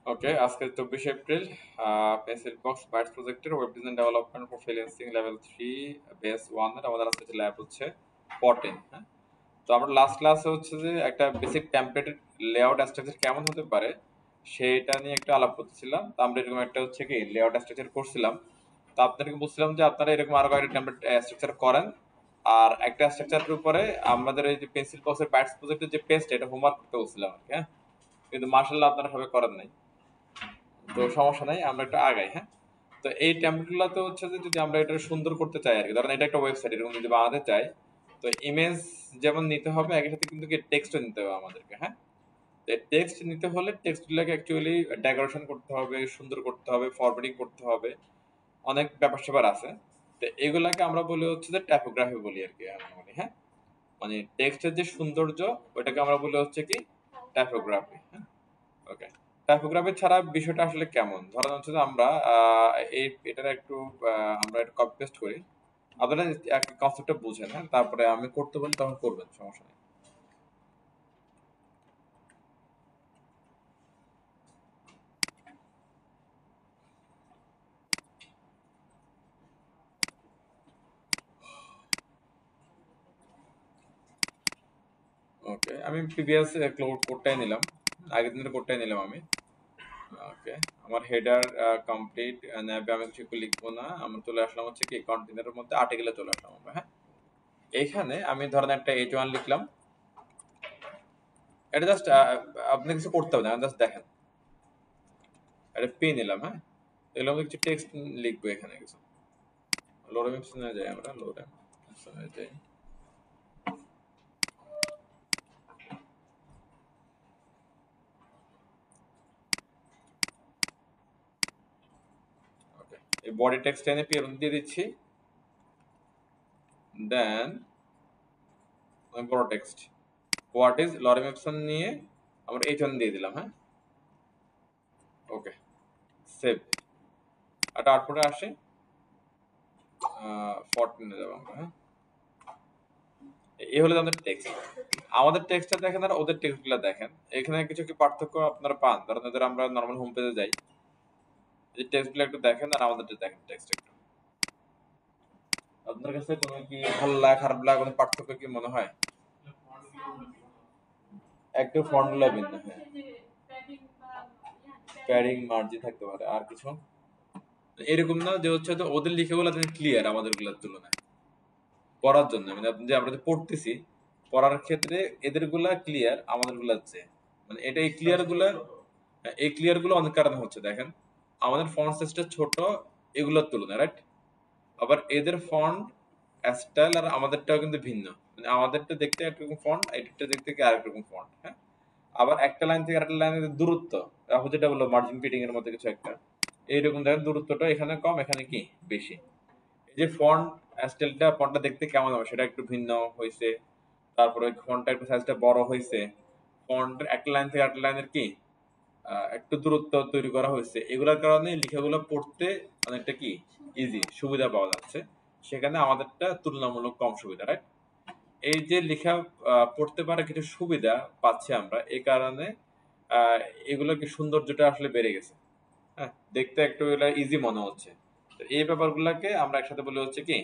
ওকে, আজকে 24 April. Pencil box bytes প্রজেক্টের web design development for freelancing level 3 base 1 এর আমাদের আজকে ল্যাব হচ্ছে 14। হ্যাঁ, তো আমরা লাস্ট ক্লাসে হচ্ছে যে একটা বেসিক টেমপ্লেটের লেআউট স্ট্রাকচার কেমন হতে পারে সেটা নিয়ে একটা আলাপ করতেছিলাম। তো আমরা এরকম একটা হচ্ছে কি লেআউট স্ট্রাকচার করছিলাম। তো আপনাদেরকে বলছিলাম যে আপনারা এরকম আরো কয়েকটা টেমপ্লেট স্ট্রাকচার করেন, আর একটা স্ট্রাকচারের উপরে আমাদের এই যে পেন্সিল বক্সের বাইটস প্রজেক্টের যে পেজটা এটা হোমওয়ার্ক করতে বলছিলাম আর কি। হ্যাঁ, কিন্তু মার্শাল্লাহ আপনারা সবাই করেন নাই। তো সমস্যা নাই, আমরা একটু আগাই। হ্যাঁ, তো এই টেমপ্লেটগুলো তো হচ্ছে যে যদি আমরা এটা সুন্দর করতে চাই আর কি, ধরেন এটা একটা ওয়েবসাইট এরকম যদি বানাতে চাই, তো ইমেজ যেমন নিতে হবে একই সাথে কিন্তু টেক্সটও নিতে হবে আমাদেরকে। হ্যাঁ, তো টেক্সট নিতে হলে টেক্সটগুলোকে অ্যাকচুয়ালি ডেকোরেশন করতে হবে, সুন্দর করতে হবে, ফরম্যাটিং করতে হবে, অনেক ব্যাপার স্যাপার আছে। তো এগুলাকে আমরা বলি হচ্ছে যে টাইপোগ্রাফি বলি আর কি আমরা বলি। হ্যাঁ, মানে টেক্সটের যে সৌন্দর্য ওটাকে আমরা বলি হচ্ছে কি টাইপোগ্রাফি। হ্যাঁ, ওকে। টাইপোগ্রাফি ছাড়া বিষয়টা আসলে কেমন? ধরেন হচ্ছে যে আমরা এই এটার একটু আমরা একটু কপি পেস্ট করি। আপনারা কনসেপ্টটা বুঝেন। হ্যাঁ, তারপরে আমি করতে বলি তখন করবেন, সমস্যা নেই। ওকে, আমি প্রিভিয়াস কোডটাই নিলাম, আগের দিনের কোডটাই নিলাম আমি। ওকে, আমার হেডার কমপ্লিট, ন্যাবে আমি কিছু লিখবো না, আমরা চলে আসলাম হচ্ছে কি কন্টেনারের মধ্যে আর্টিকেলে চলে আসলাম আমরা। হ্যাঁ, এইখানে আমি ধরেন একটা H1 লিখলাম। এটা জাস্ট আপনি কিছু করতে হবে না, জাস্ট দেখেন। একটা পি নিলাম। হ্যাঁ, এগুলো আমি কিছু টেক্সট লিখবো এখানে কিছু। লোরেম অপশনে যাই, আমরা লোরেম অপশনে যাই। ওকে, এই বডি টেক্সট এনে পি দিয়ে দিচ্ছি। দেন বড় text what is lorem option নিয়ে আমরা এইচ ওয়ান দিয়ে দিলাম। হ্যাঁ, ওকে, সেভ। আর তারপরে আসে 14 যাবো আমরা। হ্যাঁ, এই হলো আমাদের টেক্সট। আমাদের টেক্সটটা দেখেন আর ওদের টেক্সটগুলো দেখেন, এখানে কিছু কি পার্থক্য আপনারা পান? ধরেন ধর আমরা নর্মাল হোম পেজে যাই, এই টেক্সটগুলো একটু দেখেন আর আমাদের দেখেন টেক্সট একটু। আপনার কাছে কোনো কি ভালো লাগা খারাপ লাগা কোনো পার্থক্য কি মনে হয়? একটু ফর্মুলা ভিন্ন। হ্যাঁ, প্যাডিং মার্জিন থাকতে পারে, আর কিছু এরকম না যে হচ্ছে তো ওদের লেখাগুলো ক্লিয়ার আমাদের গুলার তুলনায় পড়ার জন্য, মানে আপনি যে আমরা যে পড়তেছি পড়ার ক্ষেত্রে এদের গুলা ক্লিয়ার আমাদের গুলার চেয়ে, মানে এটা এই ক্লিয়ার গুলা, এই ক্লিয়ার গুলো অনেক কারণে হচ্ছে দেখেন আমাদের ফন্ট সাইজটা ছোট এগুলোর তুলনায়, রাইট? আবার এদের ফন্ট স্টাইল আর আমাদেরটাও কিন্তু ভিন্ন, মানে আমাদেরটা দেখতে একরকম ফন্ট, এটারটা দেখতে কি আরেক রকম ফন্ট। হ্যাঁ, আবার একটা লাইন থেকে আরেকটা লাইনের দূরত্ব, যেটা বললো মার্জিন ফিটিং এর মধ্যে কিছু একটা, এইরকম দেখেন দূরত্বটা এখানে কম এখানে কি বেশি। এই যে ফন্ট স্টাইলটা ফন্টটা দেখতে কেমন হবে সেটা একটু ভিন্ন হয়েছে। তারপরে ফন্টটা একটু সাইজটা বড় হয়েছে। ফন্ট একটা লাইন থেকে আরেকটা লাইনের কি একটু দূরত্ব তৈরি করা হয়েছে। এগুলোর কারণে লেখাগুলো পড়তে অনেকটা কি ইজি সুবিধা পাওয়া যাচ্ছে, সেখানে আমাদেরটা তুলনামূলক কম সুবিধা, রাইট? এই যে লেখা পড়তে পারে কিছু সুবিধা পাচ্ছি আমরা, এই কারণে আহ, এগুলোর কি সৌন্দর্যটা আসলে বেড়ে গেছে। হ্যাঁ, দেখতে একটু ইজি মনে হচ্ছে। তো এই ব্যাপারগুলোকে আমরা একসাথে বলে হচ্ছে কি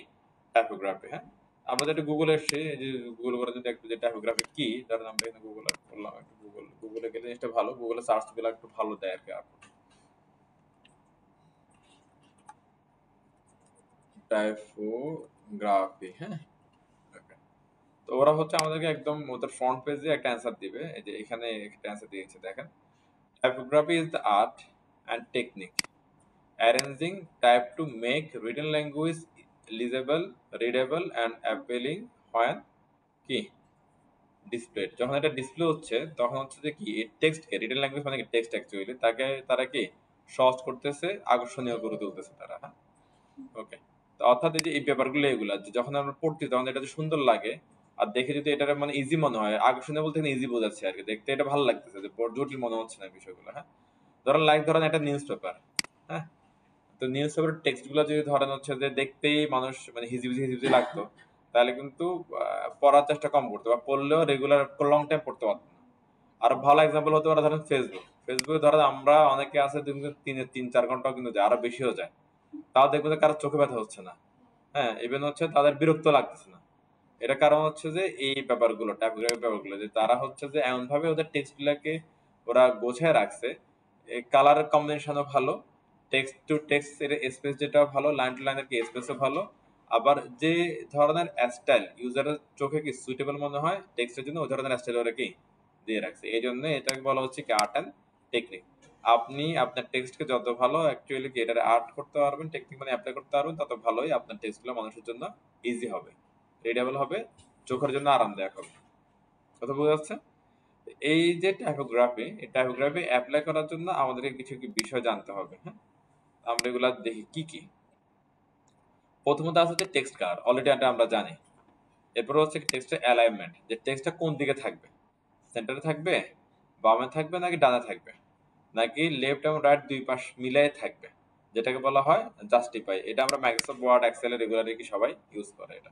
টাইপোগ্রাফি। হ্যাঁ, আমরা যেটা গুগলে এসে এই যে গুগল করে যদি একটু যে টাইপোগ্রাফি কি, ধরেন আমরা এখানে গুগলে করলাম, একটু গুগলে গেলে জিনিসটা ভালো, গুগলে সার্চ গুলো একটু ভালো দেয় আর কি। টাইপোগ্রাফি। হ্যাঁ, okay. তো ওরা হচ্ছে আমাদেরকে একদম ওদের ফ্রন্ট পেজে একটা অ্যান্সার দিবে, এই যে এখানে একটা অ্যান্সার দিয়েছে দেখেন। Typography is the art and technique arranging type to make written language legible, readable and appealing when কি ডিসপ্লে, যখন এটা ডিসপ্লে হচ্ছে তখন হচ্ছে যে কি টেক্সট কে রিটেন ল্যাঙ্গুয়েজ মানে কি টেক্সট অ্যাকচুয়ালি তাকে তারা কি সহজ করতেছে, আকর্ষণীয় করে তুলতেছে তারা। হ্যাঁ, ওকে। তো অর্থাৎ এই যে এই ব্যাপারগুলো এগুলা যে যখন আমরা পড়ছি তখন এটা যে সুন্দর লাগে, আর দেখে যদি এটা মানে ইজি মনে হয়, আকর্ষণীয় বলতে ইজি বোঝাচ্ছে আর কি, দেখতে এটা ভালো লাগতেছে, যে জটিল মনে হচ্ছে না বিষয়গুলো। হ্যাঁ, ধরেন একটা নিউজ পেপার। হ্যাঁ, তো নিউজ পেপারের টেক্সট গুলো যদি ধরেন হচ্ছে যে দেখতেই মানুষ মানে হিজিবিজি হিজিবিজি লাগতো, তাহলে কিন্তু পড়ার চেষ্টা কম করতো, বা পড়লেও রেগুলার লং টাইম পড়তে পারতো না। আর ভালো এক্সাম্পল হতে পারে ধরেন ফেসবুক। ফেসবুকে ধরো আমরা অনেকে আছে তিন চার ঘন্টাও কিন্তু যায়, আরো বেশিও যায়, তাও দেখবে যে কারো চোখে ব্যথা হচ্ছে না। হ্যাঁ, ইভেন হচ্ছে তাদের বিরক্ত লাগতেছে না। এটা কারণ হচ্ছে যে এই ব্যাপারগুলো, টাইপোগ্রাফির ব্যাপারগুলো, যে তারা হচ্ছে যে এমন ভাবে ওদের টেক্সট গুলাকে ওরা গোছায় রাখছে, কালার কম্বিনেশনও ভালো, টেক্সট টু টেক্সট এর স্পেস যেটা ভালো, লাইন টু লাইনের কি স্পেসও ভালো, আবার যে ধরনের স্টাইল ইউজারের চোখে কি সুইটেবল মনে হয় টেক্সটের জন্য, ওই ধরনের স্টাইল ওরা কি দিয়ে রাখছে। এই জন্য এটাকে বলা হচ্ছে কি আর্ট অ্যান্ড টেকনিক। আপনি আপনার টেক্সটকে যত ভালো অ্যাকচুয়ালি কি এটার আর্ট করতে পারবেন, টেকনিক মানে অ্যাপ্লাই করতে পারবেন, তত ভালোই আপনার টেক্সটগুলো মানুষের জন্য ইজি হবে, রিডেবল হবে, চোখের জন্য আরামদায়ক হবে। কথা বোঝা যাচ্ছে? এই যে টাইপোগ্রাফি, এই টাইপোগ্রাফি অ্যাপ্লাই করার জন্য আমাদেরকে কিছু কি বিষয় জানতে হবে। হ্যাঁ, আমরা এগুলা দেখি কি কি। প্রথমত আছে যে টেক্সট কালার, অলরেডি এটা আমরা জানি। এরপর হচ্ছে টেক্সটের অ্যালাইনমেন্ট, যে টেক্সটটা কোন দিকে থাকবে, সেন্টারে থাকবে, বামে থাকবে, নাকি ডানে থাকবে, নাকি লেফট এবং রাইট দুই পাশ মিলাই থাকবে, যেটাকে বলা হয় জাস্টিফাই। এটা আমরা মাইক্রোসফট ওয়ার্ড এক্সেলে রেগুলারলি কি সবাই ইউজ করে এটা।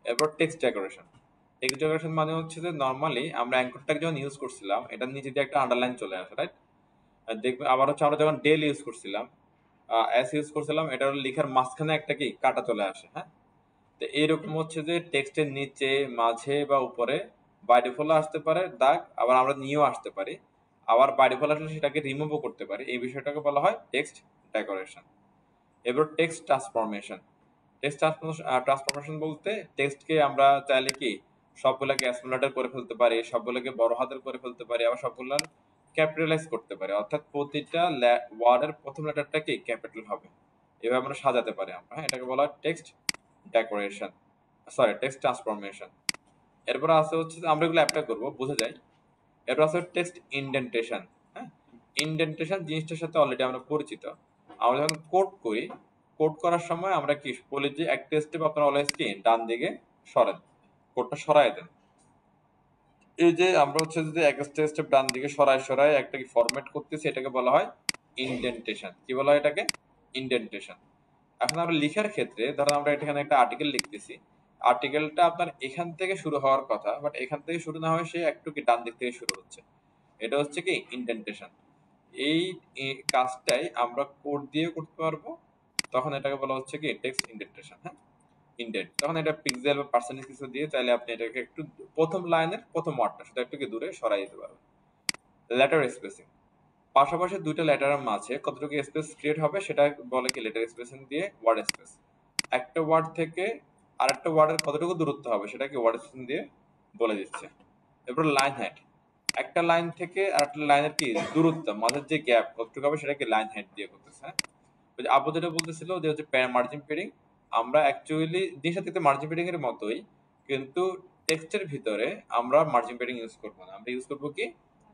এরপর টেক্সট ডেকোরেশন। টেক্সট ডেকোরেশন মানে হচ্ছে যে নর্মালি আমরা অ্যাঙ্করটাকে যখন ইউজ করছিলাম এটার নিচে দিয়ে একটা আন্ডারলাইন চলে আসে, রাইট? দেখবে আবার হচ্ছে আমরা যখন ডেল ইউজ করছিলাম, এস ইউজ করছিলাম, এটার লেখার মাঝখানে একটা কি কাটা চলে আসে। হ্যাঁ, তো এইরকম হচ্ছে যে টেক্সটের নিচে, মাঝে বা উপরে বাই ডিফল্ট আসতে পারে দাগ, আবার আমরা নিয়েও আসতে পারি, আবার বাই ডিফল্ট আসলে সেটাকে রিমুভও করতে পারি। এই বিষয়টাকে বলা হয় টেক্সট ডেকোরেশন। এবার টেক্সট ট্রান্সফরমেশন। টেক্সট ট্রান্সফরমেশন বলতে টেক্সটকে আমরা চাইলে কি সবগুলোকে স্মল লেটার করে ফেলতে পারি, সবগুলোকে বড় হাতের করে ফেলতে পারি, আবার সবগুলোর ক্যাপিটালাইজ করতে পারি, অর্থাৎ প্রতিটা ওয়ার্ডের প্রথম লেটারটা কি ক্যাপিটাল হবে, এভাবে আমরা সাজাতে পারি আমরা। হ্যাঁ, এটাকে বলা হয় text decoration, sorry text transformation. এরপর আছে হচ্ছে যে আমরা এগুলো অ্যাপ্লাই করবো বুঝে যাই। এরপর আছে টেক্সট ইনডেন্টেশন। হ্যাঁ, ইনডেন্টেশন জিনিসটার সাথে অলরেডি আমরা পরিচিত। আমরা যখন কোড করি, কোড করার সময় আমরা কি বলি যে একটা স্টেপ আপনারা অলওয়েজ কি ডান দিকে সরেন, কোডটা সরায় দেন। এই যে আমরা হচ্ছে যে এক স্টেপ ডান দিকে সরায় সরায় একটা কি ফরম্যাট করতেছি, এটাকে বলা হয় ইনডেন্টেশন। কি বলা হয় এটাকে? ইনডেন্টেশন। এখন আমরা লিখার ক্ষেত্রে ধরুন আমরা এখানে একটা আর্টিকেল লিখতেছি, আর্টিকেলটা আপনার এখান থেকে শুরু হওয়ার কথা, বাট এখান থেকে শুরু না হয় সে একটু কি ডান দিক থেকে শুরু হচ্ছে, এটা হচ্ছে কি ইনডেন্টেশন। এই কাজটাই আমরা কোড দিয়ে করতে পারবো, তখন এটাকে বলা হচ্ছে কি টেক্সট ইনডেন্টেশন। হ্যাঁ, ইনডেন্ট, তখন এটা পিক্সেল বা পার্সেন্টেজ কিছু দিয়ে চাইলে আপনি এটাকে একটু প্রথম লাইনের প্রথম ওয়ার্ডটা সেটা একটু কি দূরে সরাই দিতে পারবেন। লেটার স্পেসিং, পাশাপাশি দুইটা লেটারের মাঝে কতটুকু স্পেস ক্রিয়েট হবে সেটা বলে কি লেটার স্পেসিং দিয়ে ওয়ার্ড স্পেস। একটা ওয়ার্ড থেকে আরেকটা ওয়ার্ডের কতটুকু দূরত্ব হবে সেটা কি ওয়ার্ড স্পেসিং দিয়ে বলে দিচ্ছে। এরপর লাইন হাইট, একটা লাইন থেকে আরেকটা লাইনের কি দূরত্ব, মাঝের যে গ্যাপ কতটুকু হবে সেটা কি লাইন হাইট দিয়ে করতেছে। হ্যাঁ, ওই যে আপু যেটা বলতেছিল যে হচ্ছে মার্জিন পেডিং, আমরা অ্যাকচুয়ালি জিনিসটা দেখতে মার্জিন পেডিং এর মতোই, কিন্তু টেক্সটের ভিতরে আমরা মার্জিন পেডিং ইউজ করবো না, আমরা ইউজ করবো কি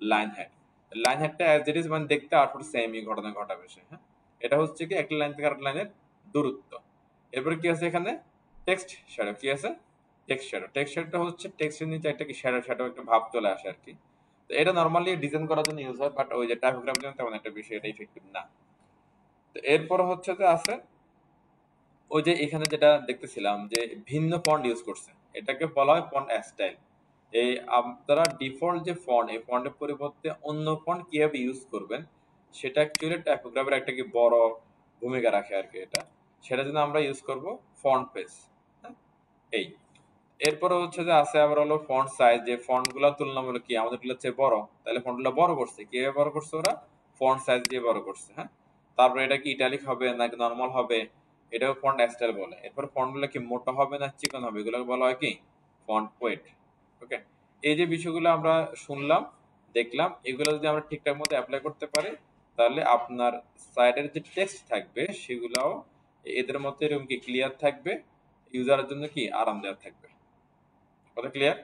লাইন হাইট। লাইন হাইটটা অ্যাজ ইট ইজ মানে দেখতে আউটপুট সেমই ঘটনা ঘটাবে সে। হ্যাঁ, এটা হচ্ছে কি একটা লাইন থেকে আরেকটা লাইনের দূরত্ব। এরপরে কি আছে এখানে টেক্সট শ্যাডো। কি আছে? Text shadow. টেক্সট শ্যাডোটা হচ্ছে টেক্সটের নিচে একটা কি শ্যাডো শ্যাডো একটা ভাব চলে আসে আর কি। তো এটা নরমালি ডিজাইন করার জন্য ইউজ হয়, বাট ওই যে টাইপোগ্রাফির জন্য তেমন একটা বিষয় এটা ইফেক্টিভ না। তো এরপর হচ্ছে যে আছে ওই যে এখানে যেটা দেখতেছিলাম যে ভিন্ন ফন্ট ইউজ করছে, এটাকে বলা হয় ফন্ট স্টাইল। এই আপনারা ডিফল্ট যে ফন্ট, এই ফন্টের পরিবর্তে অন্য ফন্ট কিভাবে ইউজ করবেন সেটা অ্যাকচুয়ালি টাইপোগ্রাফির একটা কি বড় ভূমিকা রাখে আর কি। এটা সেটার জন্য আমরা ইউজ করব ফন্ট পেজ। হ্যাঁ, এই এরপরে হচ্ছে যে আছে আবার হলো ফন্ট সাইজ, যে ফন্ট গুলা তুলনামূলক কি আমাদের গুলোর চেয়ে বড়, তাহলে ফন্ট গুলো বড় করছে, কিভাবে বড় করছে ওরা ফন্ট সাইজ দিয়ে বড় করছে। হ্যাঁ, তারপরে এটা কি ইটালিক হবে নাকি নরমাল হবে, এটাও ফন্ট স্টাইল বলে। এরপর ফন্ট গুলো কি মোটা হবে না চিকন হবে, এগুলোকে বলা হয় কি ফন্ট ওয়েট। ওকে, এই যে বিষয়গুলো আমরা শুনলাম দেখলাম, এগুলো যদি আমরা ঠিকঠাক মতো অ্যাপ্লাই করতে পারি তাহলে আপনার সাইটের যে টেক্সট থাকবে সেগুলাও এদের মতো এরকম কি ক্লিয়ার থাকবে, ইউজারের জন্য কি আরামদায়ক থাকবে। কথা ক্লিয়ার?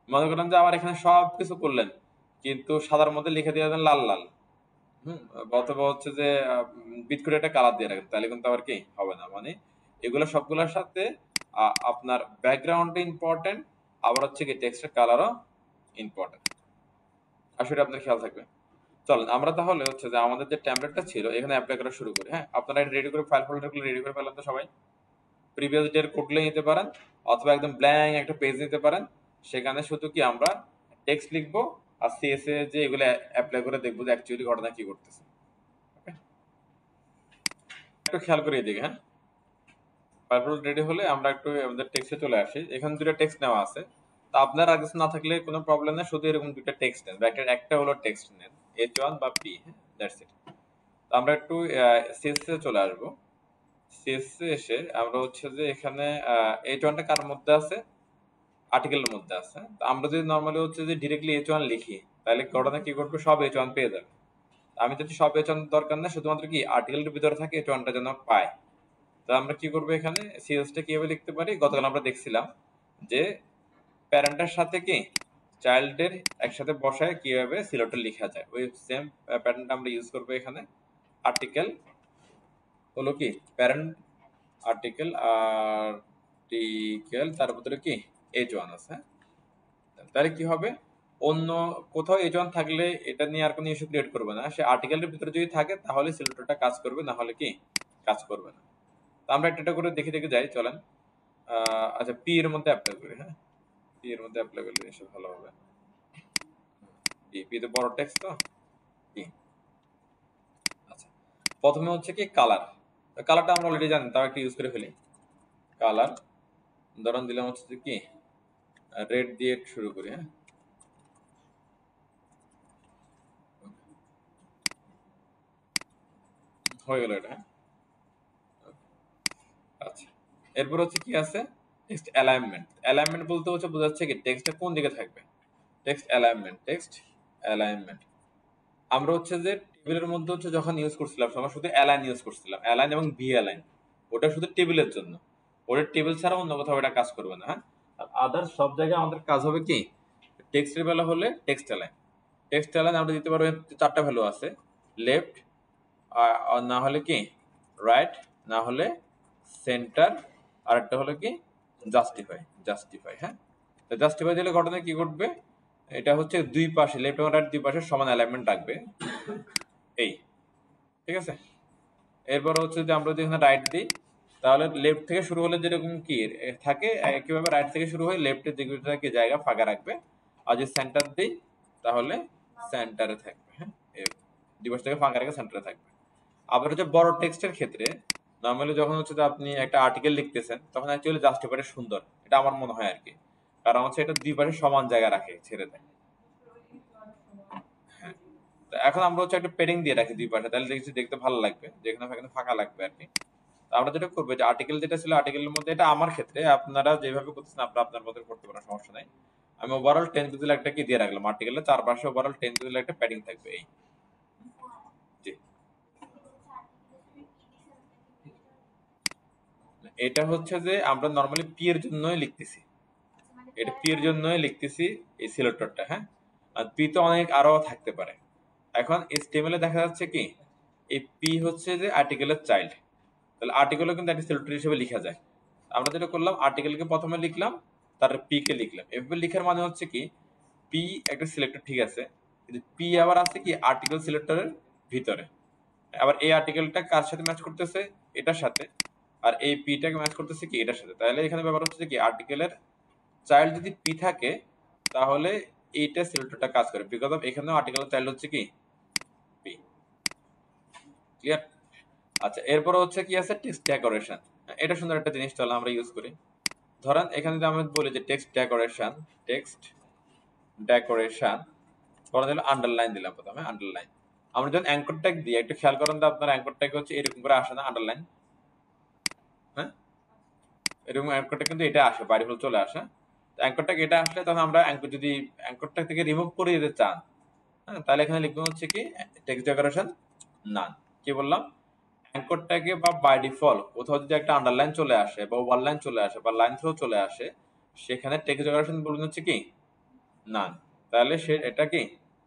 মনে করলাম যে আবার এখানে সব কিছু করলেন কিন্তু সাদার মধ্যে লিখে দিয়ে দেন লাল লাল, অথবা হচ্ছে যে বিটকুট একটা কালার দিয়ে রাখেন, তাহলে কিন্তু আবার কি হবে না। মানে এগুলো সবগুলোর সাথে আপনার ব্যাকগ্রাউন্ড ইম্পর্টেন্ট, আবার হচ্ছে কি টেক্সটের কালারও ইম্পর্টেন্ট, আসলে আপনার খেয়াল থাকবে। চলেন আমরা তাহলে হচ্ছে যে আমাদের যে ট্যাবলেটটা ছিল এখানে অ্যাপ্লাই করা শুরু করি। হ্যাঁ, আপনারা রেডি করে ফাইল ফোল্ডারগুলো রেডি করে ফেলেন তো সবাই। প্রিভিয়াস ডের কোডগুলো নিতে পারেন, অথবা একদম ব্ল্যাঙ্ক একটা পেজ নিতে পারেন, সেখানে শুধু কি আমরা টেক্সট লিখবো আর সিএসএ যে এগুলো অ্যাপ্লাই করে দেখবো যে অ্যাকচুয়ালি ঘটনা কি করতেছে। একটু খেয়াল করে দিকে, হ্যাঁ। পারপল রেডি হলে আমরা একটু আমাদের টেক্সটে চলে আসি। এখানে দুটো টেক্সট নেওয়া আছে, তা আপনার আর কিছু না থাকলে কোনো প্রবলেম নেই, শুধু এরকম দুটো টেক্সট নেন, ব্র্যাকেট একটা হলো টেক্সট নেন, H1 বা P, হ্যাঁ, দ্যাটস ইট। আমরা একটু সিএসএ চলে আসবো। সিএসএ এসে আমরা হচ্ছে যে এখানে H1টা কার মধ্যে আছে, আর্টিকেলের মধ্যে আছে। তো আমরা যদি নরমালি হচ্ছে যে ডিরেক্টলি H1 লিখি, তাহলে ঘটনা কি করবে, সব H1 পেয়ে যাবে। আমি যদি সব H1 দরকার না, শুধুমাত্র কি আর্টিকেলের ভিতরে থাকে H1টা যেন পায়। তো আমরা কি করবো, এখানে সিএসটা কিভাবে লিখতে পারি, গতকাল আমরা দেখছিলাম যে প্যারেন্টের সাথে কি চাইল্ডের একসাথে বসায় কিভাবে সিলেক্টর লেখা যায়, ওই সেম প্যাটার্নটা আমরা ইউজ করবো এখানে। আর্টিকেল হলো কি প্যারেন্ট, আর্টিকেল আর্টিকেল তার ভিতরে কি H1 আছে, হ্যাঁ? তাহলে কি হবে, অন্য কোথাও H1 থাকলে এটা নিয়ে আর কোনো ইস্যু ক্রিয়েট করবে না, সে আর্টিকেলের ভিতরে যদি থাকে তাহলে সিলেক্টরটা কাজ করবে, না হলে কি কাজ করবে না। তো আমরা একটা করে দেখে দেখে যাই, চলেন। আচ্ছা, পি এর মধ্যে অ্যাপ্লাই করি, হ্যাঁ। পি এর মধ্যে অ্যাপ্লাই করলে এসব ভালো হবে। পি তো বড় টেক্সট, তো পি। আচ্ছা, প্রথমে হচ্ছে কি কালার। কালারটা আমরা অলরেডি জানি, তাও একটা ইউজ করে ফেলি। কালার ধরুন দিলাম হচ্ছে যে কি রেড দিয়ে শুরু করি, হ্যাঁ। হয়ে গেল এটা, হ্যাঁ। আচ্ছা, এরপর হচ্ছে কি আছে, টেক্সট অ্যালাইনমেন্ট। অ্যালাইনমেন্ট বলতে হচ্ছে বোঝাচ্ছে কি টেক্সটটা কোন দিকে থাকবে, টেক্সট অ্যালাইনমেন্ট, টেক্সট অ্যালাইনমেন্ট। আমরা হচ্ছে যে টেবিলের মধ্যে হচ্ছে যখন ইউজ করছিলাম আমরা শুধু অ্যালাইন ইউজ করছিলাম, অ্যালাইন এবং ভি অ্যালাইন, ওটা শুধু টেবিলের জন্য, ওটা টেবিল ছাড়া অন্য কোথাও এটা কাজ করবে না, হ্যাঁ। আর আদার্স সব জায়গায় আমাদের কাজ হবে কি, টেক্সটের বেলা হলে টেক্সট অ্যালাইন। টেক্সট অ্যালাইন আমরা দিতে পারবো, চারটা ভ্যালু আছে, লেফট, আর না হলে কি রাইট, না হলে সেন্টার, আর একটা হলো কি জাস্টিফাই, জাস্টিফাই, হ্যাঁ। তো জাস্টিফাই দিলে ঘটনা কি ঘটবে, এটা হচ্ছে দুই পাশে লেফট এবং রাইট দুই পাশে সমান অ্যালাইনমেন্ট রাখবে, এই, ঠিক আছে। এরপর হচ্ছে যে আমরা যদি এখানে রাইট দিই, তাহলে লেফট থেকে শুরু হলে যেরকম কি থাকে একইভাবে রাইট থেকে শুরু হয়ে লেফটের দিকে কি জায়গা ফাঁকা রাখবে। আর যদি সেন্টার দিই তাহলে সেন্টারে থাকবে, হ্যাঁ, দিবস থেকে ফাঁকা রেখে সেন্টারে থাকবে। আবার হচ্ছে বড় টেক্সটের ক্ষেত্রে নর্মালি যখন হচ্ছে যে আপনি একটা আর্টিকেল লিখতেছেন তখন অ্যাকচুয়ালি জাস্টিফাইটা সুন্দর, এটা আমার মনে হয় আর কি, কারণ হচ্ছে এটা দুই পাশে সমান জায়গা রাখে, ছেড়ে দেয়। হ্যাঁ, তো এখন আমরা হচ্ছে একটা পেডিং দিয়ে রাখি দুই পাশে, তাহলে দেখছি দেখতে ভালো লাগবে, যেখানে সেখানে ফাঁকা লাগবে আর কি। তো আমরা যেটা করবো যে আর্টিকেল যেটা ছিল আর্টিকেলের মধ্যে, এটা আমার ক্ষেত্রে, আপনারা যেভাবে করতেছেন আপনারা আপনার মতো করতে পারেন, সমস্যা নাই। আমি ওভারঅল 10 পিক্সেল একটা কি দিয়ে রাখলাম, আর্টিকেলের চারপাশে ওভারঅল 10 পিক্সেল একটা প্যাডিং থাকবে, এই, জি। এটা হচ্ছে যে আমরা নরমালি পি এর জন্যই লিখতেছি, এটা পি এর জন্যই লিখতেছি এই সিলেক্টরটা, হ্যাঁ। আর পি তো অনেক আরো থাকতে পারে। এখন HTML এ দেখা যাচ্ছে কি এই পি হচ্ছে যে আর্টিকেলের চাইল্ড, তাহলে আর্টিকেলও কিন্তু একটা সিলেক্টর হিসেবে লেখা যায়। আমরা যেটা করলাম আর্টিকেলকে প্রথমে লিখলাম, তারপর পি কে লিখলাম, এভাবে লিখার মানে হচ্ছে কি পি একটা সিলেক্টর, ঠিক আছে, কিন্তু পি আবার আছে কি আর্টিকেল সিলেক্টরের ভিতরে। আবার এই আর্টিকেলটা কার সাথে ম্যাচ করতেছে, এটার সাথে, আর এই পিটাকে ম্যাচ করতেছে কি এটার সাথে। তাহলে এখানে ব্যাপার হচ্ছে কি আর্টিকেলের চাইল্ড যদি পি থাকে তাহলে এইটা সিলেক্টরটা কাজ করে, বিকজ অফ এখানেও আর্টিকেলের চাইল্ড হচ্ছে কি পি, ক্লিয়ার। আচ্ছা, এরপর হচ্ছে কি আছে টেক্সট ডেকোরেশন, এটা সুন্দর একটা জিনিস, চলো আমরা ইউজ করি। ধরেন এখানে যদি আমরা বলি যে টেক্সট ডেকোরেশন, টেক্সট ডেকোরেশন, পরে দিলাম আন্ডারলাইন, দিলাম প্রথমে আন্ডারলাইন। আমরা যখন অ্যাঙ্কর ট্যাগ দিই, একটু খেয়াল করেন তো আপনার অ্যাঙ্কর ট্যাগ হচ্ছে এরকম করে আসে না, আন্ডারলাইন, হ্যাঁ, এরকম অ্যাঙ্কর ট্যাগ কিন্তু এটা আসে, বাড়ি হলে চলে আসে। অ্যাঙ্কর ট্যাগ এটা আসলে তখন আমরা অ্যাঙ্কর যদি অ্যাঙ্কর ট্যাগ থেকে রিমুভ করে দিতে চান, হ্যাঁ, তাহলে এখানে লিখবো হচ্ছে কি টেক্সট ডেকোরেশন নান। কি বললাম, অ্যাঙ্কর ট্যাগে বা বাই ডিফল্ট কোথাও যদি একটা আন্ডারলাইন চলে আসে বা ওভারলাইন চলে আসে বা লাইন থ্রো চলে আসে, সেখানে টেক্সট ডেকোরেশন বলুন হচ্ছে কি নান, তাহলে সে এটা কি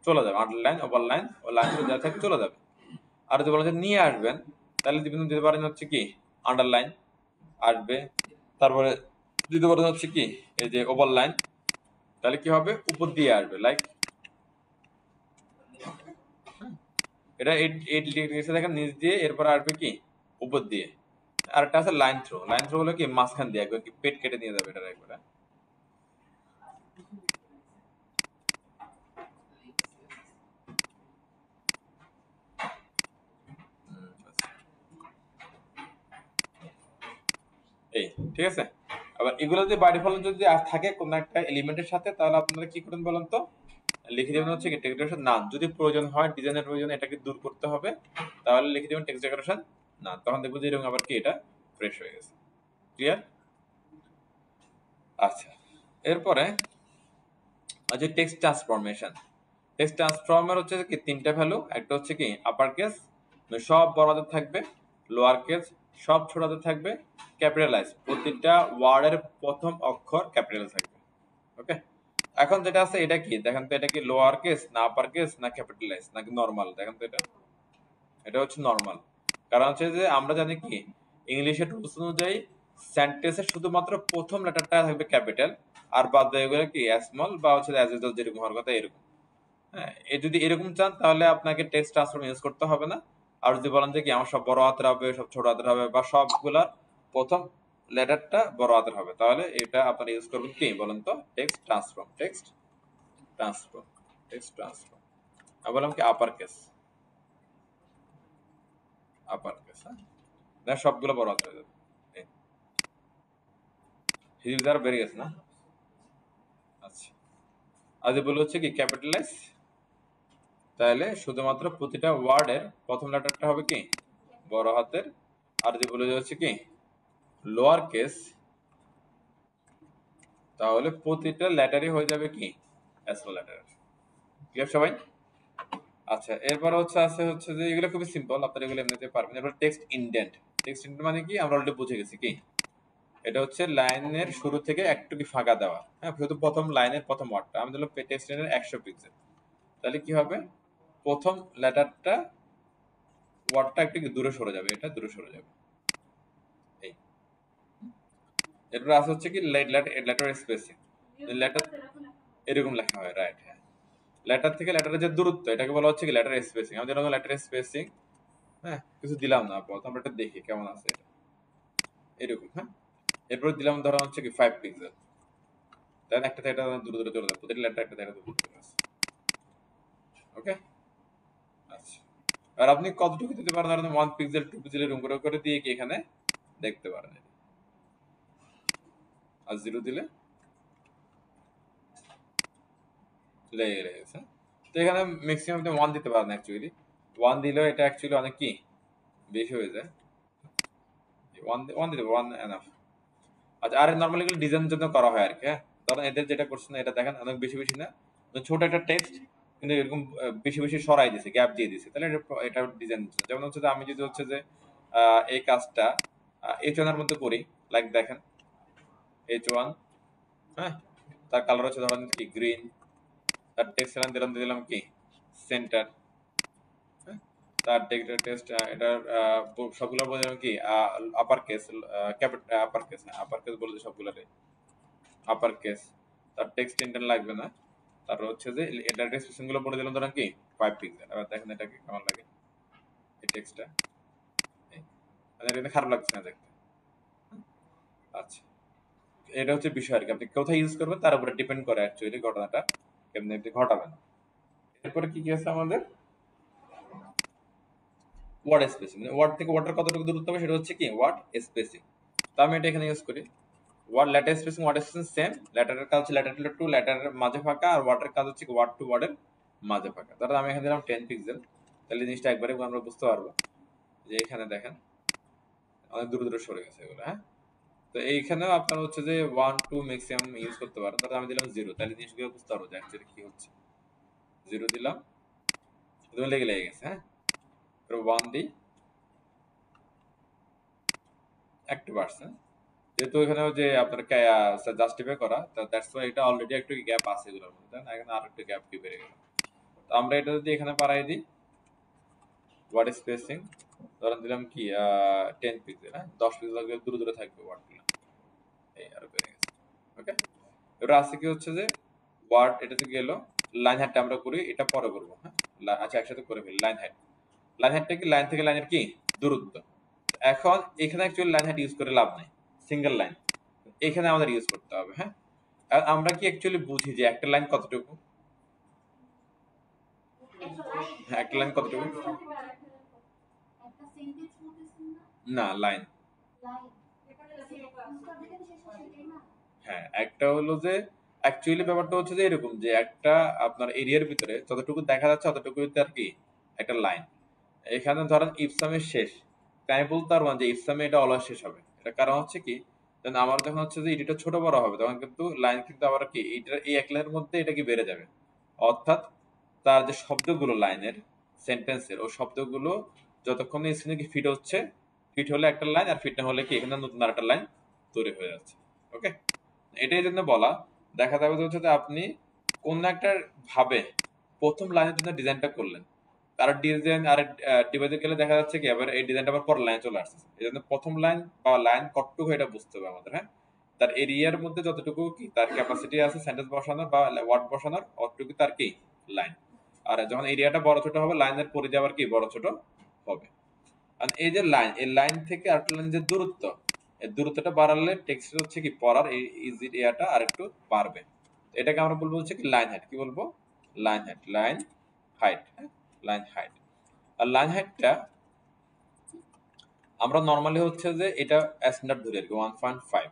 চলে যাবে, আন্ডারলাইন ওভারলাইন ও লাইন থ্রো যা থাকে চলে যাবে। আর যদি বলেন যে নিয়ে আসবেন, তাহলে দিতে পারেন হচ্ছে কি আন্ডারলাইন আসবে, তারপরে দিতে পারেন হচ্ছে কি এই যে ওভারলাইন, তাহলে কি হবে উপর দিয়ে আসবে, লাইক এটা এইট লিখে দেখেন নিচ দিয়ে, এরপর আসবে কি উপর দিয়ে। আর একটা আছে লাইন থ্রো, লাইন থ্রো হলো কি মাঝখান দিয়ে একবার কি পেট কেটে নিয়ে যাবে এটা একবার। এই ঠিক আছে। আবার এগুলো যদি বাই ডিফল্ট যদি আর থাকে কোন একটা এলিমেন্টের সাথে, তাহলে আপনারা কি করবেন বলেন তো, লিখে দেবেন হচ্ছে কি টেক্সট ডেকোরেশন নান। যদি প্রয়োজন হয় ডিজাইনের প্রয়োজন এটাকে দূর করতে হবে, তাহলে লিখে দেবেন টেক্সট ডেকোরেশন না। তখন দেখবো যে এরকম আবার কি এটা ফ্রেশ হয়ে গেছে। ক্লিয়ার? আচ্ছা, এরপরে যে টেক্সট ট্রান্সফরমেশন। টেক্সট ট্রান্সফর্মের হচ্ছে কি তিনটা ভ্যালু। একটা হচ্ছে কি আপার কেস, সব বড় হাতের থাকবে, লোয়ার কেস সব ছোট হাতের থাকবে, ক্যাপিটালাইজ প্রতিটা ওয়ার্ডের প্রথম অক্ষর ক্যাপিটাল থাকবে। ওকে, এখন যেটা আছে এটা কি দেখেন তো, এটা কি লোয়ার কেস না আপার কেস না ক্যাপিটালাইজ নাকি নরমাল? দেখেন তো এটা হচ্ছে নরমাল। কারণ হচ্ছে যে আমরা জানি কি ইংলিশের রুলস অনুযায়ী সেন্টেন্সের শুধুমাত্র প্রথম লেটারটা থাকবে ক্যাপিটাল, আর বাদ বাকিগুলো কি স্মল বা হচ্ছে অ্যাজ ইউজুয়াল যেরকম হওয়ার কথা এরকম। হ্যাঁ, যদি এরকম চান তাহলে আপনাকে টেক্সট ট্রান্সফর্ম ইউজ করতে হবে না। আর যদি বলেন যে কি আমার সব বড় হাতের হবে, সব ছোট হাতের হবে, বা সবগুলার প্রথম লেটারটা বড় হাতের হবে, তাহলে এটা আপনারা ইউজ করবেন কি বলেন তো, text transform. Text transform, text transform. আমি বললাম কি আপার কেস, আপার কেস। হ্যাঁ, না সবগুলো বড় হাতের হয়ে যাবে। হিল দ্বারা বেরিয়ে গেছে না? আচ্ছা, আজ বলে হচ্ছে কি ক্যাপিটালাইজ, তাহলে শুধুমাত্র প্রতিটা ওয়ার্ডের প্রথম লেটারটা হবে কি বড় হাতের। আর যদি বলে হচ্ছে কি লোয়ার কেস, তাহলে প্রতিটা লেটারই হয়ে যাবে কি স্মল লেটার। ক্লিয়ার সবাই? আচ্ছা, এরপর হচ্ছে যে এগুলো খুবই সিম্পল, আপনারা এগুলো এমনিতে পারবেন। এরপর টেক্সট ইনডেন্ট। টেক্সট ইনডেন্ট মানে কি আমরা অলরেডি বুঝে গেছি কি, এটা হচ্ছে লাইনের শুরু থেকে একটু কি ফাঁকা দেওয়া। হ্যাঁ, শুধু প্রথম লাইনের প্রথম ওয়ার্ডটা আমি দিলাম টেক্সট ইনডেন্ট 100 পিক্সেল, তাহলে কি হবে প্রথম লেটারটা ওয়ার্ডটা একটু কি দূরে সরে যাবে, এটা দূরে সরে যাবে। এই এরপর আছে হচ্ছে কি লেটার স্পেসিং। লেটার এরকম লেখা হয়, রাইট? হ্যাঁ, লেটার থেকে লেটারের যে দূরত্ব এটাকে বলা হচ্ছে কি লেটার স্পেসিং। আমাদের লেটার স্পেসিং, হ্যাঁ কিছু দিলাম না আপাতত, আমরা এটা দেখি কেমন আছে এটা এরকম। হ্যাঁ, এরপর দিলাম ধরো হচ্ছে কি 5 পিক্সেল, দেন একটা থেকে এটা দূরে দূরে চলে যাবে, প্রতিটা লেটার একটা থেকে দূরে চলে আসে। ওকে, আচ্ছা, আর আপনি কতটুকু দিতে পারেন, ধরেন 1 পিক্সেল 2 পিক্সেল এরকম করে দিয়ে কি এখানে দেখতে পারেন। আর 0 দিলে লেগে গেছে। তো এখানে ম্যাক্সিমাম আপনি 1 দিতে পারেন। অ্যাকচুয়ালি 1 দিলেও এটা অ্যাকচুয়ালি অনেক কি বেশি হয়ে যায়। 1 দিতে 1 এনাফ। আচ্ছা, আর নরমালি এগুলো ডিজাইনের জন্য করা হয় আর কি। হ্যাঁ, ধরেন এদের যেটা করছেন এটা দেখেন অনেক বেশি বেশি না, ছোট একটা টেক্সট কিন্তু এরকম বেশি বেশি সরাই দিছে, গ্যাপ দিয়ে দিছে, তাহলে এটা ডিজাইন। যেমন হচ্ছে যে আমি যদি হচ্ছে যে এই কাজটা H1 এর মধ্যে করি, লাইক দেখেন H1, হ্যাঁ, তার কালার হচ্ছে ধরেন কি গ্রিন, তার টেক্সট দিলাম দিলাম কি সেন্টার, তার টেক্সট এটার সবগুলো বলে দিলাম কি upper case, capital upper case, upper case বলে দিই সবগুলোরে আপার কেস। তার টেক্সট ইন্টার লাগবে না, তারপর হচ্ছে যে এটা ডেসক্রিপশন গুলো পড়ে দিলাম ধরেন কি 5 পিক্সেল। এবার দেখেন এটা কি কেমন লাগে এই টেক্সটটা, মানে এটা খারাপ লাগছে না দেখতে। আচ্ছা, এটা হচ্ছে বিষয় আর কি, আপনি কোথায় ইউজ করবেন তার উপরে ডিপেন্ড করে অ্যাকচুয়ালি ঘটনাটা কেমনে আপনি ঘটাবেন। এরপরে কি কি আছে আমাদের ওয়ার্ড স্পেসিং, মানে ওয়ার্ড থেকে ওয়ার্ডের কতটুকু দূরত্ব হবে সেটা হচ্ছে কি ওয়ার্ড স্পেসিং। তো আমি এটা এখানে ইউজ করি word letter spacing. Word spacing same, লেটারের কাজ হচ্ছে লেটার টু লেটারের মাঝে ফাঁকা, আর ওয়ার্ডের কাজ হচ্ছে ওয়ার্ড টু ওয়ার্ডের মাঝে ফাঁকা। ধরো আমি এখানে দিলাম 10 পিক্সেল, তাহলে জিনিসটা একবারে আমরা বুঝতে পারবো যে এখানে দেখেন অনেক দূরে দূরে সরে গেছে এগুলো। হ্যাঁ, তো এইখানেও আপনার হচ্ছে যে 1 2 ম্যাক্সিমাম ইউজ করতে পারেন। ধরো আমি দিলাম 0, তাহলে জিনিসগুলো বুঝতে পারবো যে অ্যাকচুয়ালি কি হচ্ছে। 0 দিলাম, লেগে লেগে গেছে। হ্যাঁ, 1 দিই একটু বাড়ছে, যেহেতু এখানে যে আপনার জাস্টিফাই করা, দ্যাটস ওয়াই এটা অলরেডি একটু গ্যাপ আছে এগুলোর মধ্যে, তাই না? এখানে আর একটু গ্যাপ কি বেড়ে গেল। তো আমরা এটা যদি এখানে বাড়াই দিই ওয়ার্ড স্পেসিং, ধরেন দিলাম কি 10 পিক্সেল, হ্যাঁ 10 পিক্সেল দূরে দূরে থাকবে ওয়ার্ডগুলো, এই আরো বেড়ে গেছে। ওকে, এবার আছে কি হচ্ছে যে ওয়ার্ড এটাতে গেল, লাইন হাইটটা আমরা করি এটা পরে করবো। হ্যাঁ, আচ্ছা একসাথে করে ফেলি। লাইন হাইট, লাইন হাইটটা কি লাইন থেকে লাইনের কি দূরত্ব। এখন এখানে অ্যাকচুয়ালি লাইন হাইট ইউজ করে লাভ নাই, সিঙ্গেল লাইন এখানে আমাদের ইউজ করতে হবে। হ্যাঁ, আর আমরা কি অ্যাকচুয়ালি বুঝি যে একটা লাইন কতটুকু? হ্যাঁ, একটা লাইন কতটুকু? না, লাইন হ্যাঁ, একটা হলো যে অ্যাকচুয়ালি ব্যাপারটা হচ্ছে যে এরকম যে একটা আপনার এরিয়ার ভিতরে যতটুকু দেখা যাচ্ছে ততটুকুই আর কি একটা লাইন। এখানে ধরেন ইপসামের শেষ, তাই আমি বলতে পারবো না যে ইপসামে এটা অলওয়েজ শেষ হবে। এটা কারণ হচ্ছে কি, যেন আমার যখন হচ্ছে যে এটা ছোট বড় হবে তখন কিন্তু লাইন কিন্তু আবার কি এটা এই এক লাইনের মধ্যে এটা কি বেড়ে যাবে। অর্থাৎ তার যে শব্দগুলো লাইনের সেন্টেন্সের ওই শব্দগুলো যতক্ষণ স্ক্রিনে কি ফিট হচ্ছে, ফিট হলে একটা লাইন আর ফিট না হলে কি এখানে নতুন আরেকটা লাইন তৈরি হয়ে যাচ্ছে। ওকে, এটাই জন্য বলা দেখা যাবে যে হচ্ছে যে আপনি কোন একটা ভাবে প্রথম লাইনের জন্য ডিজাইনটা করলেন, তার ডিজাইন আর ডিভাইসে গেলে দেখা যাচ্ছে কি আবার এই ডিজাইনটা আবার পরের লাইনে চলে আসছে। এই জন্য প্রথম লাইন বা লাইন কতটুকু এটা বুঝতে হবে আমাদের। হ্যাঁ, তার এরিয়ার মধ্যে যতটুকু কি তার ক্যাপাসিটি আছে সেন্টেন্স বসানোর বা ওয়ার্ড বসানোর অতটুকু তার কি লাইন। আর যখন এরিয়াটা বড় ছোট হবে লাইনের পরিধি আবার কি বড় ছোট হবে। আর এই যে লাইন, এই লাইন থেকে আরেকটা লাইন যে দূরত্ব, এই দূরত্বটা বাড়ালে টেক্সট হচ্ছে কি পড়ার এই ইজি এরিয়াটা আরেকটু বাড়বে। এটাকে আমরা বলবো হচ্ছে কি লাইন হাইট। কি বলবো? Line height, line height. হ্যাঁ, লাইন হাইট। আর লাইন হাইটটা আমরা নর্মালি হচ্ছে যে এটা স্ট্যান্ডার্ড ধরি আর কি 1.5।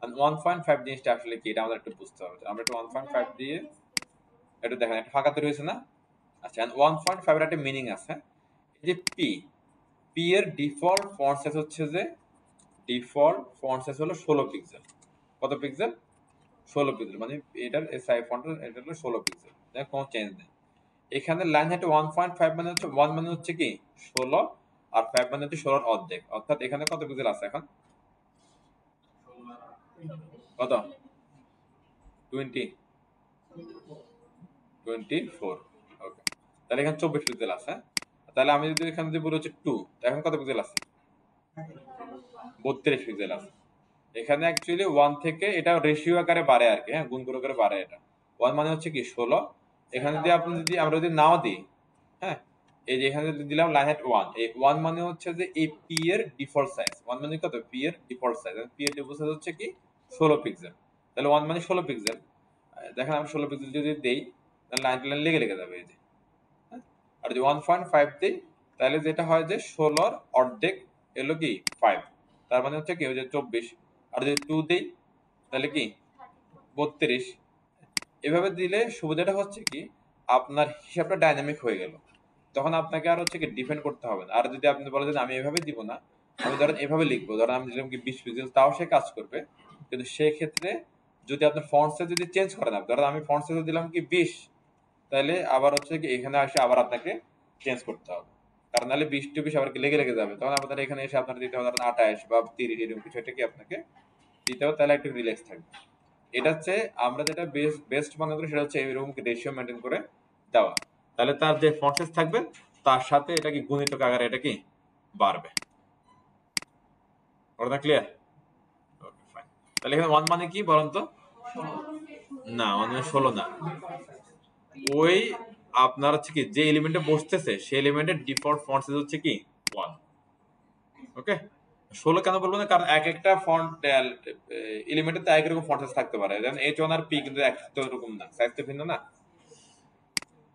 আর 1.5 জিনিসটা আসলে কি এটা আমাদের একটু বুঝতে হবে। আমরা একটু 1.5 দিয়ে এটা দেখেন একটা ফাঁকা তৈরি হয়েছে না? আচ্ছা, 1.5 এর একটা মিনিং আছে। এই যে পি, পি এর ডিফল্ট ফন্ট সাইজ হচ্ছে যে ডিফল্ট ফন্ট সাইজ হলো 16 পিক্সেল। কত পিক্সেল? 16 পিক্সেল। মানে এটার সাইজ ফন্টের এটা হলো 16 পিক্সেল। দেখো কোনো চেঞ্জ নেই। এখানে লাইন হাইট 1.5 মানে হচ্ছে 1 মানে হচ্ছে কি 16 আর 5 মানে হচ্ছে 16 এর অর্ধেক। অর্থাৎ এখানে কত পিক্সেল আছে এখন? কত? 20 24। ওকে, তাহলে এখানে 24 পিক্সেল আছে। তাহলে আমি যদি এখানে যদি বলি হচ্ছে 2, এখন কত পিক্সেল আছে? 32 পিক্সেল আছে। এখানে অ্যাকচুয়ালি 1 থেকে এটা রেশিও আকারে বাড়ে আর কি। হ্যাঁ, গুণ করে করে বাড়ে এটা। 1 মানে হচ্ছে কি 16। এখানে যদি আপনি যদি আমরা যদি নাও দিই, হ্যাঁ, এই যে এখানে যদি দিলাম লাইন হাইট 1, এই 1 মানে হচ্ছে যে এই পি এর ডিফল্ট সাইজ। 1 মানে কত? পি এর ডিফল্ট সাইজ। পি এর ডিফল্ট সাইজ হচ্ছে কি 16 পিক্সেল। তাহলে 1 মানে 16 পিক্সেল। দেখেন আমরা 16 পিক্সেল যদি দেই তাহলে লাইন লাইন লেগে লেগে যাবে এই যে। হ্যাঁ? আর যদি 1.5 দিই তাহলে যেটা হয় যে 16 অর্ধেক এলো কি 5, তার মানে হচ্ছে কি ওই যে 24। আর যদি 2 দিই তাহলে কি 32। এভাবে দিলে সুবিধাটা হচ্ছে কি আপনার হিসাবটা ডাইনামিক হয়ে গেল। তখন আপনাকে আর হচ্ছে কি ডিফেন্ড করতে হবে না। আর যদি আপনি বলেন যে আমি এভাবে দিব না, আমি ধরেন এভাবে লিখবো, ধরেন আমি দিলাম কি 20 পিক্সেল, তাও সে কাজ করবে। কিন্তু সেক্ষেত্রে যদি আপনার ফন্ট সাইজ যদি চেঞ্জ করেন, ধরেন আমি ফন্ট সাইজ দিলাম কি 20, তাহলে আবার হচ্ছে কি এখানে এসে আবার আপনাকে চেঞ্জ করতে হবে। কারণ নাহলে 20 টু 20 আবার কি লেগে লেগে যাবে। তখন আপনার এখানে এসে আপনার দিতে হবে ধরেন 28 বা 30 এরকম কিছু একটা কি আপনাকে দিতে হবে, তাহলে একটু রিল্যাক্স থাকবে। এটা হচ্ছে আমরা যেটা বেস্ট মনে করি সেটা হচ্ছে এরকম রেশিও মেনটেন করে দেওয়া। তাহলে তার যে ফন্ট সাইজ থাকবে তার সাথে এটা কি গুণিতক আকারে এটা কি বাড়বে। কথা ক্লিয়ার? ওকে, ফাইন। তাহলে এখানে 1 মানে কি বলেন তো? না, 1 মানে 16 না। ওই আপনার হচ্ছে কি যে এলিমেন্টে বসতেছে সেই এলিমেন্টের ডিফল্ট ফন্ট সাইজ হচ্ছে কি 1। ওকে, 16 কেন বলবো না, কারণ এক একটা ফন্ট এলিমেন্টে তো একই রকম ফন্ট সাইজ থাকতে পারে। যেমন H1 আর P কিন্তু একসাথে এরকম না, সাইজ তো ভিন্ন না।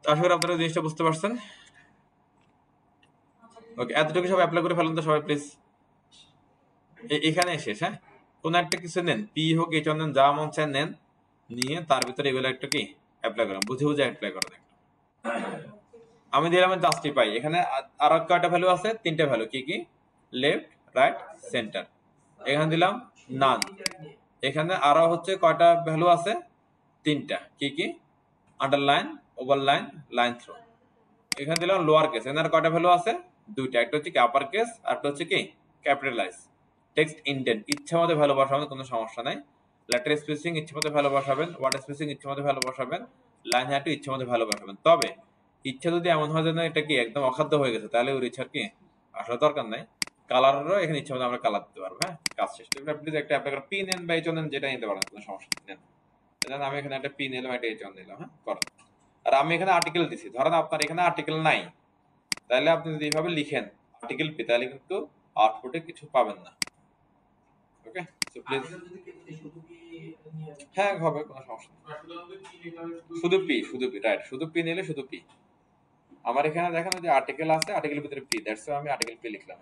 আশা করি আপনারা জিনিসটা বুঝতে পারছেন। ওকে, এতটুকু সব অ্যাপ্লাই করে ফেলুন তো সবাই প্লিজ। এখানে শেষ। হ্যাঁ, কোন একটা কিছু নেন, পি হোক H1 নেন, যা মন চায় নেন, নিয়ে তার ভিতরে এগুলো একটা কি অ্যাপ্লাই করেন, বুঝে বুঝে অ্যাপ্লাই করেন। আমি দিলাম জাস্টিফাই। এখানে আর কয়টা ভ্যালু আছে? 3টা ভ্যালু। কি কি? Left, right, centre. এখানে দিলাম নান। এখানে আরো হচ্ছে কয়টা ভ্যালু আছে? 3টা। কি কি? Underline, overline, line through. এখানে দিলাম লোয়ার কেস। এখানে আর কয়টা ভ্যালু আছে? 2টা। একটা হচ্ছে কি আপার কেস আর একটা হচ্ছে কি ক্যাপিটালাইজ। টেক্সট ইনডেন্ট ইচ্ছা মতো ভ্যালু বসাবেন, কোনো সমস্যা নাই। লেটার স্পেসিং ইচ্ছা মতো ভ্যালু বসাবেন, ওয়ার্ড স্পেসিং ইচ্ছা মতো ভ্যালু বসাবেন, লাইন হাইটও ইচ্ছা মতো ভ্যালু বসাবেন। তবে ইচ্ছা যদি এমন হয় যে না এটা কি একদম অখাদ্য হয়ে গেছে, তাহলে ওর ইচ্ছার কি আসলে দরকার নাই। কালারেরও এখানে ইচ্ছা মতো আমরা কালার দিতে পারবো। হ্যাঁ, কাজ শেষ। প্লিজ একটা অ্যাপ্লাই করে পি নেন বা এইচ নেন, যেটা নিতে পারেন, কোনো সমস্যা নেই। নেন, আমি এখানে একটা পি নিলাম, একটা এইচ নিলাম। হ্যাঁ, করো। আর আমি এখানে আর্টিকেল দিছি। ধরেন আপনার এখানে আর্টিকেল নাই, তাহলে আপনি যদি এইভাবে লিখেন আর্টিকেল পি, তাহলে কিন্তু আউটপুটে কিছু পাবেন না। ওকে, সো প্লিজ। হ্যাঁ, হবে, কোনো সমস্যা নেই। শুধু পি, শুধু পি, রাইট। শুধু পি নিলে শুধু পি। আমার এখানে দেখেন যে আর্টিকেল আছে, আর্টিকেলের ভিতরে পি, দ্যাটস আমি আর্টিকেল পি লিখলাম।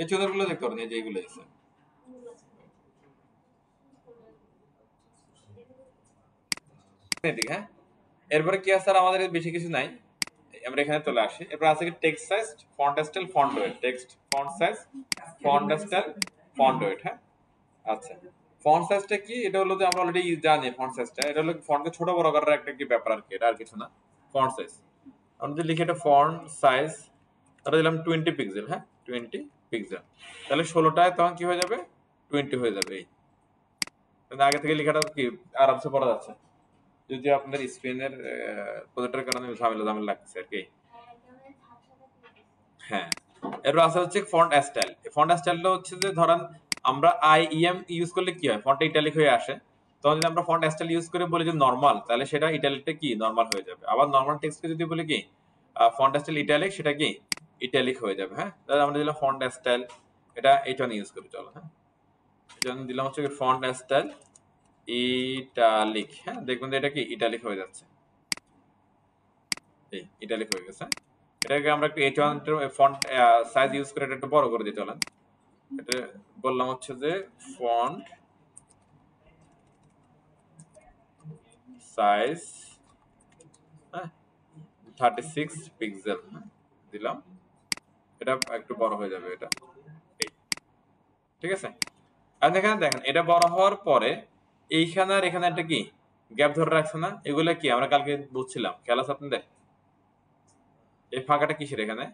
এই চোদারগুলো দেখতে পারেন, এই যে এইগুলো আছে। হ্যাঁ, এরপরে কি আছে আর আমাদের বেশি কিছু নাই, আমরা এখানে চলে আসি। এরপর আছে কি text size, font style, font wait. Text font size, font style, font wait. হ্যাঁ, আচ্ছা ফন্ট সাইজটা কি? এটা হলো যে আমরা অলরেডি জানি ফন্ট সাইজটা, এটা হলো ফন্টকে ছোট বড় করার একটা কি ব্যাপার আর কি, এটা আর কিছু না। ফন্ট সাইজ আমরা যদি লিখি এটা ফন্ট সাইজ, তাহলে দিলাম 20 পিক্সেল। হ্যাঁ, 20 পিক্সেল, তাহলে 16টায় তখন কি হয়ে যাবে, 20 হয়ে যাবে। এই আগে থেকে লেখাটা কি আরামসে পড়া যাচ্ছে, যদি আপনার স্ক্রিনের প্রজেক্টের কারণে ঝামেলা ঝামেলা লাগছে আর কি। হ্যাঁ, এরপর আছে হচ্ছে ফন্ট স্টাইল। ফন্ট স্টাইলটা হচ্ছে যে ধরেন আমরা আইএম ইউজ করলে কি হয়, ফন্টটা ইটালিক হয়ে আসে। তখন যদি আমরা ফন্ট স্টাইল ইউজ করে বলি যে নরমাল, তাহলে সেটা ইটালিকটা কি নরমাল হয়ে যাবে। আবার নরমাল টেক্সটকে যদি বলি কি ফন্ট স্টাইল ইটালিক, সেটা কি ইটালিক হয়ে যাবে। হ্যাঁ, তাহলে আমরা দিলাম ফন্ট স্টাইল, এটা এইটা ইউজ করি চলো। হ্যাঁ, এই জন্য দিলাম হচ্ছে ফন্ট স্টাইল ইটালিক। হ্যাঁ, দেখবেন যে এটা কি ইটালিক হয়ে যাচ্ছে, এই ইটালিক হয়ে গেছে। এটাকে আমরা একটু H1 ফন্ট সাইজ ইউজ করে এটা একটু বড় করে দিতে চলেন। এটা বললাম হচ্ছে যে ফন্ট সাইজ 36 পিক্সেল দিলাম, এটা একটু বড় হয়ে যাবে এটা। ঠিক আছে, আর দেখেন দেখেন এটা বড় হওয়ার পরে এইখানে আর এখানে একটা কি গ্যাপ ধরে রাখছে না, এগুলো কি আমরা কালকে বুঝছিলাম, খেয়াল আছে আপনাদের? এই ফাঁকাটা কিসের এখানে?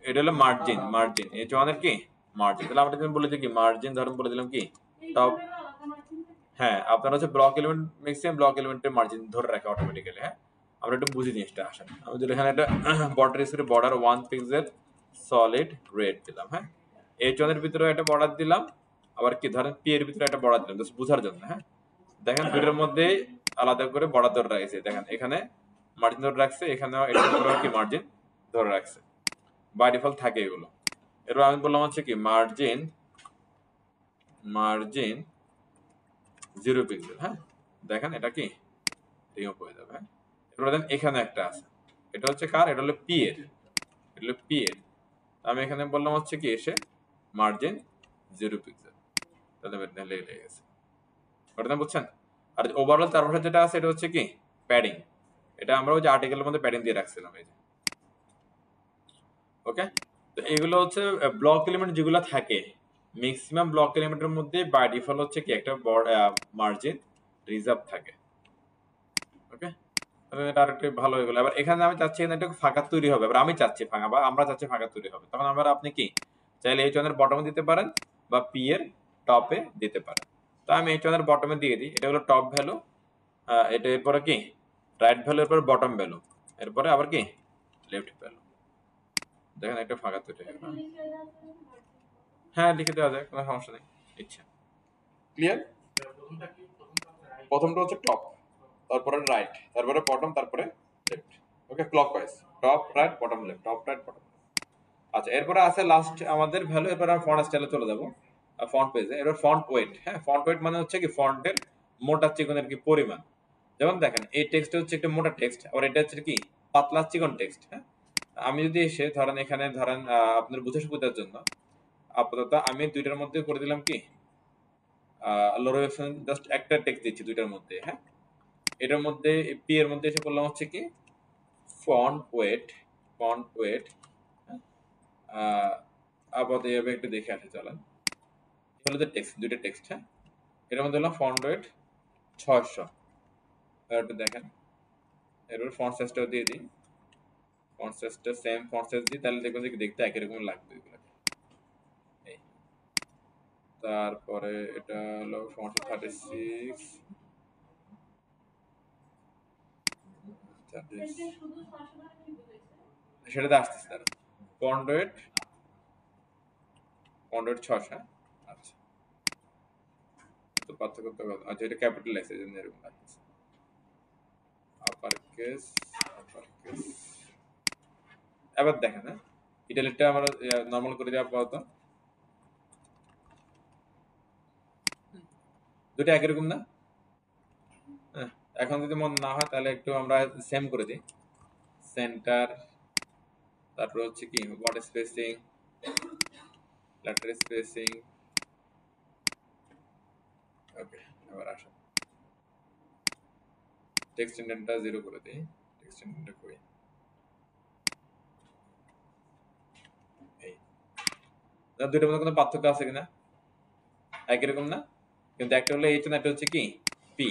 এটা হলো মার্জিন। মার্জিন H1 এর কি মার্জিন। তাহলে আমরা যদি বলে যে কি মার্জিন, ধরুন বলে দিলাম কি টপ। হ্যাঁ, আপনারা হচ্ছে ব্লক এলিমেন্ট, ম্যাক্সিমাম ব্লক এলিমেন্টের মার্জিন ধরে রাখে অটোমেটিক্যালি। হ্যাঁ, আমরা একটু বুঝি জিনিসটা আসেন। আমি যদি এখানে একটা বর্ডার হিসেবে বর্ডার 1 পিক্সেল সলিড রেড দিলাম। হ্যাঁ, H1 এর ভিতরে একটা বর্ডার দিলাম, আবার কি ধরেন পি এর ভিতরে একটা বর্ডার দিলাম, জাস্ট বোঝার জন্য। হ্যাঁ, দেখেন দুটোর মধ্যে আলাদা করে বর্ডার ধরে রাখছে। দেখেন এখানে মার্জিন ধরে রাখছে, এখানেও একটা কি মার্জিন ধরে রাখছে, বাই ডিফল্ট থাকে এগুলো। এরপর আমি বললাম হচ্ছে কি মার্জিন, মার্জিন 0 পিক্সেল। হ্যাঁ, দেখেন এটা কি রিমুভ হয়ে যাবে। হ্যাঁ, এরপর দেন এখানে একটা আছে, এটা হচ্ছে কার, এটা হলো পি এর, এটা হলো পি এর। আমি এখানে বললাম হচ্ছে কি এসে মার্জিন 0 পিক্সেল, তাহলে লেগে গেছে। ওটা বুঝছেন? আর ওভারঅল 4 পাশে যেটা আছে এটা হচ্ছে কি প্যাডিং, এটা আমরা ওই যে আর্টিকেলের মধ্যে প্যাডিং দিয়ে রাখছিলাম এই যে। ওকে, তো এগুলো হচ্ছে ব্লক এলিমেন্ট যেগুলো থাকে, ম্যাক্সিমাম ব্লক এলিমেন্টের মধ্যে বাই ডিফল্ট হচ্ছে কি একটা মার্জিন রিজার্ভ থাকে। ওকে, এটা আরেকটু ভালো হয়ে গেল। এবার এখানে আমি চাচ্ছি এখানে একটা ফাঁকা তৈরি হবে, এবার আমি চাচ্ছি ফাঁকা, বা আমরা চাচ্ছি ফাঁকা তৈরি হবে, তখন আমরা আপনি কি চাইলে H1 এর বটমে দিতে পারেন বা পি এর টপে দিতে পারেন। তো আমি H1 এর বটমে দিয়ে দিই, এটা হলো টপ ভ্যালু, এটা এরপরে কি রাইট ভ্যালু, এরপরে বটম ভ্যালু, এরপরে আবার কি লেফট ভ্যালু। দেখেন একটা ফাঁকা তৈরি হবে। হ্যাঁ, লিখে দেওয়া যায়, কোনো সমস্যা নেই, ইচ্ছা। ক্লিয়ার? প্রথমটা হচ্ছে টপ, তারপরে রাইট, তারপরে বটম, তারপরে left. Okay, clockwise, top right bottom left, top right bottom. আচ্ছা, এরপরে আছে লাস্ট আমাদের ভ্যালু। এরপর আমরা ফন্ট স্টাইলে চলে যাব, ফন্ট পেজে। এরপর ফন্ট ওয়েট। হ্যাঁ, ফন্ট ওয়েট মানে হচ্ছে কি ফন্টের মোটা চিকনের কি পরিমাণ। যেমন দেখেন এই টেক্সটটা হচ্ছে একটা মোটা টেক্সট, আর এটা হচ্ছে কি পাতলা চিকন টেক্সট। হ্যাঁ, আমি যদি এসে ধরেন এখানে ধরেন আপনার বুঝে সুবিধার জন্য আপাতত আমি দুইটার মধ্যে করে দিলাম কি লোরেশন, জাস্ট একটা টেক্সট দিচ্ছি দুইটার মধ্যে। হ্যাঁ, এটার মধ্যে পি এর মধ্যে এসে করলাম হচ্ছে কি ফন্ট ওয়েট, ফন্ট ওয়েট। আপাতত এইভাবে একটু দেখে আসে চলেন। হলো যে টেক্সট, দুইটা টেক্সট। হ্যাঁ, এর মধ্যে হলো ফন্ট ওয়েট 600। একটু দেখেন, এরপর ফন্ট সাইজটাও দিয়ে দিই, ফন্ট সাইজটা সেম ফন্ট সাইজ দিই, তাহলে দেখবেন যে দেখতে একই রকম লাগবে এগুলো। এই তারপরে এটা হলো ফন্ট 36, সেটাতে আসতেছে তারা ফন্ট ওয়েট, ফন্ট ওয়েট 600। আচ্ছা, তো পার্থক্য তো আচ্ছা, এটা ক্যাপিটাল লেখছে এই জন্য এরকম লাগতেছে। Upper case, upper case. এবার দেখেন, হ্যাঁ ইটালিকটা আমরা নরমাল করে দেওয়া আপাতত, দুটো একই রকম না? হ্যাঁ, এখন যদি মন না হয় তাহলে একটু আমরা সেম করে দিই, সেন্টার তারপর হচ্ছে কি ওয়ার্ড স্পেসিং, লেটার স্পেসিং। ওকে, এবার আসো টেক্সট ইন্ডেন্টটা 0 করে দিই। টেক্সট ইন্ডেন্টটা কই, এই দুইটার মধ্যে কোনো পার্থক্য আছে কিনা? একই রকম না? কিন্তু একটা হলো এইচ, একটা হচ্ছে কি পি।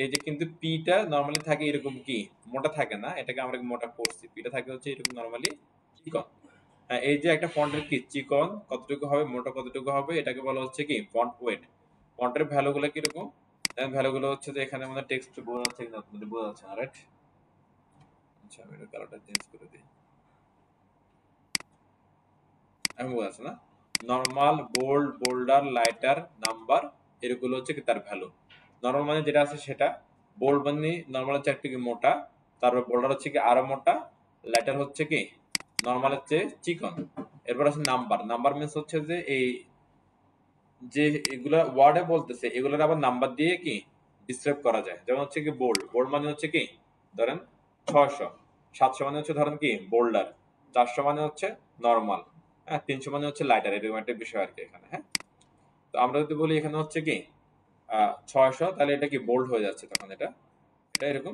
এই যে কিন্তু পিটা নরমালি থাকে এরকম কি মোটা থাকে না, এটাকে আমরা মোটা করছি। পিটা থাকে হচ্ছে এরকম নরমালি চিকন। হ্যাঁ, এই যে একটা ফন্টের কি চিকন কতটুকু হবে, মোটা কতটুকু হবে, এটাকে বলা হচ্ছে কি ফন্ট ওয়েট। ফন্টের ভ্যালুগুলো কিরকম? ভ্যালুগুলো হচ্ছে যে এখানে আমাদের টেক্সট বোঝা যাচ্ছে কিনা আপনাদের, বোঝা যাচ্ছে না রাইট? আচ্ছা, আমি এটা কালারটা চেঞ্জ করে দিই। আমি বোঝা যাচ্ছে না? Normal, bold, bolder, lighter, number, এগুলো হচ্ছে কি তার ভ্যালু। নরমাল মানে যেটা আছে সেটা, বোল্ড মানে নরমাল হচ্ছে একটু কি মোটা, তারপর বোল্ডার হচ্ছে কি আরো মোটা, লাইটার হচ্ছে কি নরমাল হচ্ছে চিকন। এরপর আছে নাম্বার। নাম্বার মিন্স হচ্ছে যে এই যে এগুলা ওয়ার্ডে বলতেছে এগুলোর আবার নাম্বার দিয়ে কি ডিসক্রাইব করা যায়। যেমন হচ্ছে কি বোল্ড, বোল্ড মানে হচ্ছে কি ধরেন 600, 700 মানে হচ্ছে ধরেন কি বোল্ডার, 400 মানে হচ্ছে নরমাল, হ্যাঁ 300 মানে হচ্ছে লাইটার, এরকম একটা বিষয় আর কি এখানে। হ্যাঁ, তো আমরা যদি বলি এখানে হচ্ছে কি 600, তাহলে এটা কি বোল্ড হয়ে যাচ্ছে, তখন এটা এটা এরকম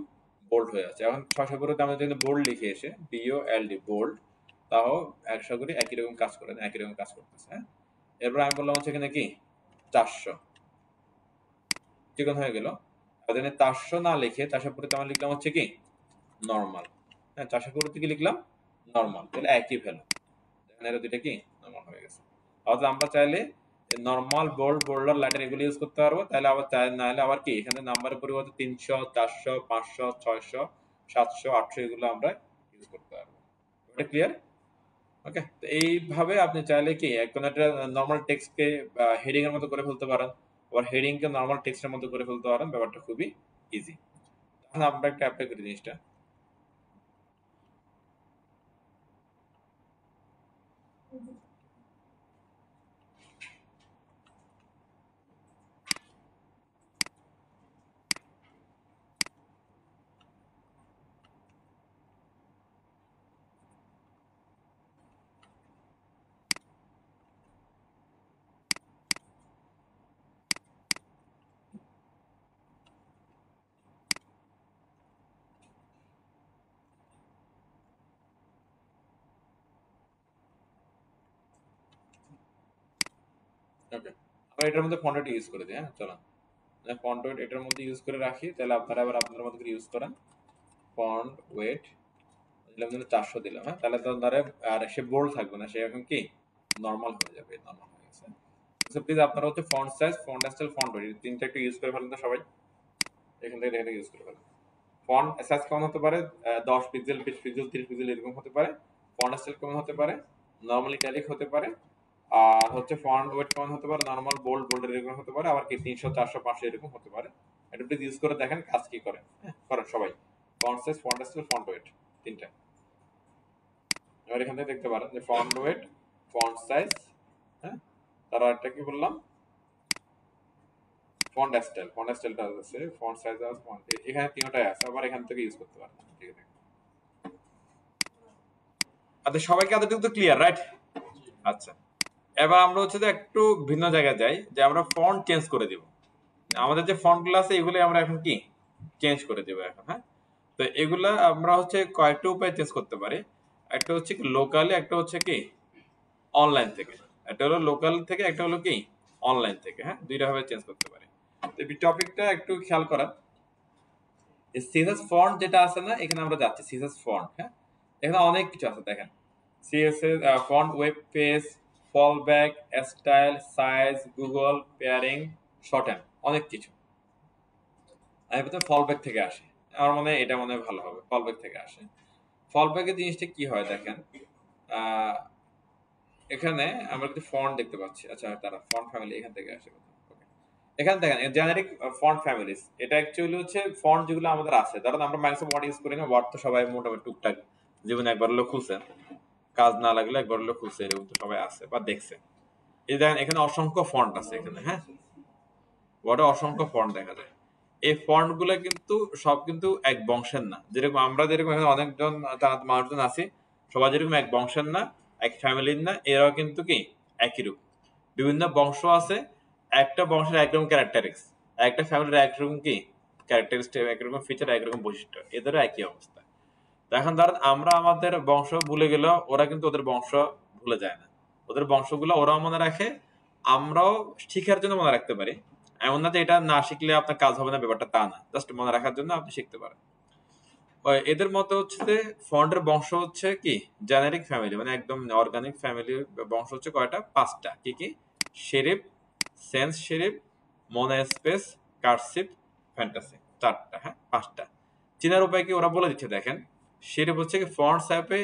বোল্ড হয়ে যাচ্ছে। এখন 600 করে আমরা যদি বোল্ড লিখে এসে BOLD বোল্ড, তাও 100 করে একই রকম কাজ করে, একই রকম কাজ করতেছে। হ্যাঁ, এরপর আমি বললাম হচ্ছে এখানে কি 400 চিকন হয়ে গেল। আর এখানে 400 না লিখে 400 পরে আমরা লিখলাম হচ্ছে কি নরমাল। হ্যাঁ, 400 পরে কি লিখলাম নরমাল, তাহলে একই ভ্যালু। দেখেন এরা দুইটা কি নরমাল হয়ে গেছে। অর্থাৎ আমরা চাইলে নরমাল, বোল্ড, বোল্ডার, লাইটার এগুলো ইউজ করতে পারবো। তাহলে আবার চাই না হলে আবার কি এখানে নাম্বারের পরিবর্তে 300, 400, 500, 600, 700, 800 এগুলো আমরা ইউজ করতে পারবো। এটা ক্লিয়ার? ওকে, তো এইভাবে আপনি চাইলে কি এখন একটা নরমাল টেক্সটকে হেডিং এর মতো করে ফেলতে পারেন, আবার হেডিং কে নরমাল টেক্সটের মতো করে ফেলতে পারেন। ব্যাপারটা খুবই ইজি। এখন আমরা একটা অ্যাপ্লাই করি জিনিসটা। ওকে, আমরা এটার মধ্যে ফন্ট ইউজ করে দিই। হ্যাঁ, চলো ফন্ট ওয়েট এটার মধ্যে ইউজ করে রাখি, তাহলে আপনারা আবার আপনাদের মতো করে ইউজ করেন। ফন্ট ওয়েট দিলাম, 400 দিলাম। হ্যাঁ, তাহলে তো ধরে আর সে বোল্ড থাকবে না, সে এখন কি নরমাল হয়ে যাবে। নরমাল হয়ে গেছে। সো প্লিজ আপনারা হচ্ছে font size, font style, font wait তিনটা একটু ইউজ করে ফেলেন তো সবাই। এখান থেকে দেখে ইউজ করে ফেলেন। ফন্ট সাইজ কেমন হতে পারে? 10 পিক্সেল, 20 পিক্সেল, 30 পিক্সেল এরকম হতে পারে। ফন্ট স্টাইল কেমন হতে পারে? নরমাল ইটালিক হতে পারে। আর হচ্ছে ফন্ট ওয়েট কেমন হতে পারে? নরমাল, বোল্ড, বোল্ডের এরকম হতে পারে। আবার কি 300, 400, 500 এরকম হতে পারে। এটা প্লিজ ইউজ করে দেখেন কাজ কি করে। হ্যাঁ, করেন সবাই। Font size, font style, font wait তিনটা। এবার এখান থেকে দেখতে পারেন যে ফন্ট ওয়েট, ফন্ট সাইজ, হ্যাঁ, তার একটা কি বললাম ফন্ট স্টাইল। ফন্ট স্টাইলটা আছে, ফন্ট সাইজ আছে, ফন্ট, এখানে তিনটাই আছে। আবার এখান থেকে ইউজ করতে পারেন। ঠিক আছে, আচ্ছা সবাইকে এতটুকু তো ক্লিয়ার রাইট? আচ্ছা, এবার আমরা হচ্ছে যে একটু ভিন্ন জায়গায় যাই, যে আমরা ফন্ট চেঞ্জ করে দিব। আমাদের যে ফন্ট গুলো আছে এগুলো আমরা এখন কি চেঞ্জ করে দিব এখন। হ্যাঁ, তো এগুলা আমরা হচ্ছে কয়েকটা উপায় চেঞ্জ করতে পারি। একটা হচ্ছে কি লোকালি, একটা হচ্ছে কি অনলাইন থেকে। একটা হলো লোকাল থেকে, একটা হলো কি অনলাইন থেকে। হ্যাঁ, দুইটা ভাবে চেঞ্জ করতে পারি। তো এই টপিকটা একটু খেয়াল করা। সিএসএস ফন্ট যেটা আছে না, এখানে আমরা যাচ্ছি সিএসএস ফন্ট। হ্যাঁ, এখানে অনেক কিছু আছে দেখেন। CSS font, web page, fallback, style, size, Google, pairing, shorthand, অনেক কিছু। আমি প্রথমে ফলব্যাক থেকে আসি। আমার মনে হয় এটা মনে হয় ভালো হবে, ফলব্যাক থেকে আসে। ফলব্যাকের জিনিসটা কি হয় দেখেন, আহ, এখানে আমরা কিছু ফন্ট দেখতে পাচ্ছি। আচ্ছা, তারা ফন্ট ফ্যামিলি এখান থেকে আসে। Okay. এখানে দেখেন জেনারিক ফন্ট ফ্যামিলিজ, এটা অ্যাকচুয়ালি হচ্ছে ফন্ট যেগুলো আমাদের আছে। ধরেন আমরা মাইক্রোসফট ওয়ার্ড ইউজ করি না, ওয়ার্ড তো সবাই মোটামুটি টুকটাক জীবনে একবার হলেও খুলছে, কাজ না লাগলে একবার হলেও খুলছে, এরকম তো সবাই আছে বা দেখছে। এই দেখেন এখানে অসংখ্য ফন্ট আছে এখানে। হ্যাঁ, ওয়ার্ডে অসংখ্য ফন্ট দেখা যায়। এই ফন্ট গুলো কিন্তু সব কিন্তু এক বংশের না। যেরকম আমরা যেরকম এখানে অনেকজন মানুষজন আছি, সবাই যেরকম এক বংশের না, এক ফ্যামিলির না, এরাও কিন্তু কি একই রূপ। বিভিন্ন বংশ আছে, একটা বংশের একরকম ক্যারেক্টারিক্স, একটা ফ্যামিলির একরকম কি ক্যারেক্টারিস্টিক, একরকম ফিচার, একরকম বৈশিষ্ট্য, এদেরও একই অবস্থা। তো এখন ধরেন আমরা আমাদের বংশ ভুলে গেলেও ওরা কিন্তু ওদের বংশ ভুলে যায় না। ওদের বংশগুলো ওরাও মনে রাখে, আমরাও শিখার জন্য মনে রাখতে পারি। এমন না যে এটা না শিখলে আপনার কাজ হবে না, ব্যাপারটা তা না, জাস্ট মনে রাখার জন্য আপনি শিখতে পারেন। এদের মতো হচ্ছে যে ফন্টের বংশ হচ্ছে কি জেনারিক ফ্যামিলি, মানে একদম অর্গানিক ফ্যামিলি বংশ হচ্ছে কয়টা? 5টা। কি কি? Serif, sans serif, monospace, cursive, fantasy. 4টা, হ্যাঁ 5টা। চেনার উপায় কি ওরা বলে দিচ্ছে দেখেন। শেরিফ হচ্ছে কি fonts have a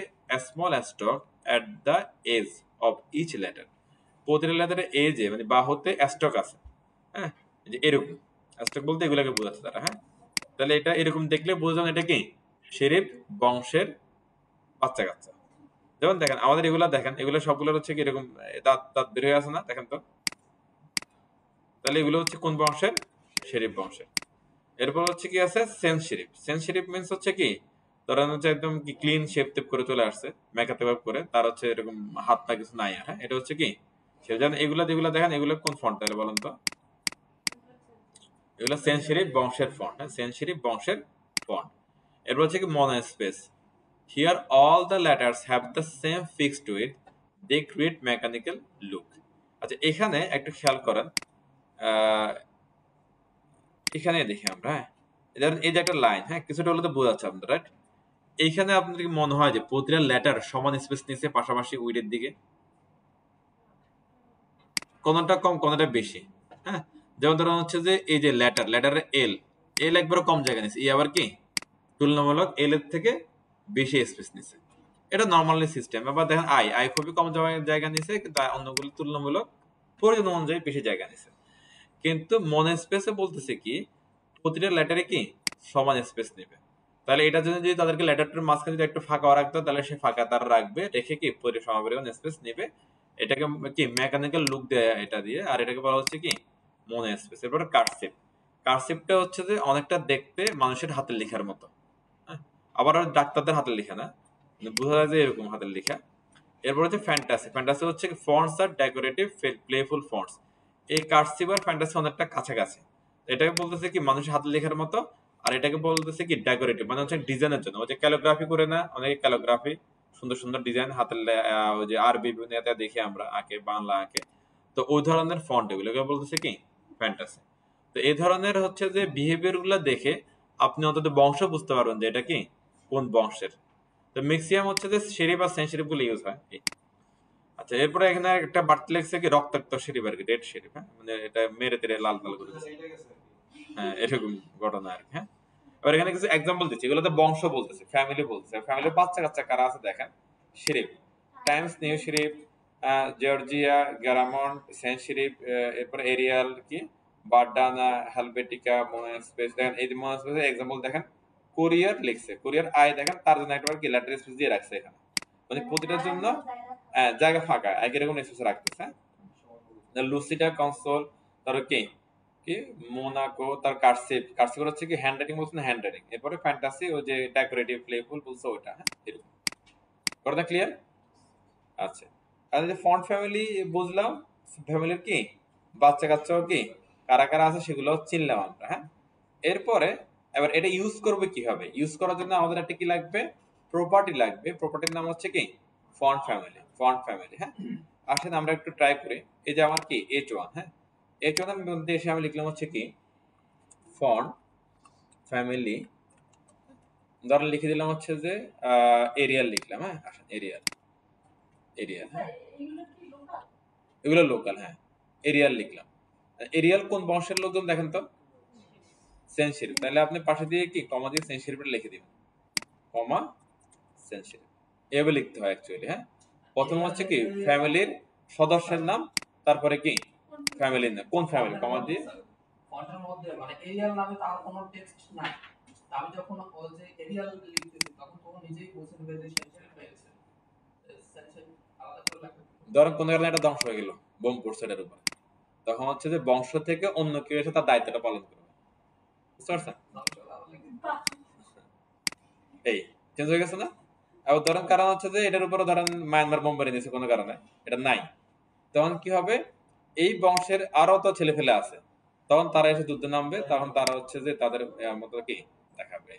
small stroke at the edge of each letter. প্রতিটা লেটারের এজে মানে বাহুতে স্টক আছে, হ্যাঁ, যে এরকম স্টক বলতে এগুলাকে বোঝাচ্ছে তারা, হ্যাঁ। তাহলে এটা এরকম দেখলে বুঝলাম এটা কি শেরিফ বংশের বাচ্চা কাচ্চা। যেমন দেখেন আমাদের এগুলা, দেখেন এগুলো সবগুলোর হচ্ছে কি এরকম দাঁত দাঁত বের হয়ে আছে না, দেখেন তো। তাহলে এগুলো হচ্ছে কোন বংশের? শেরিফ বংশের। এরপর হচ্ছে কি আছে sense sheriff. Sans sheriff means হচ্ছে কি ধরেন হচ্ছে একদম কি ক্লিন শেপ টেপ করে চলে আসছে, মেকআপ টেকআপ করে, তার হচ্ছে এরকম হাত পা কিছু নাই আর, হ্যাঁ। এটা হচ্ছে কি সে যেন এগুলা যেগুলা দেখেন এগুলো কোন ফন্ট তাহলে বলেন তো? এগুলো সেন্স শেরিফ বংশের ফন্ট, হ্যাঁ, সেন্স শেরিফ বংশের ফন্ট। এরপর হচ্ছে কি মোনোস্পেস। Here all the letters have the same fixed width. They create mechanical look. আচ্ছা এখানে একটু খেয়াল করেন, এখানে দেখি আমরা, হ্যাঁ ধরেন এই যে একটা লাইন, হ্যাঁ কিছুটা হলে তো বোঝাচ্ছে আপনাদের, রাইট? এইখানে আপনাদের কি মনে হয় যে প্রতিটা লেটার সমান স্পেস নিচ্ছে পাশাপাশি উইডের দিকে? কোনটা কম কোনটা বেশি, হ্যাঁ। যেমন ধরেন হচ্ছে যে এই যে লেটারের এল, এল একবার কম জায়গা নিচ্ছে, ই আবার কি তুলনামূলক এল এর থেকে বেশি স্পেস নিচ্ছে। এটা নর্মালি সিস্টেম। আবার দেখেন আই আই খুবই কম জায়গা নিছে, কিন্তু অন্যগুলো তুলনামূলক প্রয়োজন অনুযায়ী বেশি জায়গা নিছে। কিন্তু মনে স্পেসে বলতেছে কি প্রতিটা লেটারে কি সমান স্পেস নেবে। তাহলে এটার জন্য যদি তাদেরকে লেটারটার মাঝখানে যদি একটু ফাঁকা রাখতে হয়, তাহলে সে ফাঁকা তারা রাখবে, রেখে কি সমাপরিমাণ স্পেস নেবে। এটাকে কি মেকানিক্যাল লুক দেয় এটা দিয়ে, আর এটাকে বলা হচ্ছে কি মনে স্পেস। এরপরে কার্সিভ। কার্সিভটা হচ্ছে যে অনেকটা দেখতে মানুষের হাতের লেখার মতো, হ্যাঁ। আবার ডাক্তারদের হাতের লেখা না, মানে বোঝা যায় যে এরকম হাতের লেখা। এরপর হচ্ছে ফ্যান্টাসি। ফ্যান্টাসি হচ্ছে ফন্টস আর ডেকোরেটিভ প্লেফুল ফন্টস। এই কার্সিভ আর ফ্যান্টাসি অনেকটা কাছাকাছি। এটাকে বলতেছে কি মানুষের হাতের লেখার মতো, আর এটাকে বলতেছে কি ডেকোরেটিভ, মানে হচ্ছে ডিজাইনের জন্য। ওই যে ক্যালিগ্রাফি করে না অনেকে, ক্যালিগ্রাফি সুন্দর সুন্দর ডিজাইন হাতের ওই যে আরবি বিভিন্ন দেখি আমরা আঁকে, বাংলা আঁকে, তো ওই ধরনের ফন্ট এগুলোকে বলতেছে কি ফ্যান্টাসি। তো এই ধরনের হচ্ছে যে বিহেভিয়ার গুলো দেখে আপনি অন্তত বংশ বুঝতে পারবেন যে এটা কি কোন বংশের। তো ম্যাক্সিমাম হচ্ছে যে শেরিফ আর সেন্ট শেরিফ গুলো ইউজ হয়। আচ্ছা এরপরে এখানে একটা বাড়তি লেগছে কি রক্তাক্ত শেরিফ আর কি, রেড শেরিফ, হ্যাঁ, মানে এটা মেরে তেরে লাল লাল করে দিচ্ছে, হ্যাঁ এরকম ঘটনা আর কি, হ্যাঁ। এবার এখানে কিছু এক্সাম্পল দিচ্ছি, এগুলোতে বংশ বলতেছে, ফ্যামিলি বলতেছে। ফ্যামিলির বাচ্চা কাচ্চা কারা আছে দেখেন। Serif, Times New serif, Georgia, Garamond, sans serif, এরপর এরিয়াল কি বারডানা, হেলভেটিকা, মোনোস্পেস। দেখেন এই যে মোনোস্পেসের এক্সাম্পল দেখেন, কোরিয়ার লিখছে, কোরিয়ার আই দেখেন তার জন্য একবার কি লেটার স্পেস দিয়ে রাখছে এখানে, মানে প্রতিটার জন্য জায়গা ফাঁকা একই রকম স্পেস রাখতেছে, হ্যাঁ। লুসিডা কনসোল, তার কি কি মোনাকো, তার কার্সিভ। কার্সিভ হচ্ছে কি হ্যান্ড রাইটিং বলছেন, হ্যান্ড রাইটিং। এরপরে ফ্যান্টাসি ওই যে ডেকোরেটিভ প্লেফুল বলছে ওটা, হ্যাঁ এরকম। কথা ক্লিয়ার? আচ্ছা আর যে ফন্ট ফ্যামিলি বুঝলাম, ফ্যামিলির কি বাচ্চা কাচ্চাও কি কারা কারা আছে সেগুলো চিনলাম আমরা, হ্যাঁ। এরপরে এবার এটা ইউজ করবে কিভাবে? ইউজ করার জন্য আমাদের একটা কি লাগবে? প্রপার্টি লাগবে। প্রপার্টির নাম হচ্ছে কি ফন্ট ফ্যামিলি। ফন্ট ফ্যামিলি, হ্যাঁ। আসেন আমরা একটু ট্রাই করি। এই যে আমার কি H1, হ্যাঁ। H1 এর মধ্যে এসে আমি লিখলাম হচ্ছে কি ফন্ট ফ্যামিলি, ধরেন লিখে দিলাম হচ্ছে যে এরিয়াল লিখলাম, হ্যাঁ। আসেন এরিয়াল, এরিয়াল, হ্যাঁ এগুলো লোকাল, হ্যাঁ এরিয়াল লিখলাম। এরিয়াল কোন বংশের লোকজন দেখেন তো? Sans serif. তাহলে আপনি পাশে দিয়ে কি কমা দিয়ে সেন্ট শেরিফটা লিখে দিবেন, কমা সেন্ট শেরিফ। এভাবে লিখতে হয় অ্যাকচুয়ালি, হ্যাঁ। প্রথম হচ্ছে কি ফ্যামিলির সদস্যের নাম, তারপরে কি ফ্যামিলির নাম, কোন ফ্যামিলি কমা দিয়ে। ফন্টের মধ্যে মানে এরিয়াল নামে তার কোনো টেক্সট নাই, আমি যখন ওই যে এরিয়াল লিখতেছি তখন তো নিজেই বুঝে নেবে যে সেন্ট শেরিফ হয়ে গেছে। সেন্ট শেরিফ আলাদা করে লাগবে। ধরেন কোন কারণে একটা ধ্বংস হয়ে গেল, বোম পড়ছে এটার উপর, তখন হচ্ছে যে বংশ থেকে অন্য কেউ এসে তার দায়িত্বটা পালন করবে, বুঝতে পারছেন? এই চেঞ্জ হয়ে গেছে না? আর ধরেন কারণ হচ্ছে যে এটার উপরে ধরেন মায়ানমার বোম মেরে দিয়েছে কোনো কারণে, এটা নাই, তখন কি হবে, এই বংশের আরো তো ছেলে ফেলে আছে, তখন তারা এসে যুদ্ধে নামবে, তখন তারা হচ্ছে যে তাদের মতো কি দেখাবে।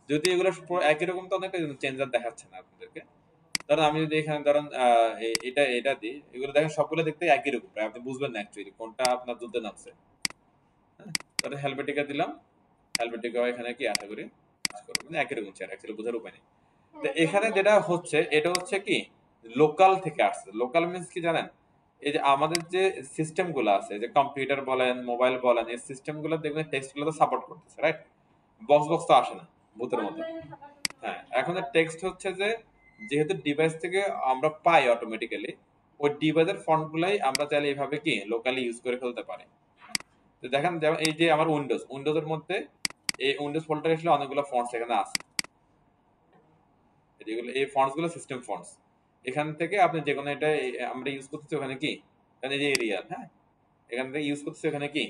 যদি এগুলো পুরো একই রকম, তো অনেক চেঞ্জার দেখাচ্ছে না আপনাদেরকে। ধরেন আমি যদি এখানে ধরেন এটা এটা দিই, এগুলো দেখেন সবগুলো দেখতে একই রকম, প্রায় আপনি বুঝবেন না অ্যাকচুয়ালি কোনটা আপনার যুদ্ধে নামছে। হ্যাঁ, ধরেন হেলভেটিকা দিলাম, হেলভেটিকা এখানে কি আশা করি কাজ করবে, মানে একই রকম চেয়ার, অ্যাকচুয়ালি বোঝার উপায় নেই। তো এখানে যেটা হচ্ছে এটা হচ্ছে কি লোকাল থেকে আসছে। লোকাল মিন্স কি জানেন, এই যে আমাদের যে সিস্টেম গুলো আছে, যে কম্পিউটার বলেন মোবাইল বলেন, এই সিস্টেম গুলো দেখবেন টেক্সট গুলো তো সাপোর্ট করতেছে, রাইট? বক্স বক্স তো আসে না ভূতের মতো। হ্যাঁ, এখন টেক্সট হচ্ছে যে যেহেতু ডিভাইস থেকে আমরা পাই অটোমেটিক্যালি, ওই ডিভাইসের ফন্ট গুলাই আমরা চাইলে এইভাবে কি লোকালি ইউজ করে ফেলতে পারি। তো দেখেন যেমন এই যে আমার উইন্ডোজের মধ্যে এই উইন্ডোজ ফোল্ডারে আসলে অনেকগুলো ফন্টস এখানে আছে, যেগুলো এই ফন্টস গুলো সিস্টেম ফন্টস। এখান থেকে আপনি যে কোনো এটা আমরা ইউজ করতেছি ওখানে কি, এখানে যে এরিয়াল, হ্যাঁ, এখান থেকে ইউজ করতেছি ওখানে কি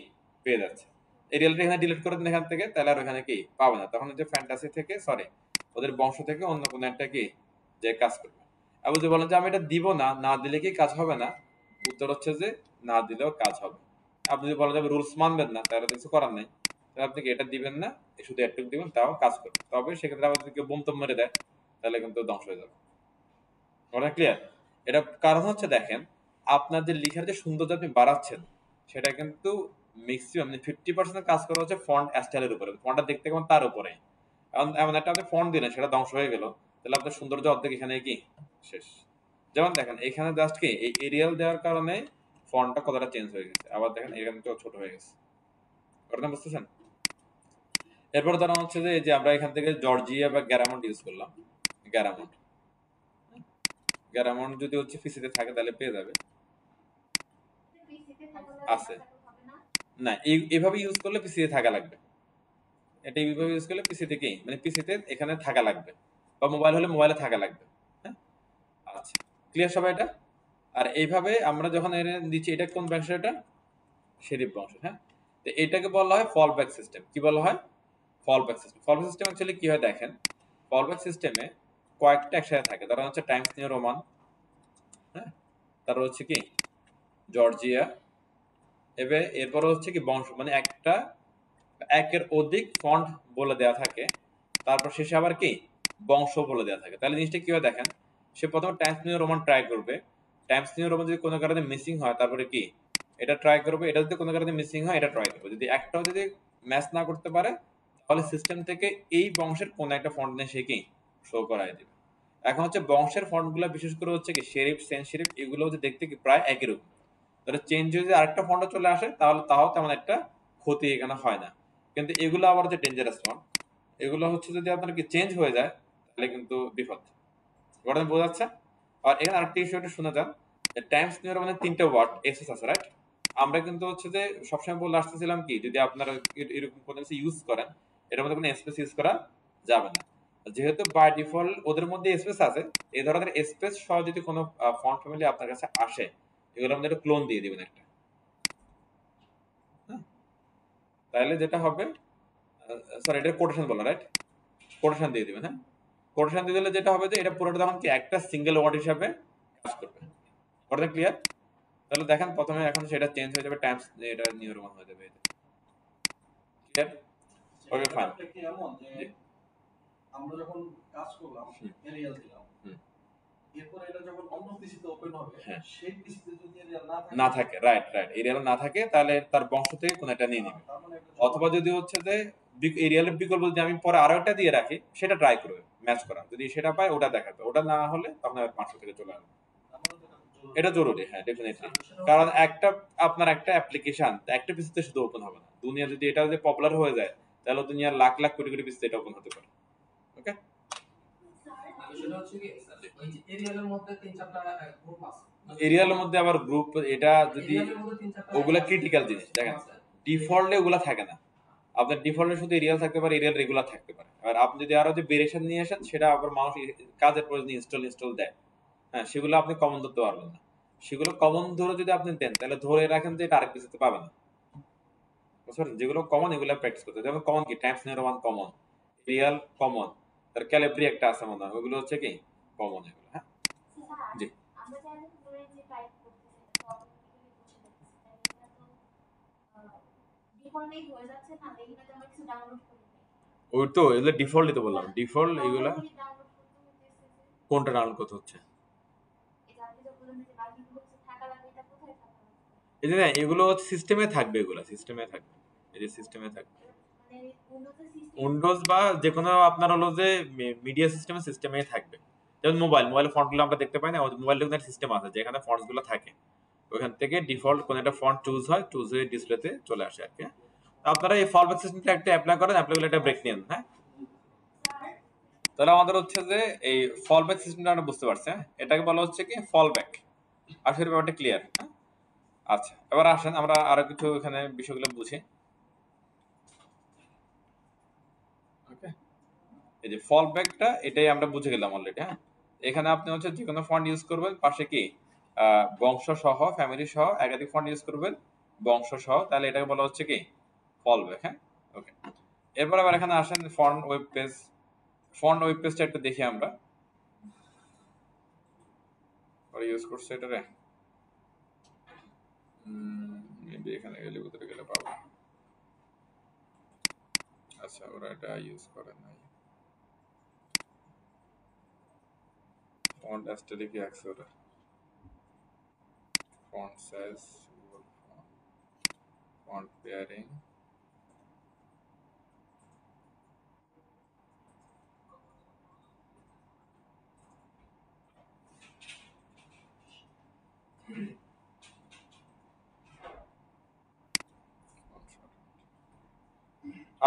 পেয়ে যাচ্ছে। এরিয়ালটা এখানে ডিলিট করে দিন এখান থেকে, তাহলে আর ওখানে কি পাবে না, তখন যে ফ্যান্টাসি থেকে সরি ওদের বংশ থেকে অন্য কোনো একটা কি যে কাজ করবে। আবার যদি বলেন যে আমি এটা দিব না, না দিলে কি কাজ হবে না, উত্তর হচ্ছে যে না দিলেও কাজ হবে। আপনি যদি বলেন যে রুলস মানবেন না, তাহলে তো কিছু করার নাই, তাহলে আপনি কি এটা দিবেন না, শুধু একটু দিবেন, তাও কাজ করবে। তবে সেক্ষেত্রে আবার যদি কেউ বোম তোম মেরে দেয়, তাহলে কিন্তু ধ্বংস হয়ে যাবে। ওটা ক্লিয়ার? এটা কারণ হচ্ছে দেখেন, আপনার যে লিখার যে সৌন্দর্য আপনি বাড়াচ্ছেন, সেটা কিন্তু ম্যাক্সিমাম 50% কাজ করা হচ্ছে ফন্ট স্টাইলের উপরে, ফন্টটা দেখতে কেমন তার উপরে। এমন এমন একটা আপনি ফন্ট দিলেন সেটা ধ্বংস হয়ে গেল, তাহলে আপনার সৌন্দর্য অর্ধেক এখানে কি শেষ। যেমন দেখেন এখানে জাস্ট কি এই এরিয়াল দেওয়ার কারণে ফন্টটা কতটা চেঞ্জ হয়ে গেছে, আবার দেখেন এখানে তো ছোট হয়ে গেছে। ঘটনা বুঝতেছেন? এরপর ধরা হচ্ছে যে এই যে আমরা এখান থেকে জর্জিয়া বা গ্যারামন্ড ইউজ করলাম, গ্যারামন্ড, গ্যারামন্ড যদি হচ্ছে পিসিতে থাকে তাহলে পেয়ে যাবে, আছে না এইভাবে ইউজ করলে পিসিতে থাকা লাগবে, এটা এইভাবে ইউজ করলে পিসিতে কি মানে পিসিতে এখানে থাকা লাগবে, বা মোবাইল হলে মোবাইলে থাকা লাগবে। হ্যাঁ, আচ্ছা, ক্লিয়ার সবাই এটা? আর এইভাবে আমরা যখন এর দিচ্ছি, এটা কোন বংশ, এটা শেরিফ বংশ। হ্যাঁ, তো এটাকে বলা হয় ফল ব্যাক সিস্টেম। কি বলা হয়? Fall back system. Fall back system actually কি হয় দেখেন, ফল ব্যাক সিস্টেমে কয়েকটা একসাথে থাকে, ধরো হচ্ছে টাইমস নিউ রোমান, হ্যাঁ, তারপর হচ্ছে কি জর্জিয়া, এবার এরপর হচ্ছে কি বংশ, মানে একটা একের অধিক ফন্ট বলে দেওয়া থাকে, তারপর শেষে আবার কি বংশ বলে দেওয়া থাকে। তাহলে জিনিসটা কি হয় দেখেন, সে প্রথমে টাইমস নিউ রোমান ট্রাই করবে, টাইমস নিউ রোমান যদি কোনো কারণে মিসিং হয় তারপরে কি এটা ট্রাই করবে, এটা যদি কোনো কারণে মিসিং হয় এটা ট্রাই করবে, যদি একটাও যদি ম্যাচ না করতে পারে, তাহলে সিস্টেম থেকে এই বংশের কোন একটা ফন্ট নিয়ে সে কি শো করাই দিবে। এখন হচ্ছে বংশের ফন্টগুলো বিশেষ করে হচ্ছে কি শেরিফ, সেন্স শেরিফ, এগুলো হচ্ছে দেখতে কি প্রায় একই রকম। তাহলে চেঞ্জ যদি আরেকটা ফন্টে চলে আসে, তাহলে তাও তেমন একটা ক্ষতি এখানে হয় না। কিন্তু এগুলো আবার হচ্ছে ডেঞ্জারাস ফন্ট, এগুলো হচ্ছে যদি আপনার কি চেঞ্জ হয়ে যায়, তাহলে কিন্তু বিপদ। ঘটনা বোঝা যাচ্ছে? আর এখানে আরেকটা ইস্যু একটু শুনে যান, টাইমস নিউ মানে 3টে ওয়ার্ড এসএস আছে, রাইট? আমরা কিন্তু হচ্ছে যে সবসময় বলে আসতেছিলাম কি, যদি আপনারা এরকম কোনো কিছু ইউজ করেন, এটার মধ্যে কোনো স্পেস ইউজ করা যাবে না। যেহেতু বাই ডিফল্ট ওদের মধ্যে স্পেস আছে, এই ধরনের স্পেস সহ যদি কোনো ফন্ট ফ্যামিলি আপনার কাছে আসে, এগুলোর মধ্যে একটা ক্লোন দিয়ে দিবেন একটা। হ্যাঁ, তাহলে যেটা হবে, সরি এটা কোটেশন বলা, রাইট? কোটেশন দিয়ে দিবেন। হ্যাঁ, কোটেশন দিয়ে দিলে যেটা হবে যে এটা পুরোটা তখন কি একটা সিঙ্গেল ওয়ার্ড হিসাবে কাজ করবে। কথা ক্লিয়ার? তাহলে দেখেন প্রথমে এখন সেটা চেঞ্জ হয়ে যাবে, টাইমস এটা নিউ রোমান হয়ে যাবে। ক্লিয়ার? ওকে, ফাইন। ব্যাপারটা কি এমন যে জি। আমরা যখন কাজ করলাম, হুম। এরিয়াল দিলাম, হুম। এরপর এটা যখন অন্য পিসিতে ওপেন হবে, হ্যাঁ। সেই পিসিতে যদি এরিয়াল না থাকে, রাইট রাইট, এরিয়াল না থাকে, তাহলে তার বংশ থেকে কোন একটা নিয়ে নেবে। তার মানে একটা অথবা যদি হচ্ছে যে এরিয়ালের বিকল্প যদি আমি পরে আরো একটা দিয়ে রাখি, সেটা ট্রাই করবে ম্যাচ করা, যদি সেটা পায় ওটা দেখাবে, ওটা না হলে তখন আর 500 থেকে চলে আসবে। এটা জরুরি, হ্যাঁ ডেফিনেটলি। কারণ একটা আপনার একটা অ্যাপ্লিকেশন একটা পিসিতে শুধু ওপেন হবে না, দুনিয়া যদি এটা যদি পপুলার হয়ে যায়, তাহলে দুনিয়ার লাখ লাখ কোটি কোটি পিসিতে এটা ওপেন হতে পারে। ওকে, সেটা হচ্ছে কি ওই যে এরিয়ালের মধ্যে 3-4টা গ্রুপ আছে, এরিয়ালের মধ্যে আবার গ্রুপ, এটা যদি এরিয়ালের মধ্যে 3-4টা ওগুলা ক্রিটিক্যাল জিনিস দেখেন, ডিফল্টে ওগুলা থাকে না। আপনার ডিফল্টে শুধু এরিয়াল থাকতে পারে, এরিয়াল রেগুলার থাকতে পারে। আর আপনি যদি আরো যে ভেরিয়েশন নিয়ে আসেন, সেটা আবার মানুষ কাজের প্রয়োজনে ইনস্টল দেয়, হ্যাঁ, সেগুলো আপনি কমন ধরতে পারবেন না। সেগুলো কমন ধরে যদি আপনি দেন, তাহলে ধরে রাখেন যে এটা আরেক কিছুতে পাবেন না। বুঝতে পারছেন? যেগুলো কমন এগুলো প্র্যাকটিস করতে, যেমন কমন কি Times new Roman common, Real common, তার ক্যালিব্রি একটা আছে মনে হয়, ওগুলো হচ্ছে কি কমন এগুলো। হ্যাঁ জি আমরা চাইলে তো ধরে যে টাইপ করতেছি এটা তো অটোমেটিক্যালি বসে যাচ্ছে তাই এটা তো ডিফল্টেই হয়ে যাচ্ছে না দেখি না যে আমরা কিছু ডাউনলোড করি নাই ওই তো এগুলো ডিফল্টই তো বললাম, ডিফল্ট এগুলা। ডাউনলোড করতে হচ্ছে যে কোনটা ডাউনলোড করতে হচ্ছে? এটা আপনি যে বললেন যে বাকিগুলো হচ্ছে থাকা লাগবে এটা কোথায় থাকা লাগবে এই যে না, এগুলো হচ্ছে সিস্টেমে থাকবে, এগুলো সিস্টেমে থাকবে, এই যে সিস্টেমে থাকবে। মানে উইন্ডোজের সিস্টেম উইন্ডোজ বা যে কোনো আপনার হলো যে মিডিয়া সিস্টেমে থাকবে। যেমন মোবাইল ফন্টগুলো আমরা দেখতে পাই না, মোবাইল কিন্তু একটা সিস্টেম আছে যেখানে ফন্টস গুলো থাকে, ওখান থেকে ডিফল্ট কোন একটা ফন্ট চুজ হয়ে ডিসপ্লেতে চলে আসে আর কি। তো আপনারা এই ফলব্যাক সিস্টেমটা একটা অ্যাপ্লাই করেন, অ্যাপ্লাই করলে একটা ব্রেক নিন। হ্যাঁ তাহলে আমাদের হচ্ছে যে এই ফলব্যাক সিস্টেমটা আমরা বুঝতে পারছি। হ্যাঁ এটাকে বলা হচ্ছে কি ফলব্যাক। আসলে ব্যাপারটা ক্লিয়ার? হ্যাঁ আচ্ছা, এবার আসেন আমরা আরো কিছু এখানে বিষয়গুলো বুঝি। ওকে, এই যে ফলব্যাকটা এটাই আমরা বুঝে গেলাম অলরেডি। হ্যাঁ এখানে আপনি হচ্ছে যে কোনো ফন্ট ইউজ করবেন, পাশে কি বংশ সহ ফ্যামিলি সহ একাধিক ফন্ট ইউজ করবেন বংশ সহ, তাহলে এটাকে বলা হচ্ছে কি ফলব্যাক। হ্যাঁ ওকে, এরপর আবার এখানে আসেন font web page. Font web পেজটা একটু দেখি আমরা পরে ইউজ করছি এটারে। মেবি এখানে গেলে ভিতরে গেলে পাবো। আচ্ছা ওরা এটা ইউজ করে নাই, ফন্ট অ্যাস্টেরিক আছে ওরা, ফন্ট সাইজ, ফন্ট পেয়ারিং,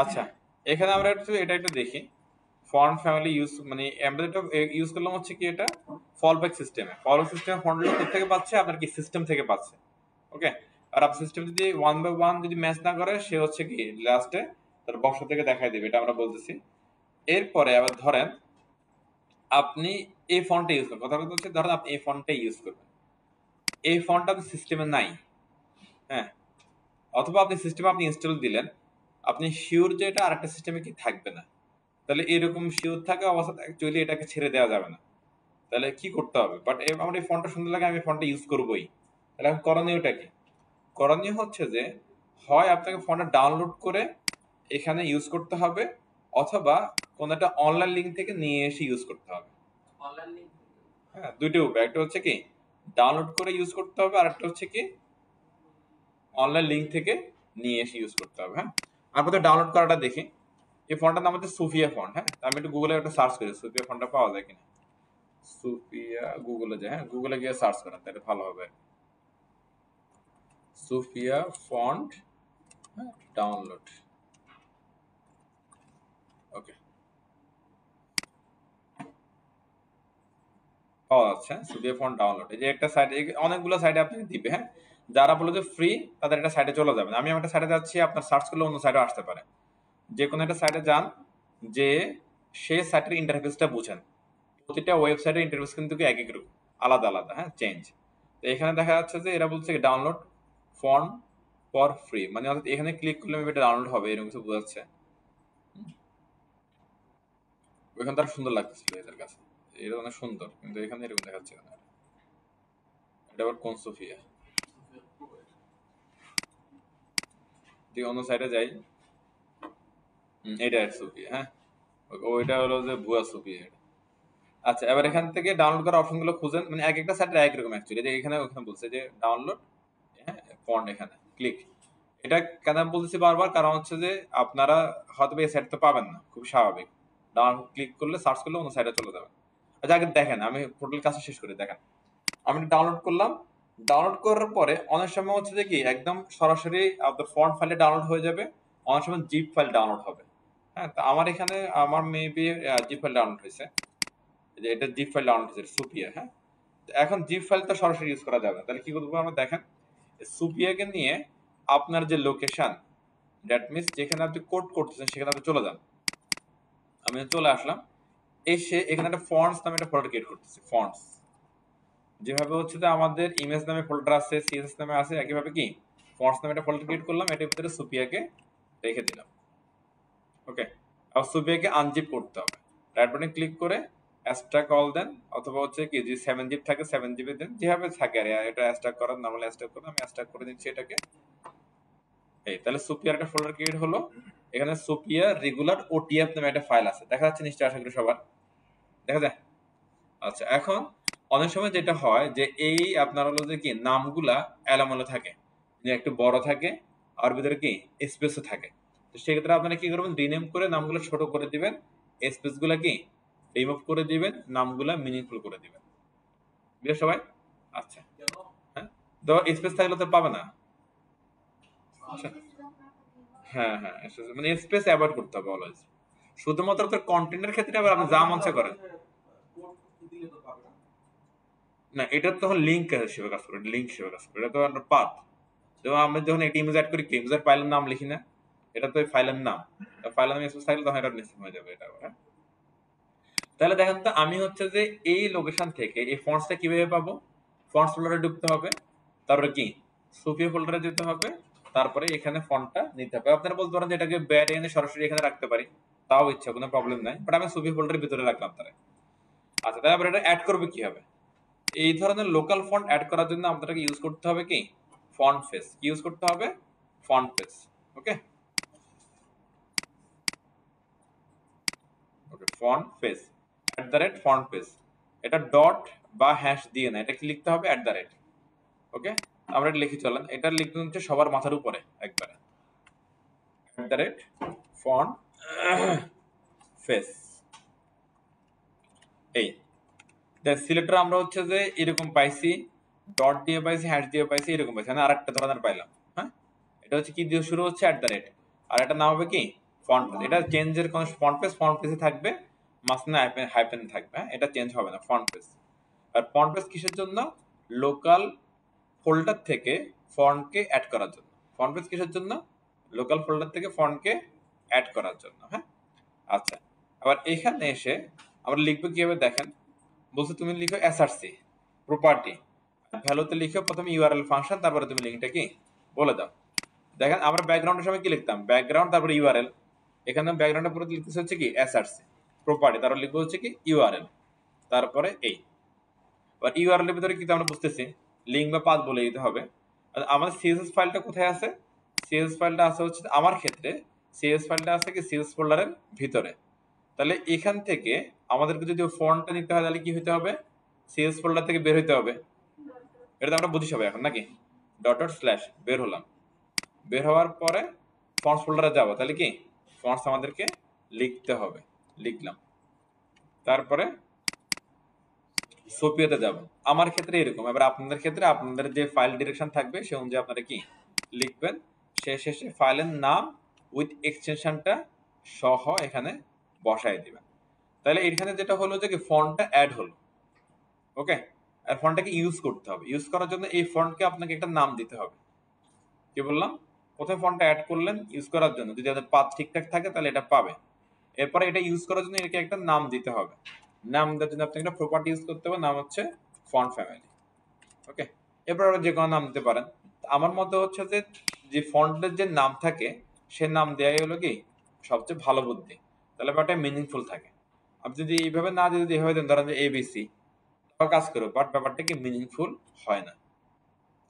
আচ্ছা এখানে আমরা এটা একটু দেখি। ফন্ট ফ্যামিলি ইউজ মানে আমরা যেটা ইউজ করলাম হচ্ছে কি এটা ফলব্যাক সিস্টেমে। ফলব্যাক সিস্টেমে ফন্টগুলো কোথা থেকে পাচ্ছে? আপনার কি সিস্টেম থেকে পাচ্ছে। ওকে, আর আপনার সিস্টেম যদি 1 by 1 যদি ম্যাচ না করে, সে হচ্ছে কি লাস্টে তার বক্স থেকে দেখাই দেবে, এটা আমরা বলতেছি। এরপরে আবার ধরেন আপনি এই ফন্টটা ইউজ করেন, কথা হচ্ছে ধরেন আপনি এই ফন্টটা ইউজ করবেন, এই ফন্টটা তো সিস্টেমে নাই। হ্যাঁ অথবা আপনি সিস্টেমে আপনি ইনস্টল দিলেন, আপনি শিওর যে এটা আরেকটা সিস্টেমে কি থাকবে না, তাহলে এরকম শিওর থাকা অবস্থায় অ্যাকচুয়ালি এটাকে ছেড়ে দেওয়া যাবে না। তাহলে কি করতে হবে? বাট আমার এই ফন্টটা সুন্দর লাগে, আমি ফন্টটা ইউজ করবোই। তাহলে এখন করণীয়টা কি? করণীয় হচ্ছে যে হয় আপনাকে ফন্টটা ডাউনলোড করে এখানে ইউজ করতে হবে, অথবা কোন একটা অনলাইন লিঙ্ক থেকে নিয়ে এসে ইউজ করতে হবে। অনলাইন লিংক হ্যাঁ দুইটা উপায়, একটা হচ্ছে কি ডাউনলোড করে ইউজ করতে হবে, আর একটা হচ্ছে কি অনলাইন লিঙ্ক থেকে নিয়ে এসে ইউজ করতে হবে। হ্যাঁ আমরা তো ডাউনলোড করাটা দেখি। এই ফন্টটার নাম হচ্ছে সুফিয়া ফন্ট। হ্যাঁ আমি একটু গুগলে একটা সার্চ করি সুফিয়া ফন্টটা পাওয়া যায় কিনা। সুফিয়া গুগলে যায়, হ্যাঁ গুগলে গিয়ে সার্চ করেন তাহলে ভালো হবে। সুফিয়া ফন্ট ডাউনলোড, ওকে পাওয়া যাচ্ছে সুফিয়া ফন্ট ডাউনলোড। এই যে একটা সাইট, অনেকগুলো সাইটে আপনাকে দিবে। হ্যাঁ যারা বলে যে ফ্রি তাদের একটা সাইটে চলে যাবেন, আমি একটা সাইটে যাচ্ছি, আপনার সার্চ করলে অন্য সাইটে আসতে পারে। যে কোনো একটা সাইটে যান, যে সেই সাইটের ইন্টারফেসটা বুঝেন। প্রতিটা ওয়েবসাইটের ইন্টারফেস কিন্তু এক রকম, আলাদা আলাদা। হ্যাঁ চেঞ্জ। তো এখানে দেখা যাচ্ছে যে এরা বলছে ডাউনলোড ফন্ট ফর ফ্রি, মানে অর্থাৎ এখানে ক্লিক করলে এটা ডাউনলোড হবে এরকম কিছু বোঝাচ্ছে। ওইখানে তার সুন্দর লাগতেছিল এদের কাছে, এটা অনেক সুন্দর, কিন্তু এখানে এরকম দেখাচ্ছে না। এটা আবার কোন সুফিয়া? তুই অন্য সাইডে যাই, এটা সুফিয়া। হ্যাঁ ওইটা হলো যে ভুয়া সুফিয়া। আচ্ছা এবার এখান থেকে ডাউনলোড করার অপশনগুলো খুঁজেন, মানে এক একটা সাইটে এক রকম অ্যাকচুয়ালি। যে এখানে ওখানে বলছে যে ডাউনলোড ফন্ট, এখানে ক্লিক। এটা কেন বলতেছি বারবার, কারণ হচ্ছে যে আপনারা হয়তো এই সাইট তো পাবেন না, খুব স্বাভাবিক। ডাউনলোড ক্লিক করলে সার্চ করলে অন্য সাইটে চলে যাবেন। আচ্ছা আগে দেখেন, আমি টোটাল কাজটা শেষ করে দেখেন। আমি ডাউনলোড করলাম, ডাউনলোড করার পরে অনেক সময় হচ্ছে যে কি একদম সরাসরি আপনার ফন্ট ফাইলে ডাউনলোড হয়ে যাবে, অনেক সময় জিপ ফাইল ডাউনলোড হবে। হ্যাঁ তো আমার এখানে আমার মেবি জিপ ফাইল ডাউনলোড হয়েছে, যে এটা জিপ ফাইল ডাউনলোড হয়েছে সুপিয়া। হ্যাঁ এখন জিপ ফাইল তো সরাসরি ইউজ করা যাবে না, তাহলে কি করবো আমরা দেখেন, সুপিয়াকে নিয়ে আপনার যে লোকেশন, দ্যাট মিনস যেখানে আপনি কোড করতেছেন সেখানে আপনি চলে যান। আমি চলে আসলাম, এসে এখানে একটা ফন্টস নামে একটা ফোল্ডার ক্রিয়েট করতেছি। ফন্টস যেভাবে হচ্ছে যে আমাদের ইমেজ নামে ফোল্ডার আছে, সিএসএস নামে আছে, একইভাবে কি ফন্টস নামে একটা ফোল্ডার ক্রিয়েট করলাম, এটার ভিতরে সুপিয়াকে রেখে দিলাম। ওকে, আর সুপিয়াকে আনজিপ করতে হবে। রাইট বাটনে ক্লিক করে অ্যাস্ট্রাক অল দেন, অথবা হচ্ছে কি যদি 7 জিপ থাকে 7 জিবি দেন, যেভাবে থাকে আর এটা অ্যাস্ট্রাক করার নরমালি অ্যাস্ট্রাক করুন, আমি অ্যাস্ট্রাক করে দিচ্ছি এটাকে। এই তাহলে সুপিয়ার একটা ফোল্ডার ক্রিয়েট হলো। এখানে সুপিয়ার রেগুলার ওটিএফ নামে একটা ফাইল আছে, দেখা যাচ্ছে নিশ্চয়ই, আশা করি সবার দেখা যায়। আচ্ছা, এখন অনেক সময় যেটা হয় যে এই আপনার হলো যে কি নামগুলা এলোমেলো থাকে, যে একটু বড় থাকে আর ভিতরে কি স্পেসও থাকে। তো সেক্ষেত্রে আপনারা কি করবেন, রিনেম করে নামগুলো ছোট করে দিবেন, স্পেস গুলা কি রিমুভ করে দিবেন, নামগুলা মিনিংফুল করে দিবেন। বুঝলে সবাই? আচ্ছা, কেন? হ্যাঁ, তো স্পেস থাকলে তো পাবে না। আচ্ছা, Space is আপনার ক্ষতি হয়। হ্যাঁ হ্যাঁ, মানে স্পেস অ্যাভয়েড করতে হবে অলওয়েজ। শুধুমাত্র তোর কন্টেন্টের ক্ষেত্রে আবার আপনি যা মন চায় করেন কোড দিলে তো পাবে না। না, এটা তখন লিঙ্ক হিসেবে কাজ করে, লিঙ্ক হিসেবে কাজ করে, এটা তো একটা পাথ। যেমন আমরা যখন একটা ইমেজ অ্যাড করি, কি ইমেজের ফাইলের নাম লিখি না, এটা তো ফাইলের নাম, ফাইলের নাম স্পেস থাকলে তখন এটা নিশ্চিত হয়ে যাবে এটা, হ্যাঁ। তাহলে দেখেন তো, আমি হচ্ছে যে এই লোকেশন থেকে এই ফন্টসটা কিভাবে পাবো, ফন্টস ফোল্ডারে ঢুকতে হবে, তারপরে কি সুফিয়া ফোল্ডারে যেতে হবে, তারপরে এখানে ফন্টটা নিতে হবে। আপনারা বলতে পারেন যে এটাকে ব্যাড এনে সরাসরি এখানে রাখতে পারি, তাও ইচ্ছা, কোনো প্রবলেম নাই, বাট আমি সুফিয়া ফোল্ডারের ভিতরে রাখলাম তারা। আচ্ছা, তারপরে এটা অ্যাড করবে কি হবে, এই ধরনের লোকাল ফন্ট অ্যাড করার জন্য আপনাকে ইউজ করতে হবে কি ফন্ট ফেস, ইউজ করতে হবে ফন্ট ফেস। ওকে ওকে, ফন্ট ফেস @ফন্ট ফেস, এটা ডট বা হ্যাশ দিয়ে না, এটা কি লিখতে হবে @। ওকে, আমরা এটা লিখি, চলেন এটা লিখতে হচ্ছে সবার মাথার উপরে একবারে, ফন্ট ফেস। এই সিলেক্টর আমরা হচ্ছে যে এরকম পাইছি, ডট দিয়ে পাইছি, হ্যাশ দিয়ে পাইছি, এরকম পাইছি, মানে আরেকটা ধরনের পাইলাম। হ্যাঁ, এটা হচ্ছে কি দিয়ে শুরু হচ্ছে @, আর এটা নাম হবে কি ফন্ট পেজ। এটা চেঞ্জের কোনো ফন্ট পেজে থাকবে, মাঝখানে হাইফেন থাকবে, হ্যাঁ, এটা চেঞ্জ হবে না ফন্ট পেজ। আর ফন্ট পেজ কিসের জন্য, লোকাল ফোল্ডার থেকে ফন্টকে অ্যাড করার জন্য। ফন্ট পেজ কিসের জন্য, লোকাল ফোল্ডার থেকে ফন্টকে অ্যাড করার জন্য, হ্যাঁ। আচ্ছা, আবার এখানে এসে আমরা লিখবো কিভাবে দেখেন, বলছো তুমি লিখো এসআরসি প্রপার্টি, ভ্যালুতে লিখো প্রথমে ইউআরএল ফাংশন, তারপরে তুমি লিঙ্কটা কি বলে দাও। দেখেন আমরা ব্যাকগ্রাউন্ডের সময় কি লিখতাম, ব্যাকগ্রাউন্ড তারপরে ইউআরএল, এখানে ব্যাকগ্রাউন্ডের পুরো লিখতেছে হচ্ছে কি এসআরসি প্রপার্টি, তারপর লিখবো হচ্ছে কি ইউআরএল, তারপরে এই ইউআরএল এর ভিতরে কিন্তু আমরা বুঝতেছি লিঙ্ক বা পাথ বলে দিতে হবে। আর আমাদের সিএসএস ফাইলটা কোথায় আছে, সিএসএস ফাইলটা আছে হচ্ছে আমার ক্ষেত্রে, সিএসএস ফাইলটা আছে কি সিএসএস ফোল্ডারের ভিতরে। তাহলে এখান থেকে আমাদেরকে যদি ফন্টটা নিতে হয় তাহলে কি হতে হবে, সিএসএস ফোল্ডার থেকে বের হতে হবে। এটা তো আমরা বুঝি সবাই এখন নাকি, // বের হলাম, বের হওয়ার পরে ফন্টস ফোল্ডারে যাব, তাহলে কি ফন্টস আমাদেরকে লিখতে হবে, লিখলাম, তারপরে সোপিয়াতে যাব। আমার ক্ষেত্রে এরকম, এবার আপনাদের ক্ষেত্রে আপনাদের যে ফাইল ডিরেকশন থাকবে সে অনুযায়ী আপনারা কি লিখবেন, শেষে ফাইলের নাম উইথ এক্সটেনশনটা সহ এখানে বসায় দিবেন। তাহলে এখানে যেটা হলো যে কি ফন্টটা অ্যাড হলো। ওকে, আর ফন্টটাকে ইউজ করতে হবে, ইউজ করার জন্য এই ফন্টকে আপনাকে একটা নাম দিতে হবে। কি বললাম, প্রথমে ফন্টটা অ্যাড করলেন ইউজ করার জন্য, যদি আপনার পাথ ঠিকঠাক থাকে তাহলে এটা পাবে। এরপরে এটা ইউজ করার জন্য এটাকে একটা নাম দিতে হবে, নাম দেওয়ার জন্য আপনাকে একটা প্রপার্টি ইউজ করতে হবে, নাম হচ্ছে ফন্ট ফ্যামিলি। ওকে, এরপর আরো যে কোনো নাম দিতে পারেন। আমার মতে হচ্ছে যে যে ফন্টের যে নাম থাকে সে নাম দেওয়াই হলো কি সবচেয়ে ভালো বুদ্ধি, তাহলে ব্যাপারটা মিনিংফুল থাকে। আপনি যদি এইভাবে না দিয়ে যদি এভাবে দেন, ধরেন যে এবিসি, কাজ করবে, বাট ব্যাপারটা কি মিনিংফুল হয় না।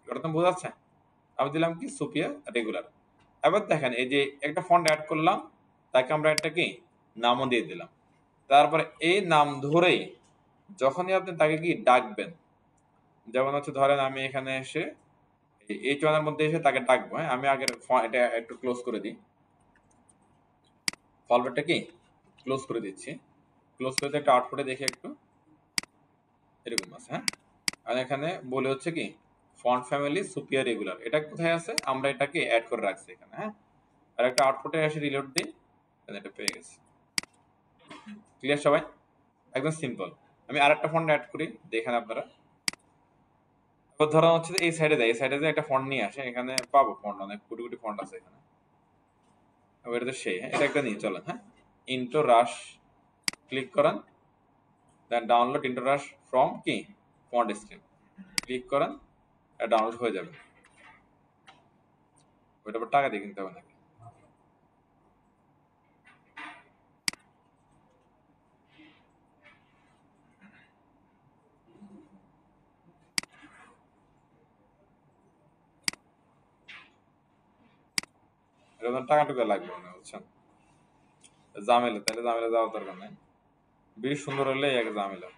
এটা তো বোঝা যাচ্ছে। আমি দিলাম কি সুপিয়া রেগুলার। এবার দেখেন এই যে একটা ফন্ট অ্যাড করলাম, তাকে আমরা একটা কি নামও দিয়ে দিলাম, তারপরে এই নাম ধরেই যখনই আপনি তাকে কি ডাকবেন, যেমন হচ্ছে ধরেন আমি এখানে এসে এই চয়নের মধ্যে এসে তাকে ডাকবো, হ্যাঁ, আমি আগের এটা একটু ক্লোজ করে দিই, ফলবেটটা কি ক্লোজ করে দিচ্ছি, ক্লোজ করে দিয়ে একটা আউটপুটে দেখি একটু এরকম আছে, হ্যাঁ। আর এখানে বলে হচ্ছে কি ফন্ট ফ্যামিলি সুপিয়া রেগুলার, এটা কোথায় আছে, আমরা এটাকে অ্যাড করে রাখছি এখানে, হ্যাঁ। আর একটা আউটপুটে এসে রিলোড দিই, এটা পেয়ে গেছি। ক্লিয়ার সবাই, একদম সিম্পল। আমি আরেকটা ফন্ট অ্যাড করি, দেখেন আপনারা। ধরা হচ্ছে এই সাইডে দেয়, এই সাইডে একটা ফন্ট নিয়ে আসে, এখানে পাবো ফন্ট, অনেক কোটি কোটি ফন্ট আছে এখানে। এটা তো সেই, হ্যাঁ, এটা একটা নিয়ে চলেন, হ্যাঁ, ইন্টো রাশ ক্লিক করেন, দেন ডাউনলোড ইন্টো রাশ ফ্রম কি ফন্ট স্ট্রিম, ক্লিক করেন, এটা ডাউনলোড হয়ে যাবে। ওইটা আবার টাকা দিয়ে কিনতে হবে নাকি, এটা টাকা টুকা লাগবে না, বুঝছেন? ঝামেলা, তাহলে ঝামেলা যাওয়ার দরকার নাই। বেশ সুন্দর হলে এক ঝামেলা।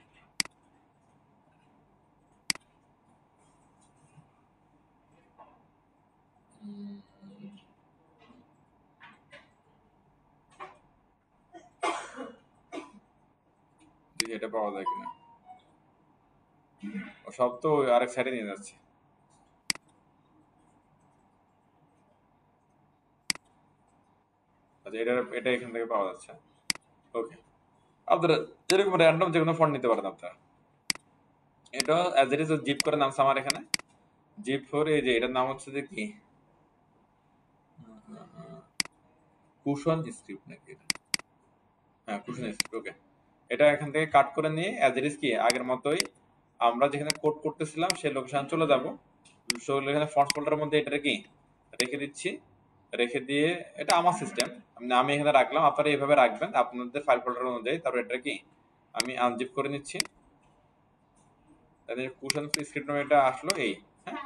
দেখি এটা পাওয়া যায় কিনা। ও সব তো ওই আরেক সাইডে নিয়ে যাচ্ছে। আচ্ছা, এটা এখান থেকে পাওয়া যাচ্ছে। ওকে, আপনারা এরকম র্যান্ডম যে কোনো ফন্ট নিতে পারেন আপনারা। এটা অ্যাজ ইট ইজ জিপ করে নামছে আমার এখানে। জিপ ফোর, এই যে এটার নাম হচ্ছে যে কি, কুশন স্ক্রিপ্ট নাকি এটা? হ্যাঁ, কুশন স্ক্রিপ্ট। ওকে, এটা এখান থেকে কাট করে নিয়ে অ্যাজ ইট ইজ কি আগের মতোই আমরা যেখানে কোড করতেছিলাম সেই লোকেশন চলে যাব। এখানে ফন্টস ফোল্ডারের মধ্যে এটা কি রেখে দিচ্ছি। রেখে দিয়ে এটা আমার সিস্টেম, আমি এখানে রাখলাম, আপনারা এইভাবে রাখবেন আপনাদের ফাইল ফোল্ডার অনুযায়ী। তারপর এটা কি আমি আনজিপ করে নিচ্ছি। তাহলে কুশন স্ক্রিপ্ট নামে এটা আসলো। এই হ্যাঁ,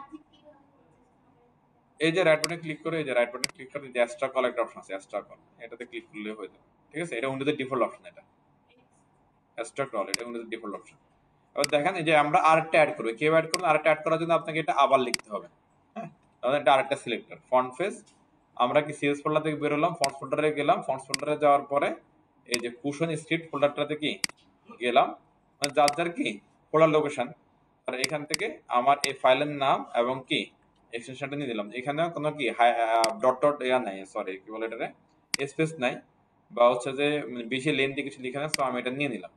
এই যে রাইট বাটনে ক্লিক করে, এই যে রাইট বাটনে ক্লিক করে যে এক্সট্রা কল একটা অপশন আছে, এক্সট্রা কল, এটাতে ক্লিক করলে হয়ে যাবে। ঠিক আছে, এটা উইন্ডোজের ডিফল্ট অপশন। এটা এক্সট্রা কল, এটা উইন্ডোজের ডিফল্ট অপশন। এবার দেখেন এই যে আমরা আরেকটা অ্যাড করব। কেউ অ্যাড করবেন, আরেকটা অ্যাড করার জন্য আপনাকে এটা আবার লিখতে হবে। হ্যাঁ, তাহলে এটা আরেকটা সিলেক্টর ফন্ট ফেস। আমরা কি সিএস ফোল্ডার থেকে বের হলাম, ফন্টস ফোল্ডারে গেলাম। ফন্টস ফোল্ডারে যাওয়ার পরে এই যে কুশন স্ক্রিপ্ট ফোল্ডারটাতে কি গেলাম, যার যার কি ফোল্ডার লোকেশন। আর এখান থেকে আমার এই ফাইলের নাম এবং কি এক্সটেনশনটা নিয়ে দিলাম। এখানে কোনো কি ডট ডট ইয়া নাই, সরি কি বলে এটারে, স্পেস নাই, বা হচ্ছে যে বেশি লেন্থি কিছু লিখে না। সো আমি এটা নিয়ে নিলাম।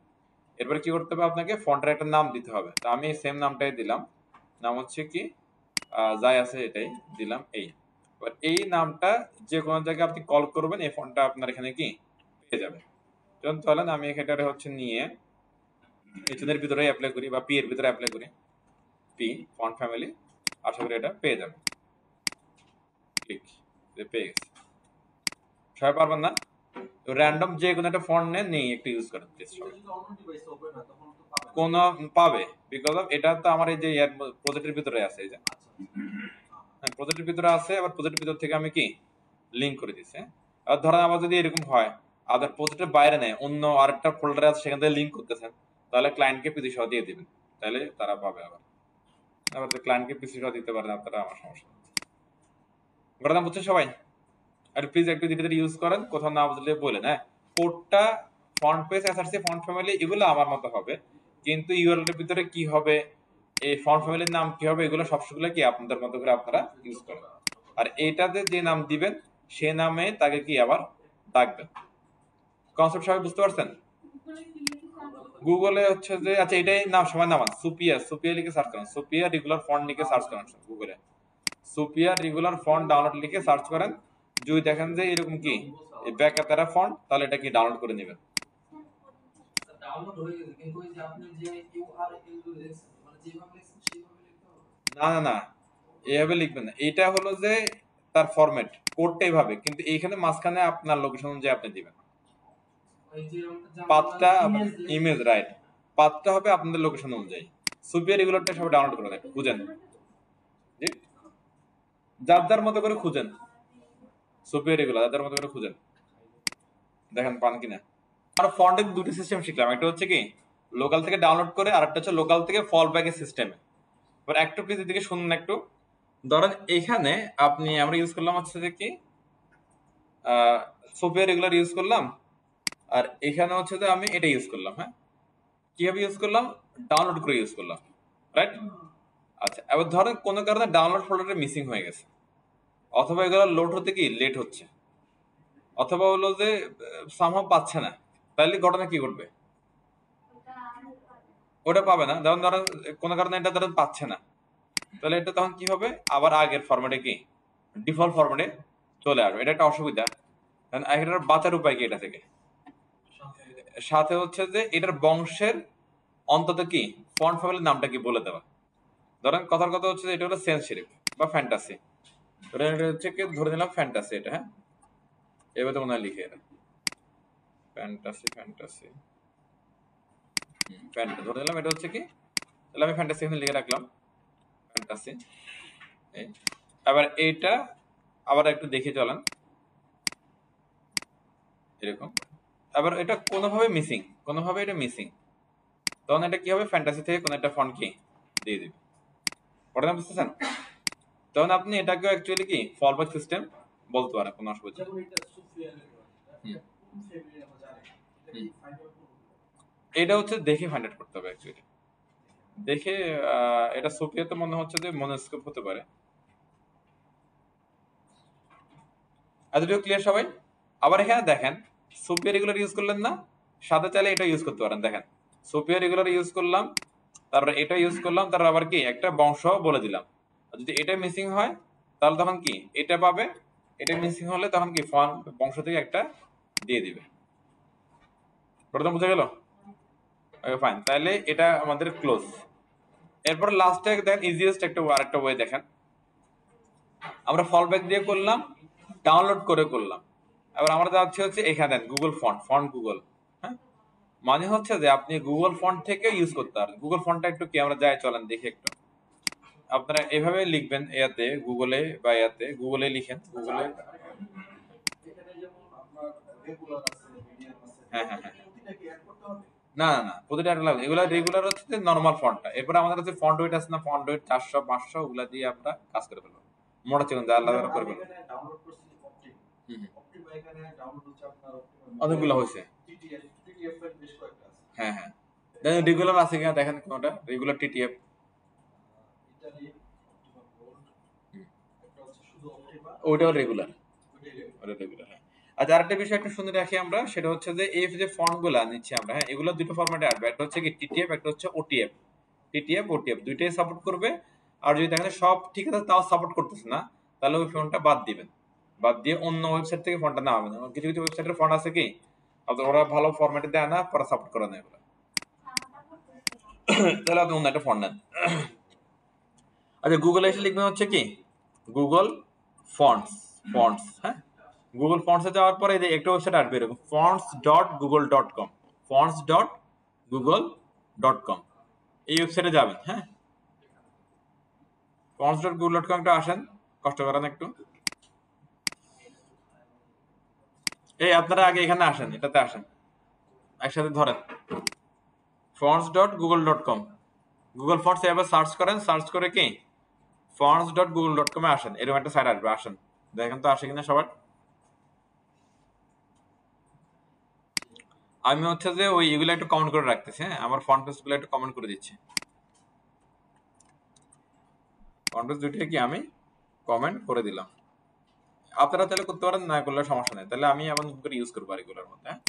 এরপরে কি করতে হবে, আপনাকে ফন্টের একটা নাম দিতে হবে। তো আমি সেম নামটাই দিলাম, নাম হচ্ছে কি যাই আছে এটাই দিলাম। এবার এই নামটা যে কোনো জায়গায় আপনি কল করবেন, এই ফন্টটা আপনার এখানে কি পেয়ে যাবে। যখন চলেন আমি এখানে হচ্ছে নিয়ে এইচএনের ভিতরে অ্যাপ্লাই করি বা পি এর ভিতরে অ্যাপ্লাই করি, পি ফন্ট ফ্যামিলি, আশা করি এটা পেয়ে যাবে। ক্লিক, পেয়ে গেছে। সবাই পারবেন না? র্যান্ডম যে কোনো একটা ফন্ট নেই একটু ইউজ করেন প্লিজ সবাই। যদি অন্য ডিভাইসে ওপেন হয় তখন তো পাবে না। কোন পাবে, বিকজ অফ এটা তো আমার এই যে প্রজেক্টের ভিতরে আছে। এই যে হ্যাঁ, প্রজেক্টের ভিতরে আছে। আবার প্রজেক্টের ভিতর থেকে আমি কি লিংক করে দিচ্ছি। আর ধরেন আমার যদি এরকম হয় আপনার প্রজেক্টের বাইরে নেই, অন্য আরেকটা ফোল্ডারে আছে, সেখান থেকে লিংক করতেছেন, তাহলে ক্লায়েন্টকে পিসি সহ দিয়ে দিবেন, তাহলে তারা পাবে। আবার আবার ক্লায়েন্টকে পিসি সহ দিতে পারেন আপনারা, আমার সমস্যা নেই। ঘটনা বুঝছেন সবাই? আর প্লিজ একটু ধীরে ধীরে ইউজ করেন, কোথাও না বুঝলে বলেন। হ্যাঁ, কোডটা font page, SRC, font family এগুলো আমার মতো হবে, কিন্তু ইউআরএল এর ভিতরে কি হবে, এই ফন্ট ফ্যামিলির নাম কি হবে, এগুলো সবগুলো কি আপনাদের মতো করে আপনারা ইউজ করেন। আর এইটাতে যে নাম দিবেন সে নামে তাকে কি আবার ডাকবেন। কনসেপ্ট সবাই বুঝতে পারছেন? গুগলে হচ্ছে যে আচ্ছা এটাই নাম সবাই নামান, সুপিয়া, সুপিয়া লিখে সার্চ করেন, সুপিয়া রেগুলার ফন্ট লিখে সার্চ করেন গুগলে, সুপিয়া রেগুলার ফন্ট ডাউনলোড লিখে সার্চ করেন। যদি দেখেন যে এরকম কি ব্যাকাতারা ফন্ট, তাহলে এটা কি ডাউনলোড করে নেবেন। ডাউনলোড হয়ে গেছে, কিন্তু ওই যে আপনি যে ইউআরএল লিখছেন মানে যেভাবে লিখছেন সেভাবে লিখতে হবে না না না, এইভাবে লিখবেন না। এটা হলো যে তার ফরম্যাট, কোডটা এইভাবে, কিন্তু এইখানে মাঝখানে আপনার লোকেশন অনুযায়ী আপনি দিবেন। ওই যে পাথটা ইমেজ, রাইট, পাথটা হবে আপনাদের লোকেশন অনুযায়ী। সুপিয়া রেগুলারটা সবাই ডাউনলোড করে নেন, খুঁজেন, জি যার যার মতো করে খুঁজেন। সুপিয়া রেগুলার যার যার মতো করে খুঁজেন, দেখেন পান কিনা। আর ফন্টের দুটো সিস্টেম শিখলাম, একটা হচ্ছে কি লোকাল থেকে ডাউনলোড করে, আর একটা হচ্ছে লোকাল থেকে ফল ব্যাকের সিস্টেমে। এবার একটু প্লিজ এদিকে শুনুন একটু। ধরেন এইখানে আপনি আমরা ইউজ করলাম হচ্ছে যে কি সুপিয়া রেগুলার ইউজ করলাম, আর এখানে হচ্ছে যে আমি এটা ইউজ করলাম। হ্যাঁ, কিভাবে ইউজ করলাম, ডাউনলোড করে ইউজ করলাম, রাইট? আচ্ছা, এবার ধরেন কোনো কারণে ডাউনলোড ফোল্ডারে মিসিং হয়ে গেছে, অথবা এগুলো লোড হতে কি লেট হচ্ছে, অথবা হলো যে সামহাও পাচ্ছে না, তাহলে ঘটনা কি ঘটবে? ওটা পাবে না। যেমন ধরেন কোনো কারণে এটা ধরেন পাচ্ছে না, তাহলে এটা তখন কি হবে, আবার আগের ফরম্যাটে কি ডিফল্ট ফরম্যাটে চলে আসবে। এটা একটা অসুবিধা। এটার বাঁচার উপায় কি এটা থেকে? সাথে হচ্ছে যে এটার বংশের অন্তত কি ফন্ট ফ্যামিলির নামটা কি বলে দেওয়া। ধরেন কথার কথা হচ্ছে যে এটা হলো সেন্স শেরিফ বা ফ্যান্টাসি, এটা হচ্ছে কি ধরে নিলাম ফ্যান্টাসি, এটা হ্যাঁ এবার তো মনে হয় লিখে এটা ফ্যান্টাসি, ফ্যান্টাসি ধরে নিলাম এটা হচ্ছে কি, তাহলে আমি ফ্যান্টাসি এখানে লিখে রাখলাম ফ্যান্টাসি। আবার এইটা আবার একটু দেখে চলেন, এরকম। আবার এটা কোনোভাবে এটা মিসিং, তখন এটা কি হবে, ফ্যান্টাসি থেকে কোনো একটা ফন্ট কি দিয়ে দিবে। পড়া বুঝতেছেন? তখন আপনি এটাকে অ্যাকচুয়ালি কি ফলব্যাক সিস্টেম বলতে পারেন, কোনো অসুবিধা নেই। যেমন এটা সুফিয়া হুম। কোন ফ্যামিলি আমরা জানি এটা কি ফাইন্ড আউট করব? এটা হচ্ছে দেখে ফাইন্ড আউট করতে হবে অ্যাকচুয়ালি। দেখে এটা সোফিয়াতে মনে হচ্ছে যে মনোস্কোপ হতে পারে। এতটুকু ক্লিয়ার সবাই? আবার এখানে দেখেন সোফিয়া রেগুলার ইউজ করলেন না, সাথে চাইলে এটা ইউজ করতে পারেন। দেখেন সোফিয়া রেগুলার ইউজ করলাম, তারপর এটা ইউজ করলাম, তারপর আবার কি একটা বংশ বলে দিলাম। আর যদি এটা মিসিং হয় তাহলে তখন কি এটা পাবে, এটা মিসিং হলে তখন কি বংশ থেকে একটা দিয়ে দিবে। প্রথম বুঝা গেল? ফাইন, তাহলে এটা আমাদের ক্লোজ। এরপর লাস্টে দেখেন ইজিয়েস্ট আরেকটা ওয়ে দেখেন, আমরা ফলব্যাক দিয়ে করলাম, ডাউনলোড করে করলাম। এবার আমরা যাচ্ছি হচ্ছে এখানে গুগল ফন্ট গুগল। হ্যাঁ, মানে হচ্ছে যে আপনি গুগল ফন্ট থেকে ইউজ করতে পারেন। গুগল ফন্টটা একটু কি আমরা যাই চলেন দেখি একটু। আপনারা এভাবে লিখবেন, ইয়াতে গুগলে বা গুগলে লিখেন, গুগলে। এখানে যেমন আপনার রেগুলার আছে, মিডিয়াম আছে, হ্যাঁ হ্যাঁ হ্যাঁ, প্রতিটা কি অ্যাড করতে হবে? না না না, প্রতিটা একটা লাগবে। এগুলা রেগুলার হচ্ছে যে নরমাল ফন্টটা। এরপরে আমাদের কাছে ফন্ট ওয়েট আছে না, ফন্ট ওয়েট 400 500 ওগুলা দিয়ে আমরা কাজ করে ফেলবো। মোটা চিকন যা আল্লাহ করে ফেলবো। এখানে ডাউনলোড করছি অপটিম। হুম হুম, অপটিমা এখানে ডাউনলোড হচ্ছে আপনার অনেকগুলো হয়েছে। টিটিএফ এর বেশ কয়েকটা আছে। হ্যাঁ হ্যাঁ, দেখেন রেগুলার আছে কিনা দেখেন, কোনটা regular TTF. Italy Optima gold, একটা হচ্ছে শুধু অপটিমা, ওইটাও রেগুলার, ওইটাই regular। ওটা রেগুলার। হ্যাঁ, আচ্ছা আরেকটা বিষয় একটু শুনে রাখি আমরা, সেটা হচ্ছে যে এই যে ফন্ট গুলা নিচ্ছি আমরা, হ্যাঁ এগুলো দুটো ফরম্যাটে আসবে। একটা হচ্ছে কি টিটিএফ, একটা হচ্ছে ওটিএফ। টিটিএফ ওটিএফ দুইটাই সাপোর্ট করবে। আর যদি দেখেন সব ঠিক আছে তাও সাপোর্ট করতেছে না, তাহলে ওই ফন্টটা বাদ দিবেন। বাদ দিয়ে অন্য ওয়েবসাইট থেকে ফন্টটা নামাবেন। কিছু কিছু ওয়েবসাইটের ফন্ট আছে কি আপনার ওরা ভালো ফরম্যাটে দেয় না, পরে সাপোর্ট করে না এগুলো। তাহলে আপনি অন্য একটা ফন্ট নেন। আচ্ছা গুগলে এসে লিখবেন হচ্ছে কি গুগল ফন্টস। হ্যাঁ, গুগল ফন্টসে যাওয়ার পরে এই যে একটা ওয়েবসাইট আসবে এরকম, fonts.google.com, fonts.google.com, এই ওয়েবসাইটে যাবেন। হ্যাঁ, fonts.google.com টা আসেন, কষ্ট করেন একটু। এই আপনারা আগে এখানে আসেন, এটাতে আসেন, একসাথে ধরেন fonts.google.com। গুগল ফন্টস এবার সার্চ করেন, সার্চ করে কি fonts.google.com এ আসেন, এরকম একটা সাইট আসবে। আসেন দেখেন তো আসে কিনা সবার। আমি হচ্ছে যে ওই এগুলো একটু কমেন্ট করে রাখতেছি। হ্যাঁ, আমার ফন্ট পেজ গুলো একটু কমেন্ট করে দিচ্ছি। ফন্ট পেজ দুইটা কি আমি কমেন্ট করে দিলাম। আপনারা তাহলে করতে পারেন, না করলে সমস্যা নেই। তাহলে আমি এমন করে ইউজ করবো এগুলোর মধ্যে। হ্যাঁ,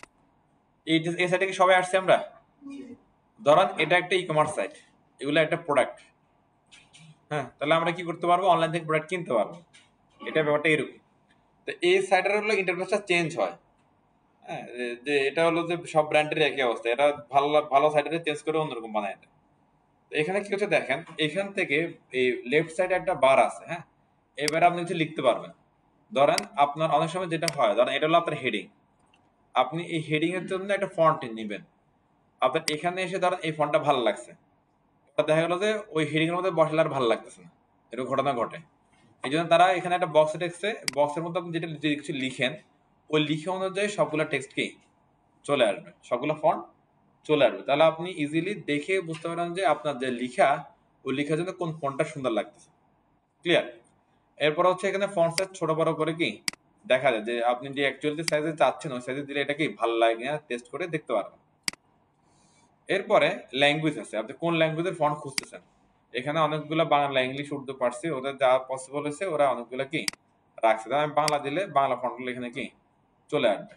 এই সাইটে কি সবাই আসছে আমরা? ধরেন এটা একটা ই কমার্স সাইট, এগুলো একটা প্রোডাক্ট। হ্যাঁ, তাহলে আমরা কি করতে পারবো, অনলাইন থেকে প্রোডাক্ট কিনতে পারবো। এটা ব্যাপারটা এরকম। তো এই সাইটের হলো ইন্টারফেসটা চেঞ্জ হয়। হ্যাঁ, যে এটা হলো যে সব ব্র্যান্ডের একই অবস্থা, এটা ভালো ভালো সাইটে চেঞ্জ করে অন্যরকম বানায় দেয়। তো এখানে কি হচ্ছে দেখেন, এখান থেকে এই লেফট সাইডে একটা বার আছে। হ্যাঁ, এবারে আপনি কিছু লিখতে পারবেন। ধরেন আপনার অনেক সময় যেটা হয়, ধরেন এটা হলো আপনার হেডিং, আপনি এই হেডিং এর জন্য একটা ফন্ট নেবেন। আপনার এখানে এসে ধরেন এই ফন্টটা ভালো লাগছে, ওটা দেখা গেল যে ওই হেডিং এর মধ্যে বসালে আর ভালো লাগতেছে না, এরকম ঘটনা ঘটে। এই জন্য তারা এখানে একটা বক্স টেক্সটে, বক্সের মধ্যে আপনি যেটা যদি কিছু লিখেন, ওই লিখে অনুযায়ী সবগুলো টেক্সট কি চলে আসবে, সবগুলো ফন্ট চলে আসবে। তাহলে আপনি ইজিলি দেখে বুঝতে পারেন যে আপনার যে লিখা, ওই লিখার জন্য কোন ফন্টটা সুন্দর লাগতেছে। ক্লিয়ার? এরপর হচ্ছে এখানে ফন্ট সাইজ ছোট বড় করে কি দেখা যায় যে আপনি যে অ্যাকচুয়ালি সাইজে চাচ্ছেন ওই সাইজে দিলে এটা কি ভালো লাগে কিনা টেস্ট করে দেখতে পারবেন। এরপরে ল্যাঙ্গুয়েজ আছে, আপনি কোন ল্যাঙ্গুয়েজের ফন্ট খুঁজতেছেন। এখানে অনেকগুলো বাংলা, ইংলিশ, উর্দু, ফার্সি, ওদের যা পসিবল হয়েছে ওরা অনেকগুলো কি রাখছে। আমি বাংলা দিলে বাংলা ফন্টগুলো এখানে কি চলে আসবে।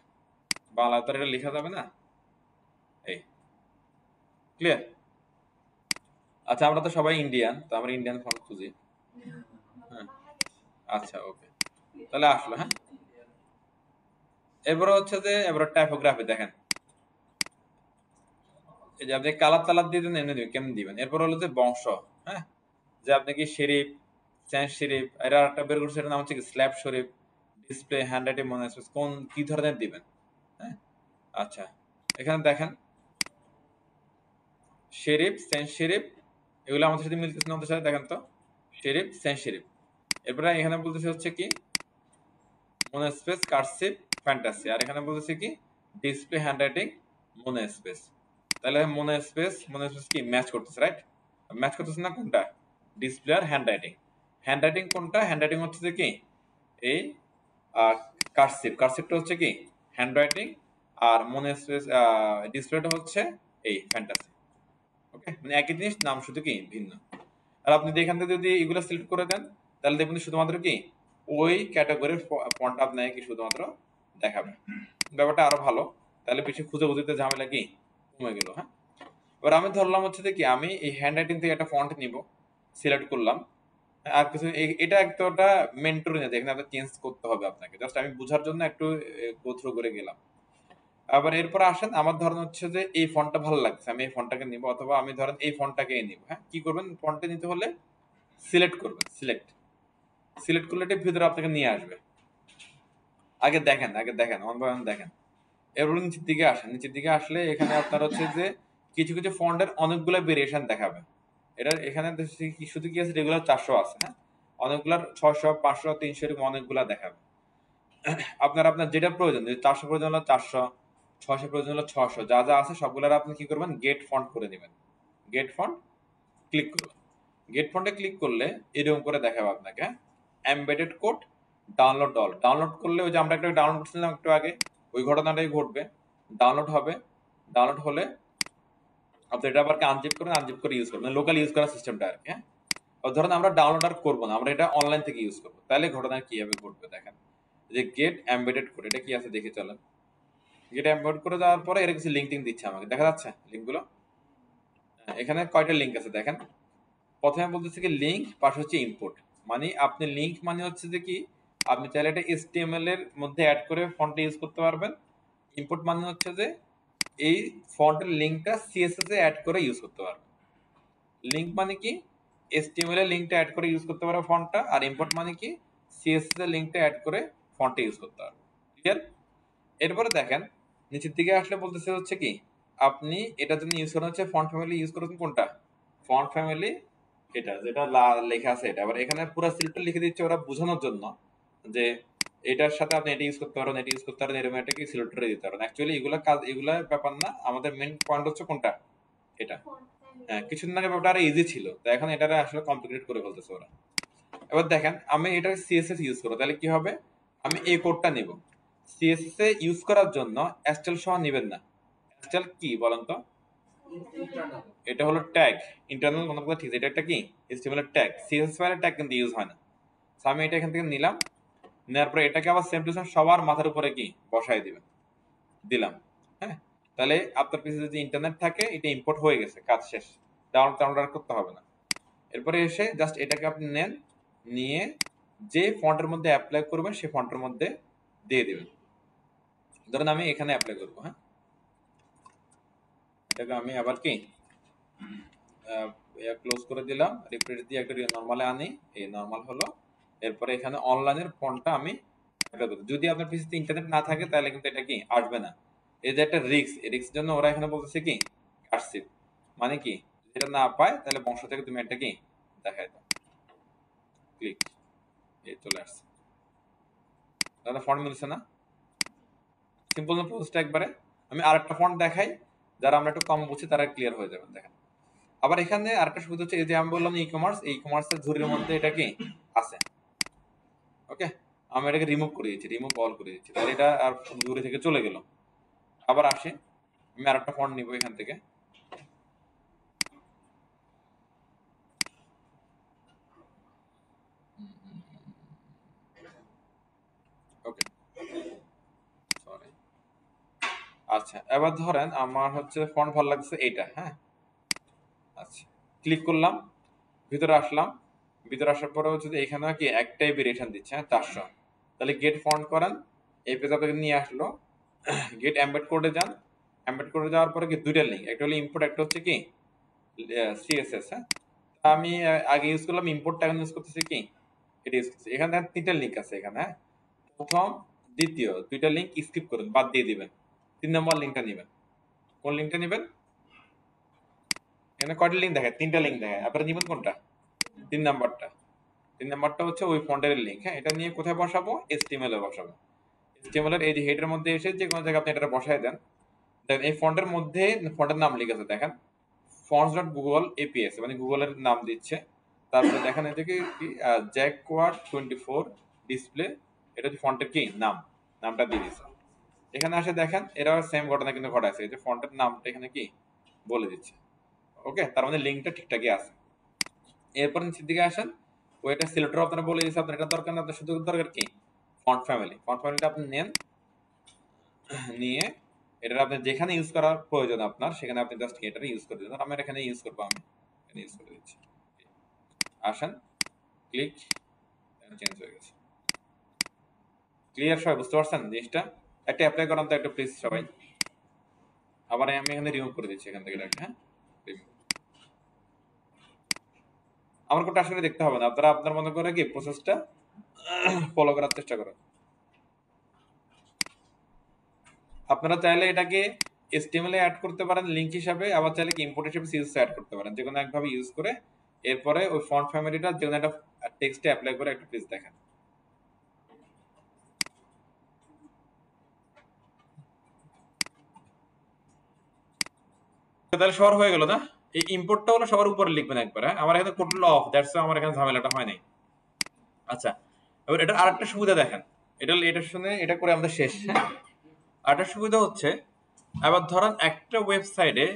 বাংলা তো এটা লেখা যাবে না। এই ক্লিয়ার? আচ্ছা আমরা তো সবাই ইন্ডিয়ান, তো আমরা ইন্ডিয়ান ফন্ট খুঁজি। হ্যাঁ, আচ্ছা ওকে, তাহলে আসলো। হ্যাঁ, এরপরে হচ্ছে যে এবার টাইপোগ্রাফি দেখেন, এই যে আপনি কালার টালার দিয়ে দেন, এমনি দিবেন, কেমন দিবেন। এরপর হলো যে বংশ। হ্যাঁ, যে আপনি কি শরীফ, চেঞ্জ শরীফ, এরা একটা বের করছে, এটার নাম হচ্ছে কি স্ল্যাব শরীফ, ডিসপ্লে, হ্যান্ড রাইটিং, মনে কোন কি ধরনের দিবেন। হ্যাঁ, আচ্ছা এখানে দেখেন শরীফ, চেঞ্জ শরীফ, এগুলো আমাদের সাথে মিলতেছে না, আমাদের সাথে দেখেন তো শরীফ, চেঞ্জ শরীফ। এরপরে এখানে বলতেছে হচ্ছে কি মনে স্পেস কার্সিভ, ফ্যান্টাসি, আর এখানে বলতেছে কি ডিসপ্লে হ্যান্ডরাইটিং মোনো স্পেস। তাহলে মোনো স্পেস কি ম্যাচ করতেছে, রাইট? ম্যাচ করতেছে না কোনটা? ডিসপ্লে আর হ্যান্ডরাইটিং। হ্যান্ডরাইটিং কোনটা? হ্যান্ডরাইটিং হচ্ছে যে কি এই কার্সিভটা হচ্ছে কি হ্যান্ডরাইটিং, আর মোনো স্পেস ডিসপ্লেটা হচ্ছে এই ফ্যান্টাসি। ওকে, মানে একই জিনিস, নাম শুধু কি ভিন্ন। আর আপনি এখান থেকে যদি এগুলো সিলেক্ট করে দেন তাহলে দেখবেন শুধুমাত্র কি ওই ক্যাটাগরির ফন্ট আপনাকে কি শুধুমাত্র দেখাবে। ব্যাপারটা আরো ভালো, তাহলে বেশি খুঁজে খুঁজে ঝামেলা কি কমে গেল। হ্যাঁ, এবার আমি ধরলাম হচ্ছে যে কি আমি এই হ্যান্ড রাইটিং থেকে একটা ফন্ট নিব, সিলেক্ট করলাম। আর কিছু এটা একটা মেন্টর না, এখানে আপনাকে চেঞ্জ করতে হবে আপনাকে, জাস্ট আমি বোঝার জন্য একটু গো থ্রু করে গেলাম। আবার এরপর আসেন, আমার ধরেন হচ্ছে যে এই ফন্টটা ভালো লাগছে, আমি এই ফন্টটাকে নিব, অথবা আমি ধরেন এই ফন্টটাকে নিব। হ্যাঁ, কি করবেন? ফন্টটা নিতে হলে সিলেক্ট করবেন, সিলেক্ট করলে এটা ভিতরে আপনাকে নিয়ে আসবে। আগে দেখেন অন বাই অন দেখেন। এরপর নিচের দিকে আসেন, নিচের দিকে আসলে এখানে আপনার হচ্ছে যে কিছু কিছু ফন্টের অনেকগুলো ভেরিয়েশন দেখাবে। এটা এখানে শুধু কি আছে, রেগুলার 400 আছে। হ্যাঁ, অনেকগুলার 600 500 300 এরকম অনেকগুলা দেখাবে। আপনার যেটা প্রয়োজন, যদি 400 প্রয়োজন হলো 400, 600 প্রয়োজন হলো 600, যা যা আছে সবগুলার আপনি কি করবেন, গেট ফন্ট করে নেবেন। গেট ফন্ট ক্লিক করবেন। গেট ফন্টে ক্লিক করলে এরকম করে দেখাবে আপনাকে এমবেডেড কোড ডাউনলোড করলে ওই যে আমরা একটা ডাউনলোড করছিলাম একটু আগে, ওই ঘটনাটাই ঘটবে। ডাউনলোড হবে, ডাউনলোড হলে আপনি এটা আবার আনজিপ করে ইউজ করবেন, লোকাল ইউজ করার সিস্টেমটা আর কি। হ্যাঁ, ধরুন আমরা ডাউনলোড আর করবো না, আমরা এটা অনলাইন থেকে ইউজ করবো, তাহলে ঘটনা কিভাবে ঘটবে দেখেন। যে গেট এমবেডেড কোড, এটা কি আছে দেখে চলেন। গেট এমবেড করে দেওয়ার পরে এর কিছু লিঙ্ক দিচ্ছে আমাকে, দেখা যাচ্ছে লিঙ্কগুলো? এখানে কয়টা লিঙ্ক আছে দেখেন। প্রথমে বলতেছে কি লিঙ্ক, পাশে হচ্ছে ইম্পোর্ট। মানে আপনি লিঙ্ক মানে হচ্ছে যে কি আপনি চাইলে এটা HTML এর মধ্যে অ্যাড করে ফন্টে ইউজ করতে পারবেন। ইম্পোর্ট মানে হচ্ছে যে এই ফন্টের লিঙ্কটা CSS এ অ্যাড করে ইউজ করতে পারবেন। লিঙ্ক মানে কি HTML এর লিঙ্কটা অ্যাড করে ইউজ করতে পারবে ফন্টটা, আর ইম্পোর্ট মানে কি CSS এর লিঙ্কটা অ্যাড করে ফন্টে ইউজ করতে পারবে। ক্লিয়ার? এরপরে দেখেন নিচের দিকে আসলে বলতেছে হচ্ছে কি আপনি এটার জন্য ইউজ করেন হচ্ছে ফন্ট ফ্যামিলি ইউজ করেন কোনটা? ফন্ট ফ্যামিলি এটা যেটা লেখা আছে এটা। আবার এখানে পুরো সিলেক্টটা লিখে দিচ্ছে ওরা বোঝানোর জন্য যে এটার সাথে আপনি এটা ইউজ করতে পারেন, এটা ইউজ করতে পারেন, এরকম একটা কি সিলেক্টরে দিতে পারেন। অ্যাকচুয়ালি এগুলা ব্যাপার না, আমাদের মেইন পয়েন্ট হচ্ছে কোনটা? এটা। হ্যাঁ, কিছুদিন আগে ব্যাপারটা আরো ইজি ছিল, তো এখন এটারে আসলে কমপ্লিকেট করে ফেলতেছে ওরা। এবার দেখেন আমি এটা CSS ইউজ করবো, তাহলে কি হবে? আমি এই কোডটা নিব। CSS এ ইউজ করার জন্য স্টাইল সহ নেবেন না। স্টাইল কি বলেন তো? ইন্টারনাল। এটা হলো ট্যাগ, ইন্টারনাল কোনো কথা ঠিক আছে, এটা একটা কি HTML এর ট্যাগ। CSS ফাইলের ট্যাগ কিন্তু ইউজ হয় না। সো আমি এটা এখান থেকে নিলাম, নেওয়ার পরে এটাকে আবার সেম টু সেম সবার মাথার উপরে কি বসাই দিলাম। হ্যাঁ, তাহলে আপনার পিছে যদি ইন্টারনেট থাকে এটা ইম্পোর্ট হয়ে গেছে, কাজ শেষ, ডাউনলোড করতে হবে না। এরপরে এসে জাস্ট এটাকে আপনি নেন, নিয়ে যে ফন্টের মধ্যে অ্যাপ্লাই করবেন সেই ফন্টের মধ্যে দিয়ে দিবেন। ধরেন আমি এখানে অ্যাপ্লাই করবো। হ্যাঁ, এটাকে আমি আবার কি ক্লোজ করে দিলাম, রিফ্রেশ দিয়ে একটা নর্মালে আনি, এই নর্মাল হলো। এরপরে এখানে অনলাইনের ফন্টটা আমি অ্যাপ্লাই করব। যদি আপনার পিসিতে ইন্টারনেট না থাকে তাহলে কিন্তু এটা কি আসবে না। এই যে একটা রিস্ক, এই রিস্কের জন্য ওরা এখানে বলতেছে কি কার্সিভ, মানে কি যেটা না পায় তাহলে বংশ থেকে তুমি একটা কি দেখাই দাও, ক্লিক, এই চলে আসছে। দাদা ফন্ট মিলছে না? সিম্পল না প্রসেসটা একবারে? আমি আরেকটা ফন্ট দেখাই, যারা আমরা একটু কম বুঝি তারা ক্লিয়ার হয়ে যাবেন। দেখেন আবার এখানে আরেকটা সুবিধা হচ্ছে, এই যে আমি বললাম ই কমার্সের ঝুড়ির মধ্যে এটা কি আছে। ওকে, আমি এটাকে রিমুভ অল করে দিচ্ছি, তাহলে এটা আর ঝুড়ি থেকে চলে গেল। আবার আসি, আমি আরেকটা ফন্ট নিব এখান থেকে। ওকে, সরি। আচ্ছা, এবার ধরেন আমার হচ্ছে ফন্ট ভালো লাগছে এইটা। হ্যাঁ, আচ্ছা, ক্লিক করলাম, ভিতরে আসলাম। ভিতরে আসার পরে হচ্ছে এখানে কি একটাই ভেরিয়েশন দিচ্ছে, হ্যাঁ 400। তাহলে গেট ফন্ট করেন, এই পেজ আপনাকে নিয়ে আসলো। গেট এমবেড কোডে যান, এমবেড কোডে যাওয়ার পরে কি দুইটা লিঙ্ক, একটা হলো ইম্পোর্ট, একটা হচ্ছে কি CSS। হ্যাঁ, আমি আগে ইউজ করলাম ইম্পোর্টটা, এখন ইউজ করতেছি কি এটা ইউজ করতেছি। এখানে দেখেন তিনটা লিঙ্ক আছে এখানে। হ্যাঁ, প্রথম দ্বিতীয় দুইটা লিঙ্ক স্কিপ করুন, বাদ দিয়ে দিবেন, 3 নম্বর লিঙ্কটা নেবেন। কোন লিঙ্কটা নেবেন? এখানে কয়টা লিঙ্ক দেখায়? 3টা লিঙ্ক দেখায়, আপনারা নেবেন কোনটা? 3 নাম্বারটা। 3 নাম্বারটা হচ্ছে ওই ফন্টের লিঙ্ক। হ্যাঁ, এটা নিয়ে কোথায় বসাবো? HTML এ বসাবো। HTML এর এই যে হেডের মধ্যে এসে যে কোনো জায়গায় আপনি এটা বসায় দেন, দেখেন এই ফন্টের মধ্যে ফন্টের নাম লিখেছে, দেখেন fonts.google APS মানে গুগলের নাম দিচ্ছে। তারপরে দেখেন এদিকে কি জ্যাকওয়ার্ড 24 ডিসপ্লে, এটা হচ্ছে ফন্টের কি নামটা দিয়ে দিচ্ছে। এখানে আসে দেখেন এরা সেম ঘটনা কিন্তু ঘটাচ্ছে, এই যে ফন্টের নামটা এখানে কি বলে দিচ্ছে। ওকে, তার মানে লিঙ্কটা ঠিকঠাকই আছে। এরপর নিচের দিকে আসেন, ওইটা সিলেক্টর আপনারা বলে দিয়েছে আপনার এটা দরকার না, আপনার শুধু দরকার কি ফন্ট ফ্যামিলিটা আপনি নেন, নিয়ে এটা আপনি যেখানে ইউজ করার প্রয়োজন আপনার সেখানে আপনি জাস্ট এটা ইউজ করে দিন। আমি এখানে ইউজ করবো, আমি এখানে ইউজ করে দিচ্ছি। আসেন, ক্লিক, চেঞ্জ হয়ে গেছে। ক্লিয়ার সবাই বুঝতে পারছেন জিনিসটা? একটা অ্যাপ্লাই করান তো একটা প্লিজ সবাই। আবার আমি এখানে রিমুভ করে দিচ্ছি এখান থেকে এটা, হ্যাঁ আমার কোনটা আসলে দেখতে হবে না, আপনারা আপনার মনে করে কি প্রসেসটা ফলো করার চেষ্টা করেন। আপনারা চাইলে এটাকে HTML এ অ্যাড করতে পারেন লিংক হিসাবে, আবার চাইলে কি ইম্পোর্ট হিসেবে CSS অ্যাড করতে পারেন, যে কোনো একভাবে ইউজ করে এরপরে ওই ফন্ট ফ্যামিলিটা যে কোনো একটা টেক্সটে অ্যাপ্লাই করে একটা প্লিজ দেখেন। তাহলে সবার হয়ে গেল না? এই ইম্পোর্টটা হলো সবার উপরে লিখবেন একবার, হ্যাঁ আমার এখানে কন্ট্রোল অফ, দ্যাটস আমার এখানে ঝামেলাটা হয় নাই। আচ্ছা, এবার এটার আরেকটা সুবিধা দেখেন, এটার সঙ্গে এটা করে আমাদের শেষ। হ্যাঁ, আরেকটা সুবিধা হচ্ছে, আবার ধরেন একটা ওয়েবসাইটে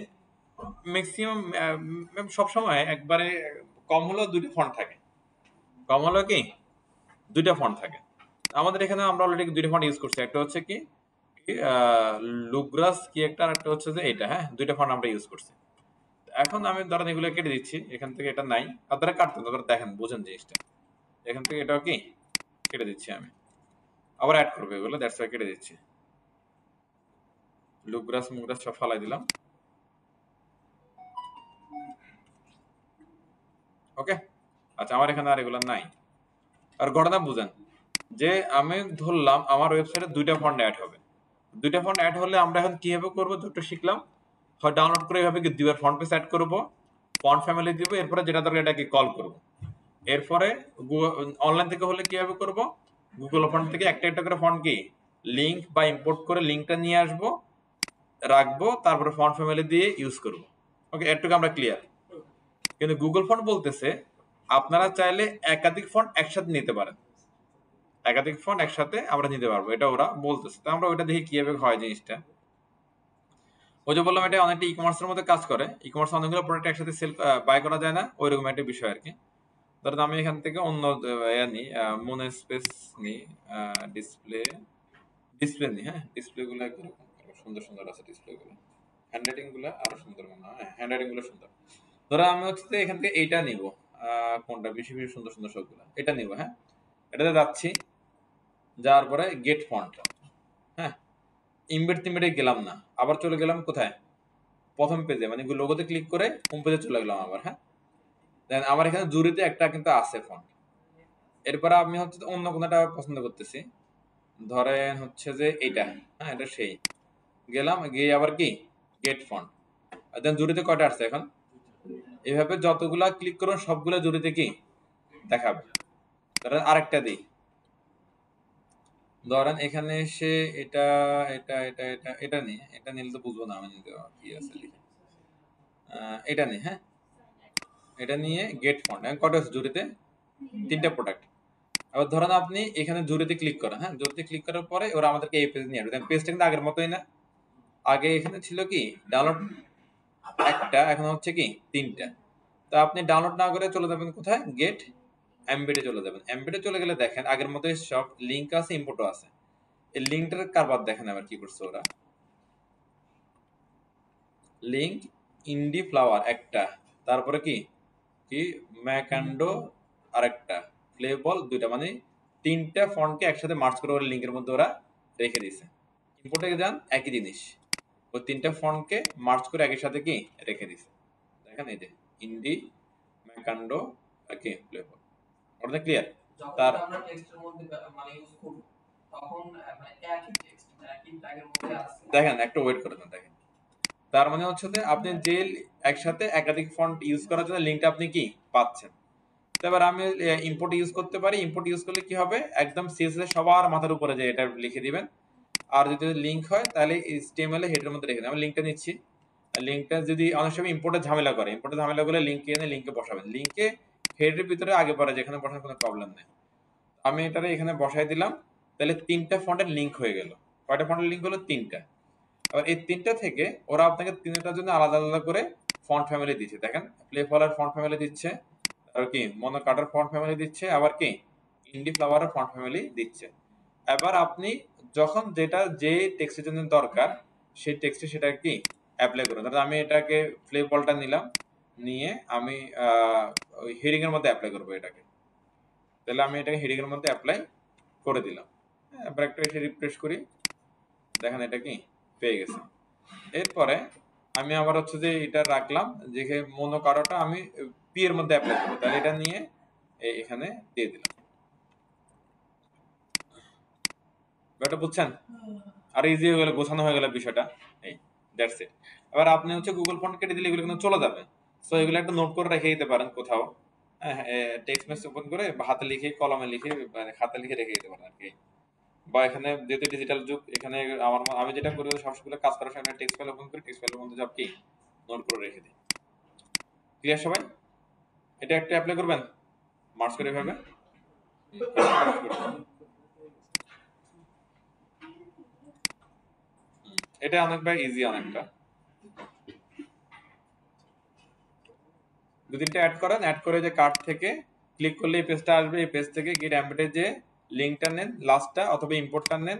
ম্যাক্সিমাম সবসময় একবারে কম হলেও দুটো ফন্ট থাকে, কম হলেও কি দুইটা ফন্ট থাকে। আমাদের এখানে আমরা অলরেডি দুইটা ফন্ট ইউজ করছি, একটা হচ্ছে কি লুগ্রাস কি একটা, আর একটা হচ্ছে যে এটা, হ্যাঁ দুইটা ফন্ট আমরা ইউজ করছি। এখন আমি ধরেন এগুলো কেটে দিচ্ছি, এখান থেকে এটা নাই, আপনারা কাটতেন আপনারা দেখেন বুঝেন জিনিসটা, এখান থেকে এটাও কি কেটে দিচ্ছি আমি, আবার অ্যাড করবো এগুলো, দ্যাটস ওয়াই কেটে দিচ্ছি, লুগ্রাস মুগ্রাস সব ফালাই দিলাম। ওকে, আচ্ছা আমার এখানে আর এগুলো নাই। আর ঘটনা বুঝেন যে আমি ধরলাম আমার ওয়েবসাইটে দুইটা ফন্ট অ্যাড হবে, দুইটা ফন্ট অ্যাড হলে আমরা এখন কিভাবে করবো দুটো শিখলাম, হয় ডাউনলোড করে এইভাবে কি দুইবার ফন্ট পেজ অ্যাড করবো, ফন্ট ফ্যামিলি দিব, এরপরে যেটা দরকার এটাকে কল করবো। এরপরে অনলাইন থেকে হলে কিভাবে করব, গুগল ফন্ট থেকে একটা একটা করে ফন্ট কি লিংক বা ইম্পোর্ট করে লিংকটা নিয়ে আসবো, রাখবো, তারপরে ফন্ট ফ্যামিলি দিয়ে ইউজ করব। ওকে, এটুকু আমরা ক্লিয়ার। কিন্তু গুগল ফন্ট বলতেছে আপনারা চাইলে একাধিক ফন্ট একসাথে নিতে পারেন, একাধিক ফন্ট একসাথে আমরা নিতে পারবো, এটা ওরা বলতেছে। তো আমরা ওইটা দেখি কিভাবে হয় জিনিসটা। ওই যে বললাম এটা অনেকটা ই কমার্সের মধ্যে কাজ করে, ই কমার্স অনেকগুলো প্রোডাক্ট একসাথে সেল বাই করা যায় না, ওইরকম একটা বিষয় আর কি। ধরেন আমি এখান থেকে অন্য নিই, মনে স্পেস নিই, ডিসপ্লে নিই, হ্যাঁ ডিসপ্লে গুলো একদম সুন্দর সুন্দর আছে, ডিসপ্লে গুলো হ্যান্ডরাইটিং গুলো আরো সুন্দর মনে হয়, হ্যান্ডরাইটিং গুলো সুন্দর। ধরো আমি হচ্ছে যে এখান থেকে এইটা নিব, কোনটা বেশি বেশি সুন্দর সুন্দর সবগুলো এটা নিব, হ্যাঁ এটাতে যাচ্ছি, যাওয়ার পরে গেট ফন্ট, হ্যাঁ ইমবেড গেলাম না, আবার চলে গেলাম কোথায় প্রথম পেজে, মানে লোগোতে ক্লিক করে হোম পেজে চলে গেলাম আবার। হ্যাঁ দেন আমার এখানে জুড়িতে একটা কিন্তু আছে ফন্ট, এরপরে আমি হচ্ছে অন্য কোনটা পছন্দ করতেছি, ধরেন হচ্ছে যে এটা, হ্যাঁ এটা সেই গেলাম, গিয়ে আবার কি গেট ফন্ট, দেন জুড়িতে কয়টা আসছে এখন, এইভাবে যতগুলা ক্লিক করুন সবগুলা জুড়িতে কি দেখাবে। ধরেন আরেকটা দিই, ধরেন এখানে এসে এটা এটা এটা এটা এটা নিয়ে, এটা নিলে তো বুঝবো না আমি কি আছে লিখে, এটা নিয়ে, হ্যাঁ এটা নিয়ে গেট ফন্ট, কয়টা আছে জুড়িতে, তিনটা প্রোডাক্ট। আবার ধরেন আপনি এখানে জুড়িতে ক্লিক করেন, হ্যাঁ জুড়িতে ক্লিক করার পরে ওরা আমাদেরকে এই পেজ নিয়ে আসবে, পেজটা কিন্তু আগের মতোই না, আগে এখানে ছিল কি ডাউনলোড একটা, এখন হচ্ছে কি তিনটা। তো আপনি ডাউনলোড না করে চলে যাবেন কোথায়, গেট এমবেডে চলে যাবেন, এমবেডে চলে গেলে দেখেন আগের মতোই সব লিংক আছে, ইম্পোর্টও আছে। এই লিংকটার কারবার দেখেন আবার কি করছে ওরা, লিংক ইন্ডি ফ্লাওয়ার একটা, তারপরে কি কি ম্যাকান্ডো আরেকটা, ফ্লেবল দুইটা, মানে তিনটা ফন্টকে একসাথে মার্চ করে ওরা লিংকের মধ্যে ওরা রেখে দিয়েছে। ইম্পোর্টে যান একই জিনিস, ওই তিনটা ফন্টকে মার্চ করে একই সাথে কি রেখে দিয়েছে। দেখেন এই যে ইন্ডি ম্যাকান্ডো কি ফ্লেবল, ওটা ক্লিয়ার। যখন তার আমরা টেক্সটের মধ্যে মানে ইউজ করব তখন মানে একই টেক্সট একই ট্যাগের মধ্যে আছে, দেখেন একটা ওয়েট করে দেন, দেখেন তার মানে হচ্ছে যে আপনি যে একসাথে একাধিক ফন্ট ইউজ করার জন্য লিংকটা আপনি কি পাচ্ছেন, তো এবার আমি ইম্পোর্ট ইউজ করতে পারি। ইম্পোর্ট ইউজ করলে কি হবে, একদম সিএসএস সবার মাথার উপরে যে এটা লিখে দিবেন। আর যদি লিংক হয় তাহলে এইচটিএমএল এ হেডের মধ্যে রেখে দেবেন। আমি লিংকটা নিচ্ছি। লিংকটা যদি অনেক সময় ইম্পোর্টে ঝামেলা করে, ইম্পোর্টে ঝামেলা করলে লিংকে এনে লিংকে বসাবেন। লিংকে হেডের ভিতরে আগে পরে যেখানে বসানোর কোনো প্রবলেম নেই। আমি এটারে এখানে বসাই দিলাম, তাহলে 3টা ফন্টের লিংক হয়ে গেল। কয়টা ফন্টের লিংক হলো? 3টা। এবার এই 3টা থেকে ওরা আপনাকে 3টার জন্য আলাদা আলাদা করে ফন্ট ফ্যামিলি দিচ্ছে। দেখেন, প্লে ফলার ফন্ট ফ্যামিলি দিচ্ছে, আর কি মনো কাটার ফন্ট ফ্যামিলি দিচ্ছে, আবার কি ইন্ডি ফ্লাওয়ারের ফন্ট ফ্যামিলি দিচ্ছে। এবার আপনি যখন যেটা যে টেক্সটের জন্য দরকার সেই টেক্সটে সেটা কি অ্যাপ্লাই করুন। তাহলে আমি এটাকে প্লে বলটা নিলাম, নিয়ে আমি ওই হেডিং এর মধ্যে অ্যাপ্লাই করবো এটাকে। তাহলে আমি এটাকে হেডিং এর মধ্যে অ্যাপ্লাই করে দিলাম। এবার একটা এসে রিফ্রেশ করি, দেখেন এটা কি পেয়ে গেছে। এরপরে আমি আবার হচ্ছে যে এটা রাখলাম, যে মনো কারোটা আমি পি এর মধ্যে অ্যাপ্লাই করবো। তাহলে এটা নিয়ে এখানে দিয়ে দিলাম। ব্যাপারটা বুঝছেন? আর ইজি হয়ে গেল, গোছানো হয়ে গেল বিষয়টা। এই দ্যাটস ইট। এবার আপনি হচ্ছে গুগল ফন্ট কেটে দিলে এগুলো কিন্তু চলে যাবে। সো এগুলো একটা নোট করে রেখে দিতে পারেন কোথাও। টেক্সট মেসেজ ওপেন করে বা হাতে লিখে কলমে লিখে মানে খাতা লিখে রেখে দিতে পারেন আর কি। বা এখানে যেহেতু ডিজিটাল যুগ, এখানে আমি যেটা করি সবগুলো কাজ করার সময় টেক্সট ফাইল ওপেন করি, টেক্সট ফাইলের মধ্যে সব কি নোট করে রেখে দিই। ক্লিয়ার সবাই? এটা একটা অ্যাপ্লাই করবেন, মার্চ করে এভাবে। এটা অনেকটা ইজি, অনেকটা। যদি এটা অ্যাড করেন, অ্যাড করে যে কার্ড থেকে ক্লিক করলে এই পেজটা আসবে। এই পেজ থেকে গেট এমবেডেড যে লিঙ্কটা নেন লাস্টটা, অথবা ইম্পোর্টটা নেন,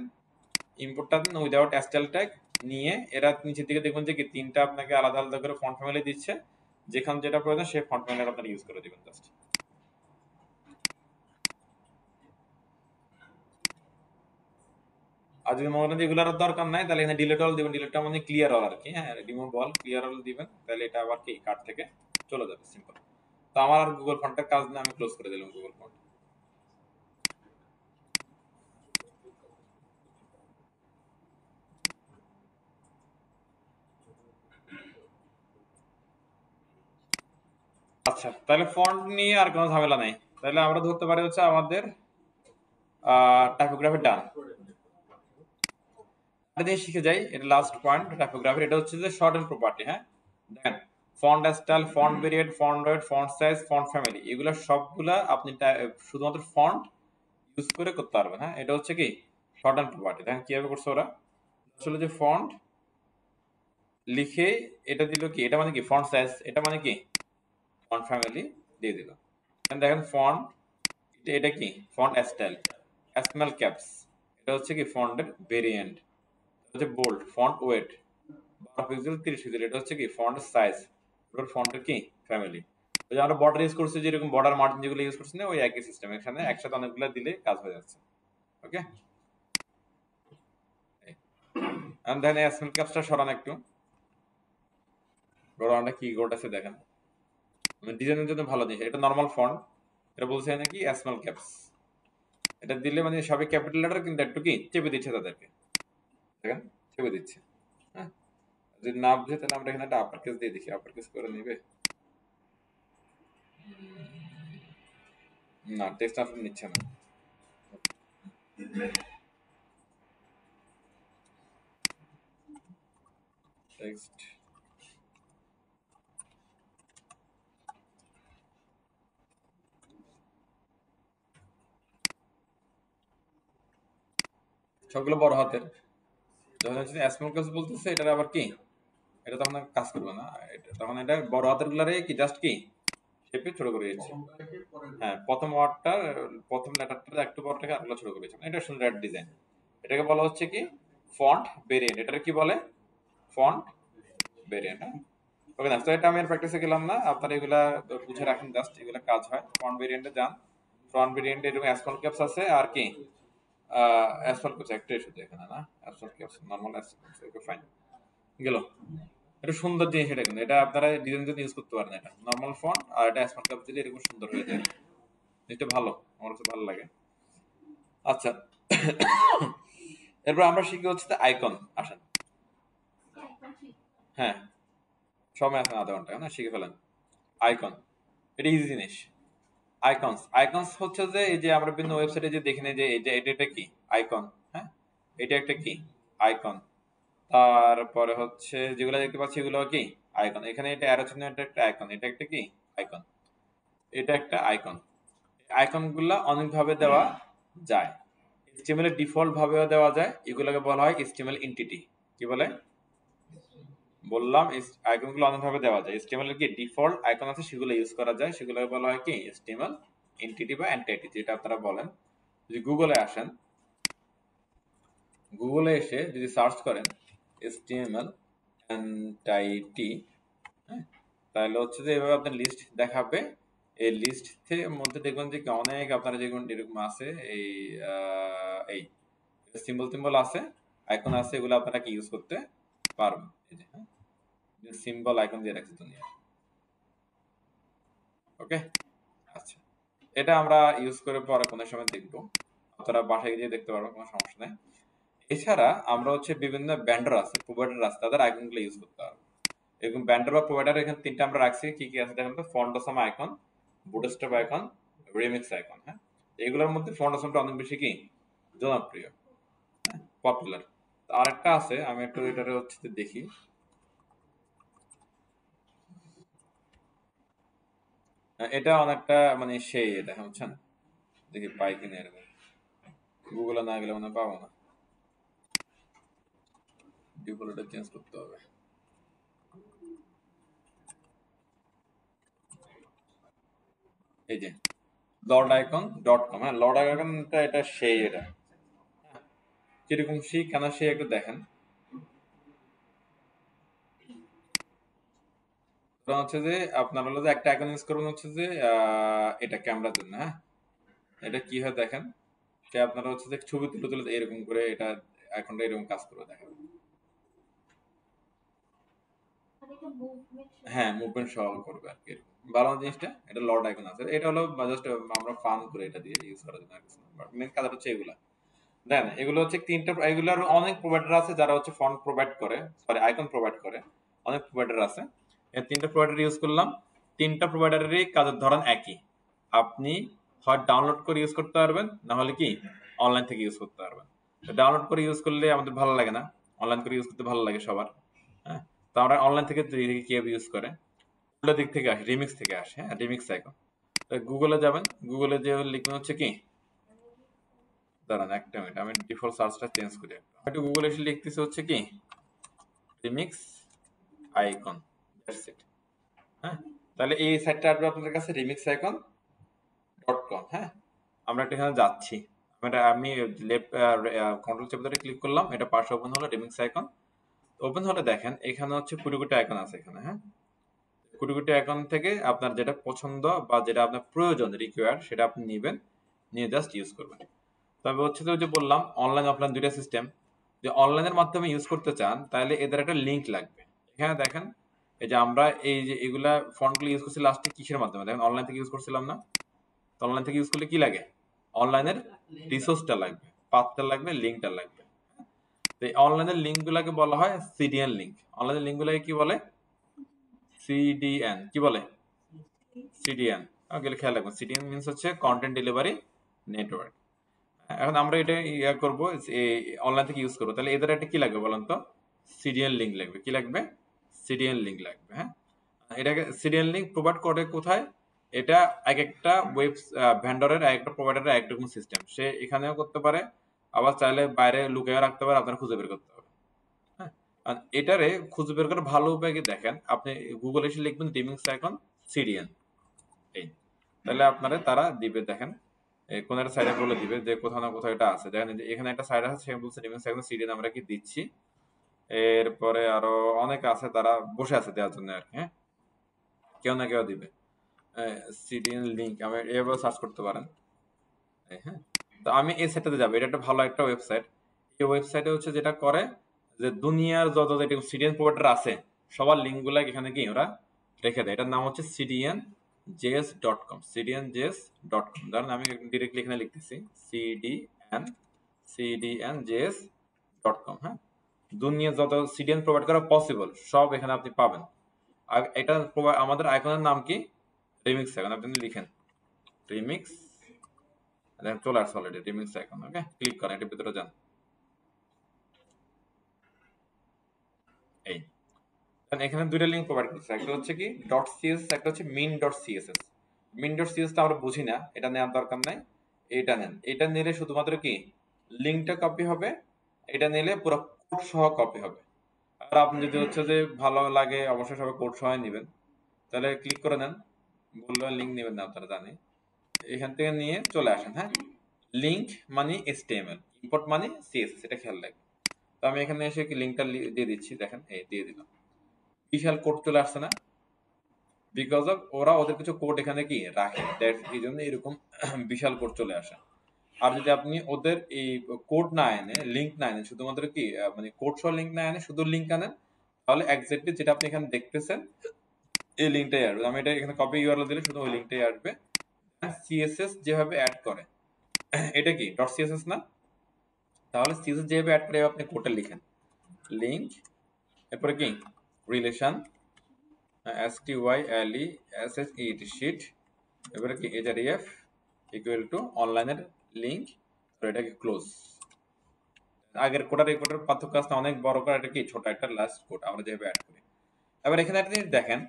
ইম্পোর্টটা দেন উইদাউট স্টাইল ট্যাগ নিয়ে। এরা নিচের দিকে দেখবেন যে কি 3টা আপনাকে আলাদা আলাদা করে ফন্ট ফ্যামিলি দিচ্ছে। যেখানে যেটা প্রয়োজন সেই ফন্ট ফ্যামিলি আপনারা ইউজ করে দিবেন জাস্ট। আর যদি মনে করেন যে এগুলোর দরকার নাই, তাহলে এখানে ডিলিট অল দিবেন। ডিলিটটা মানে ক্লিয়ার অল আর কি। হ্যাঁ, রিমুভ অল, ক্লিয়ার অল দিবেন, তাহলে এটা আবার কি কার্ড থেকে চলে যাবে। সিম্পল। তো আমার আর গুগল ফন্টের কাজ না, আমি ক্লোজ করে দিলাম গুগল ফন্ট। আচ্ছা, তাহলে ফন্ট নিয়ে আর কোনো ঝামেলা নাই। তাহলে আমরা ধরতে পারি হচ্ছে আমাদের টাইপোগ্রাফি ডান। এটা দিয়ে শিখে যাই, এটা লাস্ট পয়েন্ট টাইপোগ্রাফি। এটা হচ্ছে যে শর্ট এন্ড প্রপার্টি। হ্যাঁ, দেখেন, font style, font variant, font weight, font size, font family, এগুলো সবগুলা আপনি শুধুমাত্র ফন্ট ইউজ করে করতে পারবেন। হ্যাঁ, এটা হচ্ছে কি শর্ট এন্ড প্রপার্টি। দেখেন কিভাবে করছে ওরা। আসলে যে ফন্ট লিখে এটা দিল কি, এটা মানে কি ফন্ট সাইজ, এটা মানে কি ফন্ট ফ্যামিলি দিয়ে দিল। দেখেন ফন্ট, এটা কি ফন্ট স্টাইল, স্মল ক্যাপস, এটা হচ্ছে কি ফন্টের ভেরিয়েন্ট, হচ্ছে bold, font weight 12 pixel 30 pixel, এটা হচ্ছে কি ফন্ট সাইজ, ওটার ফন্টের কি ফ্যামিলি। ওই যে আমরা বর্ডার ইউজ করছি, যেরকম বর্ডার মার্জিন যেগুলো ইউজ করছি না, ওই একই সিস্টেম। এখানে একসাথে অনেকগুলো দিলে কাজ হয়ে যাচ্ছে। ওকে, এন্ড দেন স্মল ক্যাপসটা সরান একটু। সরানোটা কি ঘটেছে দেখেন, ডিজাইনের জন্য ভালো জিনিস। এটা নরমাল ফন্ট, এটা বলছে নাকি স্মল ক্যাপস। এটা দিলে মানে সবই ক্যাপিটাল লেটার, কিন্তু একটু কি চেপে দিচ্ছে তাদেরকে। দেখেন চেপে দিচ্ছে। হ্যাঁ, যদি না বুঝে তাহলে আমরা এখানে একটা আপার কেস দিয়ে দেখি, আপার কেস করে নিবে না, টেক্সট আসলে নিচ্ছে না। টেক্সট সবগুলো বড় হাতের। যখন হচ্ছে স্মল কেস বলতেছে, এটার আবার কি, এটা তখন আর কাজ করবে না। তখন এটা বড় হাতের গুলারে কি জাস্ট কি শেপে ছোট করে দিচ্ছে। হ্যাঁ, প্রথম ওয়ার্ডটা, প্রথম লেটারটা একটু বড় থেকে আরেকটা ছোট করে দিচ্ছে। এটা সুন্দর একটা ডিজাইন। এটাকে বলা হচ্ছে কি ফন্ট ভেরিয়েন্ট। এটাকে কি বলে? Font variant. ওকে না, তো এটা আমি আর প্র্যাকটিসে গেলাম না, আপনারা এগুলা বুঝে রাখেন জাস্ট, এগুলা কাজ হয়। ফন্ট ভেরিয়েন্টে যান, ফন্ট ভেরিয়েন্টে এরকম স্মল ক্যাপস আছে, আর কি স্মল ক্যাপস একটাই শুধু এখানে না, small caps normal caps. Okay fine গেল। এটা সুন্দর জিনিস, এটা কিন্তু এটা আপনারা ডিজাইন জন্য ইউজ করতে পারেন। এটা নরমাল ফন্ট আর এটা স্মল ক্যাপস দিলে এরকম সুন্দর হয়ে যায়। এটা ভালো, আমার কাছে ভালো লাগে। আচ্ছা, এরপর আমরা শিখি হচ্ছে আইকন। আসেন, হ্যাঁ সময় আছে আধা ঘন্টা, না শিখে ফেলেন আইকন। এটা ইজি জিনিস। আইকনস আইকনস হচ্ছে যে এই যে আমরা বিভিন্ন ওয়েবসাইটে যে দেখি না যে এটা কি আইকন, হ্যাঁ এটা একটা কি আইকন। তারপরে হচ্ছে যেগুলো দেখতে পাচ্ছি এগুলো কি আইকন। এখানে এটা অ্যারো চিহ্ন, এটা একটা আইকন, এটা একটা কি আইকন, এটা একটা আইকন। আইকন গুলা অনেকভাবে দেওয়া যায়। HTML এর ডিফল্ট ভাবেও দেওয়া যায়, এগুলোকে বলা হয় HTML এন্টিটি। কি বলে বললাম, আইকন গুলো অনেকভাবে দেওয়া যায়। HTML এর কি ডিফল্ট আইকন আছে সেগুলো ইউজ করা যায়, সেগুলোকে বলা হয় কি HTML এন্টিটি বা এন্টিটি যেটা আপনারা বলেন। যদি গুগলে আসেন, গুগলে এসে যদি সার্চ করেন HTML এন্টিটি, তাহলে হচ্ছে যে এভাবে আপনার লিস্ট দেখাবে। এই লিস্ট থেকে মধ্যে দেখবেন যে অনেক আপনারা যেগুলো এরকম আছে, এই সিম্বল টিম্বল আছে, আইকন আছে, এগুলো আপনারা কি ইউজ করতে পারবেন। এই যে হ্যাঁ, সিম্বল আইকন দিয়ে রাখছি দুনিয়া। ওকে, আচ্ছা, এটা আমরা ইউজ করে পরে কোনো সময় দেখবো, আপনারা বাসায় গিয়ে দেখতে পারবেন, কোনো সমস্যা নেই। এছাড়া আমরা হচ্ছে বিভিন্ন ব্যান্ডার আছে, প্রোভাইডার আছে, তাদের আইকনগুলো ইউজ করতে পারবো। এরকম ব্যান্ডার বা প্রোভাইডার এখানে তিনটা আমরা রাখছি, কি কি আছে দেখেন তো। Font awesome icon, bootstrap icon, remix icon. হ্যাঁ, এগুলোর মধ্যে ফন্টসামটা অনেক বেশি কি জনপ্রিয়, হ্যাঁ পপুলার। আরেকটা আছে, আমি একটু এটারে হচ্ছে দেখি। এটা অনেকটা মানে সেই, এটা বুঝছেন, দেখি পাই কিনা এরকম। গুগলে না গেলে মনে পাবো না, ডিফল্টটা চেঞ্জ করতে হবে। এই যে lordicon.com, হ্যাঁ lordicon.com, এটা সেই, এটা কিরকম সেই কেন সেই একটু দেখেন। হচ্ছে যে আপনার হলো যে একটা আইকন ইউজ করবেন হচ্ছে যে এটা ক্যামেরার জন্য। হ্যাঁ, এটা কি হয় দেখেন, যে আপনারা হচ্ছে যে ছবি তুলে তুলে এরকম করে এটা আইকনটা এরকম কাজ করবে দেখেন। মানে এটা মুভমেন্ট হ্যাঁ, মুভমেন্ট সহ করবে আর কি এরকম। ভালো জিনিসটা, এটা লর্ড আইকন আছে, এটা হলো জাস্ট আমরা ফান করে এটা দিয়ে ইউজ করার জন্য, বাট মেন কাজ হচ্ছে এগুলা। দেন এগুলো হচ্ছে তিনটা, এগুলোর অনেক প্রোভাইডার আছে যারা হচ্ছে ফন্ট প্রোভাইড করে, সরি আইকন প্রোভাইড করে, অনেক প্রোভাইডার আছে। এই তিনটা প্রোভাইডার ইউজ করলাম, তিনটা প্রোভাইডারেরই কাজের ধরন একই। আপনি হয় ডাউনলোড করে ইউজ করতে পারবেন, না হলে কি অনলাইন থেকে ইউজ করতে পারবেন। ডাউনলোড করে ইউজ করলে আমাদের ভালো লাগে না, অনলাইন করে ইউজ করতে ভালো লাগে সবার। হ্যাঁ, তো আমরা অনলাইন থেকে কিভাবে ইউজ করে, উল্টো দিক থেকে আসে, রিমিক্স থেকে আসে। হ্যাঁ, রিমিক্স আইকন। গুগলে যাবেন, গুগলে যে লিখবেন হচ্ছে কি, দাঁড়ান একটা মিনিট, আমি ডিফল্ট সার্চটা চেঞ্জ করি। একটু গুগলে এসে লিখতেছি হচ্ছে কি রিমিক্স আইকন, দ্যাটস ইট। হ্যাঁ, তাহলে এই সাইটটা আসবে আপনাদের কাছে remixicon.com। হ্যাঁ, আমরা একটা এখানে যাচ্ছি, আমি লেফট কন্ট্রোল চেপে ধরে ক্লিক করলাম, এটা পাশে ওপেন হলো রিমিক্স আইকন। ওপেন হলে দেখেন এখানে হচ্ছে কোটি কোটি আইকন আছে এখানে। হ্যাঁ, কোটি কোটি আইকন থেকে আপনার যেটা পছন্দ বা যেটা আপনার প্রয়োজন রিকোয়ার, সেটা আপনি নেবেন, নিয়ে জাস্ট ইউজ করবেন। তবে হচ্ছে তো যে বললাম অনলাইন অফলাইন দুইটা সিস্টেম। যে অনলাইনের মাধ্যমে ইউজ করতে চান তাহলে এদের একটা লিংক লাগবে। এখানে দেখেন এই যে আমরা এই যে এগুলা ফন্টগুলো ইউজ করছি লাস্টে কিসের মাধ্যমে, দেখেন অনলাইন থেকে ইউজ করছিলাম না। তো অনলাইন থেকে ইউজ করলে কি লাগে, অনলাইনের রিসোর্সটা লাগবে, পাথটা লাগবে, লিঙ্কটা লাগবে। তো এই অনলাইনের লিঙ্ক গুলাকে বলা হয় সিডিএন লিঙ্ক। অনলাইনের লিঙ্ক গুলাকে কি বলে, সিডিএন। কি বলে, সিডিএন। গেলে খেয়াল রাখবেন, সিডিএন মিনস হচ্ছে কন্টেন্ট ডেলিভারি নেটওয়ার্ক। এখন আমরা এটা ইয়া করবো, অনলাইন থেকে ইউজ করবো, তাহলে এদের একটা কি লাগবে বলেন তো, সিডিএন লিঙ্ক লাগবে। কি লাগবে, সিডিএন লিঙ্ক লাগবে। হ্যাঁ, এটাকে সিডিএন লিঙ্ক প্রোভাইড করে কোথায়, এটা এক একটা ওয়েব ভেন্ডরের, এক একটা প্রোভাইডারের এক রকম সিস্টেম। সে এখানেও করতে পারে, আবার চাইলে বাইরে লুকিয়ে রাখতে পারে, আপনার খুঁজে বের করতে হবে। হ্যাঁ, আর এটারে খুঁজে বের করে ভালো উপায় কি দেখেন, আপনি গুগলে এসে লিখবেন রিমিক্স আইকন সিডিএন, এই তাহলে আপনারা তারা দিবে, দেখেন কোন একটা সাইডে বলে দিবে যে কোথাও না কোথাও এটা আছে। দেখেন এখানে একটা সাইড আছে, সেখানে বলছে রিমিক্স আইকন সিডিএন, আমরা কি দিচ্ছি। এরপরে আরো অনেক আছে, তারা বসে আছে দেওয়ার জন্য আর কি। হ্যাঁ, কেউ না কেউ দিবে। সিডিএন লিঙ্ক আমি এভাবে সার্চ করতে পারেন। হ্যাঁ, তো আমি এই সাইটটাতে যাবো, এটা একটা ভালো একটা ওয়েবসাইট। এই ওয়েবসাইটে হচ্ছে যেটা করে যে দুনিয়ার যত সিডিএন প্রোভাইডার আছে সবার লিঙ্ক গুলা এখানে কি ওরা রেখে দেয়। এটার নাম হচ্ছে cdnjs.com, cdnjs.com। ধরেন আমি ডিরেক্টলি এখানে লিখতেছি cdnjs.com। হ্যাঁ, দুনিয়া যত সিডিএন প্রোভাইড করা পসিবল সব এখানে আপনি পাবেন। আর এটা আমাদের আইকনের নাম কি, রিমিক্স আইকন। আপনি লিখেন রিমিক্স, দেন চলে আসছে অলরেডি রিমিক্স আইকন। ওকে, ক্লিক করেন, এটার ভিতরে যান। এই এখানে দুইটা লিঙ্ক প্রোভাইড করছে, একটা হচ্ছে কি .css, একটা হচ্ছে min.css। min.css টা আমরা বুঝি না, এটা নেওয়ার দরকার নাই, এটা নেন। এটা নিলে শুধুমাত্র কি লিঙ্কটা কপি হবে, এটা নিলে পুরো কোড সহ কপি হবে। আর আপনি যদি হচ্ছে যে ভালো লাগে অবশ্যই সবাই কোড সহ নেবেন, তাহলে ক্লিক করে নেন। বললো লিঙ্ক নেবেন না, আপনারা জানি। এখান থেকে নিয়ে চলে আসেন। হ্যাঁ, লিঙ্ক মানে HTML, ইম্পোর্ট মানে CSS, এটা খেয়াল রাখবেন। তো আমি এখানে এসে কি লিঙ্কটা দিয়ে দিচ্ছি, দেখেন এই দিয়ে দিলাম। বিশাল কোড চলে আসছে না? বিকজ অফ ওরা ওদের কিছু কোড এখানে কি রাখে, এই জন্য এরকম বিশাল কোড চলে আসে। আর যদি আপনি ওদের এই কোড না এনে, লিঙ্ক না এনে, শুধুমাত্র কি মানে কোড সহ লিঙ্ক না এনে শুধু লিঙ্ক আনেন, তাহলে এক্স্যাক্টলি যেটা আপনি এখানে দেখতেছেন এই লিঙ্কটাই আসবে। আমি এটা এখানে কপি ইউআরএল দিলে শুধু ওই লিঙ্কটাই আসবে। সিএসএস যেভাবে অ্যাড করে, এটা কি .css না? তাহলে সিএসএস যেভাবে অ্যাড করে আপনি কোডটা লিখেন, লিঙ্ক, এরপরে কি রিলেশন, STYLE শীট, এবারে কি href ইকুয়াল টু অনলাইনের লিঙ্ক, এটাকে ক্লোজ। আগের কোডার এই কোডের পার্থক্য আছে, অনেক বড় করে, এটা কি ছোট একটা লাস্ট কোড আমরা যেভাবে অ্যাড করি। এবার এখানে একটা জিনিস দেখেন,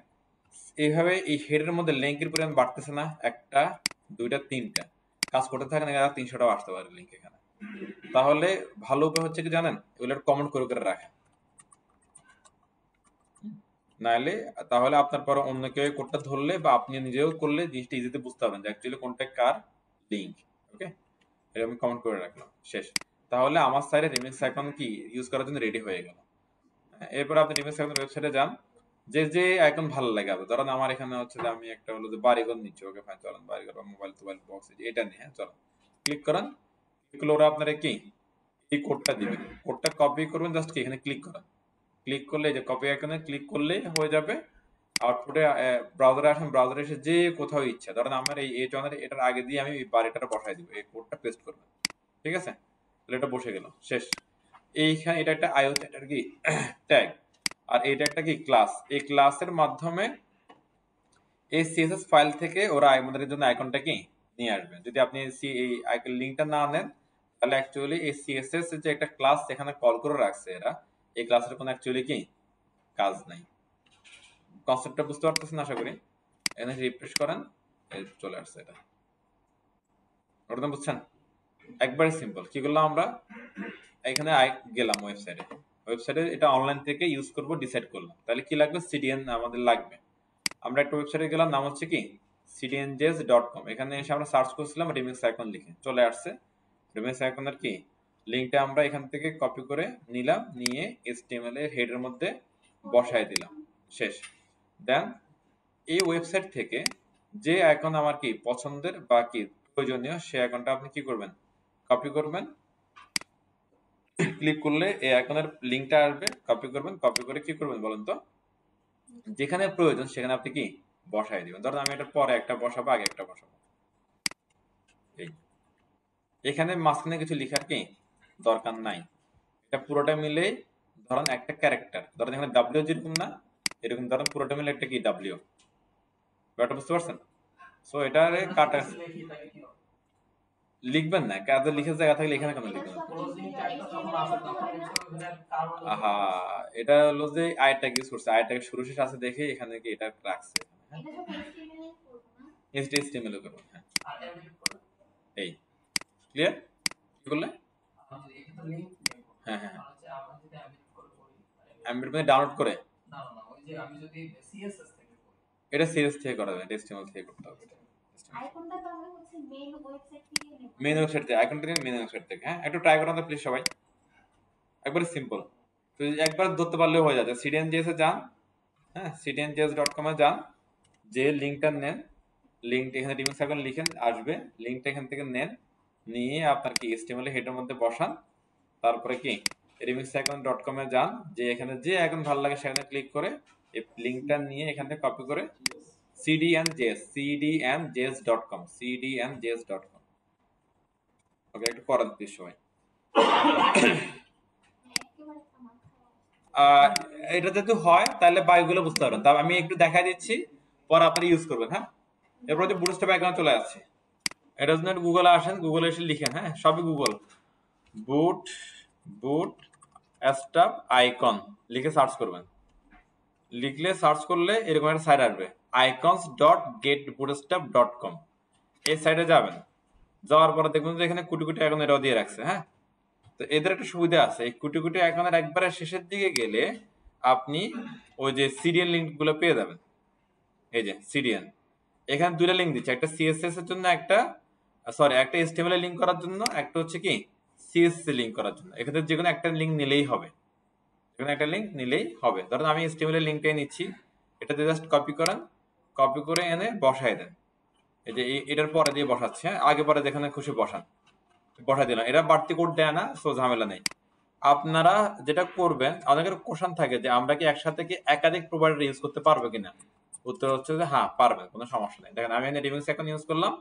এইভাবে এই হেডের মধ্যে লিঙ্কের পরিমাণ বাড়তেছে না? একটা, দুইটা, তিনটা কাজ করতে থাকেন, 300টাও আসতে পারে লিঙ্ক এখানে। তাহলে ভালো উপায় হচ্ছে কি জানেন, এগুলো কমেন্ট করে করে রাখেন, নাহলে তাহলে আপনার পরে অন্য কেউ কোডটা ধরলে বা আপনি নিজেও করলে জিনিসটা ইজিতে বুঝতে পারবেন যে অ্যাকচুয়ালি কোনটা কার লিঙ্ক। ওকে, এটা আমি কমেন্ট করে রাখলাম, শেষ। তাহলে আমার সাইডে রিমিক্স আইকন কি ইউজ করার জন্য রেডি হয়ে গেল। এরপর আপনি রিমিক্স আইকন ওয়েবসাইটে যান, যে যে আইকন ভালো লাগে। ধরেন আমার এখানে হচ্ছে যে আমি একটা হলো যে বাড়িঘর নিচ্ছি, ওকে ফাইন, চলেন বাড়িঘর বা মোবাইল টোবাইল বক্স এটা নিয়ে, হ্যাঁ চলো ক্লিক করেন। ক্লিক করলে ওরা আপনারা কি এই কোডটা দিবেন, কোডটা কপি করবেন, জাস্ট কি এখানে ক্লিক করেন। ক্লিক করলে যে কপি আইকনে ক্লিক করলেই হয়ে যাবে। আউটপুটে ব্রাউজারে আসেন, ব্রাউজারে এসে যে কোথাও ইচ্ছা, ধরেন আমার এই জনের এটার আগে দিয়ে আমি এই বাড়িটা বসাই দিব, এই কোডটা পেস্ট করবেন, ঠিক আছে? তাহলে এটা বসে গেল, শেষ। এইখানে এটা একটা আইও এটার কি ট্যাগ, আর এটা একটা কি ক্লাস। এই ক্লাসের মাধ্যমে এই সিএসএস ফাইল থেকে ওরা আমাদের জন্য আইকনটা কি নিয়ে আসবে। যদি আপনি এই আইকন লিংকটা না নেন, তাহলে অ্যাকচুয়ালি এই সিএসএস যে একটা ক্লাস এখানে কল করে রাখছে এরা, এই ক্লাসের কোনো অ্যাকচুয়ালি কি কাজ নাই। কনসেপ্টটা বুঝতে পারতেছেন আশা করি। এখানে রিফ্রেশ করেন, এই চলে আসছে এটা। ওটা বুঝছেন? একবারে সিম্পল। কি করলাম আমরা, এখানে গেলাম ওয়েবসাইটে এটা অনলাইন থেকে ইউজ করব ডিসাইড করলাম। তাহলে কি লাগবে, সিডিএন আমাদের লাগবে। আমরা একটা ওয়েবসাইটে গেলাম, নাম হচ্ছে কি cdnjs.com। এখানে এসে আমরা সার্চ করছিলাম রিমিক্স আইকন লিখে, চলে আসছে। রিমিক্স আইকনের কি লিংকটা আমরা এখান থেকে কপি করে নিলাম, নিয়ে HTML এর হেডের মধ্যে বসাই দিলাম, শেষ। দেন এই ওয়েবসাইট থেকে যে আইকন আমার কি পছন্দের বা কি প্রয়োজনীয়, সেই আইকনটা আপনি কি করবেন, কপি করবেন। ক্লিক করলে এই আইকনের লিংকটা আসবে, কপি করবেন। কপি করে কি করবেন বলেন তো, যেখানে প্রয়োজন সেখানে আপনি কি বসাই দিবেন। ধরুন আমি এটা পরে একটা বসাবো, আগে একটা বসাবো। এই এখানে মাঝখানে কিছু লেখার কি দরকার নাই, এটা পুরোটা মিলে ধরেন একটা ক্যারেক্টার। ধরেন এখানে ডাব্লিউ যেরকম না, এরকম ধরেন পুরোটা মিলে একটা কি ডাব্লিউ, ব্যাপারটা বুঝতে পারছেন? সো এটারে কাটা লিখবেন না, কাজে লিখে জায়গা থাকলে এখানে কেন লিখবেন? আহা, এটা হলো যে আইট্যাগ ইউজ করছে, আইট্যাগ শুরু শেষ আছে দেখে এখানে কি এটা রাখছে। HTML এ করব, হ্যাঁ। এই ক্লিয়ার? কি করলে? হ্যাঁ হ্যাঁ, এমবেড মানে ডাউনলোড করে, না না, ওই যে আমি যদি সিএসএস থেকে করি, এটা সিএস থেকে করা যাবে, HTML থেকে করতে হবে। আইকনটা তো আমি হচ্ছে মেইন ওয়েবসাইট থেকে নেব, মেইন ওয়েবসাইট থেকে আইকনটা নিয়ে মেইন ওয়েবসাইট থেকে। হ্যাঁ, একটু ট্রাই করুন তো প্লিজ সবাই, একবারে সিম্পল। তো একবার ধরতে পারলেও হয়ে যাবে। cdnjs এ যান, হ্যাঁ cdnjs.com এ যান, যে লিংকটা নেন, লিংকটা এখানে রিমিক্স আইকন লিখেন, আসবে লিংকটা এখান থেকে নেন, নিয়ে আপনার কি HTML হেডের মধ্যে বসান। তারপরে কি remixicon.com এ যান, যে এখানে যে আইকন ভালো লাগে সেখানে ক্লিক করে এই লিংকটা নিয়ে এখান থেকে কপি করে cdnjs.com ওকে, একটু করেন প্লিজ সবাই। একেবারে আমার এটা যদি হয় তাহলে বাইগুলো বুঝতে পারবেন। তবে আমি একটু দেখা দিচ্ছি, পরে আপনি ইউজ করবেন। হ্যাঁ, এরপর যে বুটস্ট্র্যাপ আইকন চলে আসছে, এটার জন্য গুগলে আসেন, গুগলে এসে লিখেন, হ্যাঁ সবই গুগল, বুট বুট স্টাফ আইকন লিখে সার্চ করবেন। লিখলে সার্চ করলে এরকম একটা সাইট আসবে, icons.getbootstrap.com। এই সাইটে যাবেন, যাওয়ার পরে দেখবেন যে এখানে কোটি কোটি আইকন এরাও দিয়ে রাখছে। হ্যাঁ, তো এদের একটা সুবিধা আছে, এই কোটি কোটি আইকনের একবারে শেষের দিকে গেলে আপনি ওই যে সিডিএন লিঙ্ক গুলো পেয়ে যাবেন। এই যে সিডিএন, এখানে দুইটা লিঙ্ক দিচ্ছে, একটা সিএসএস এর জন্য, একটা একটা এইচটিএমএল এর লিঙ্ক করার জন্য, একটা হচ্ছে কি সিএসএস লিঙ্ক করার জন্য। এখানে যে কোনো একটা লিঙ্ক নিলেই হবে, যেকোনো একটা লিঙ্ক নিলেই হবে। ধরুন আমি এইচটিএমএল এর লিঙ্কটাই নিচ্ছি, এটাতে জাস্ট কপি করেন, কপি করে এনে বসাই দেন। এই যে এটার পরে দিয়ে বসাচ্ছে, হ্যাঁ আগে পরে যেখানে খুশি বসান, বসাই দিলাম। এটা বাড়তি কোড দেয় না, সো ঝামেলা নেই। আপনারা যেটা করবেন, অনেকের কোশ্চেন থাকে যে আমরা কি একসাথে কি একাধিক প্রোভাইডার ইউজ করতে পারবো কিনা। উত্তর হচ্ছে যে হ্যাঁ পারবেন, কোনো সমস্যা নেই। দেখেন আমি এখানে রিমিক্স অ্যাকাউন্ট ইউজ করলাম,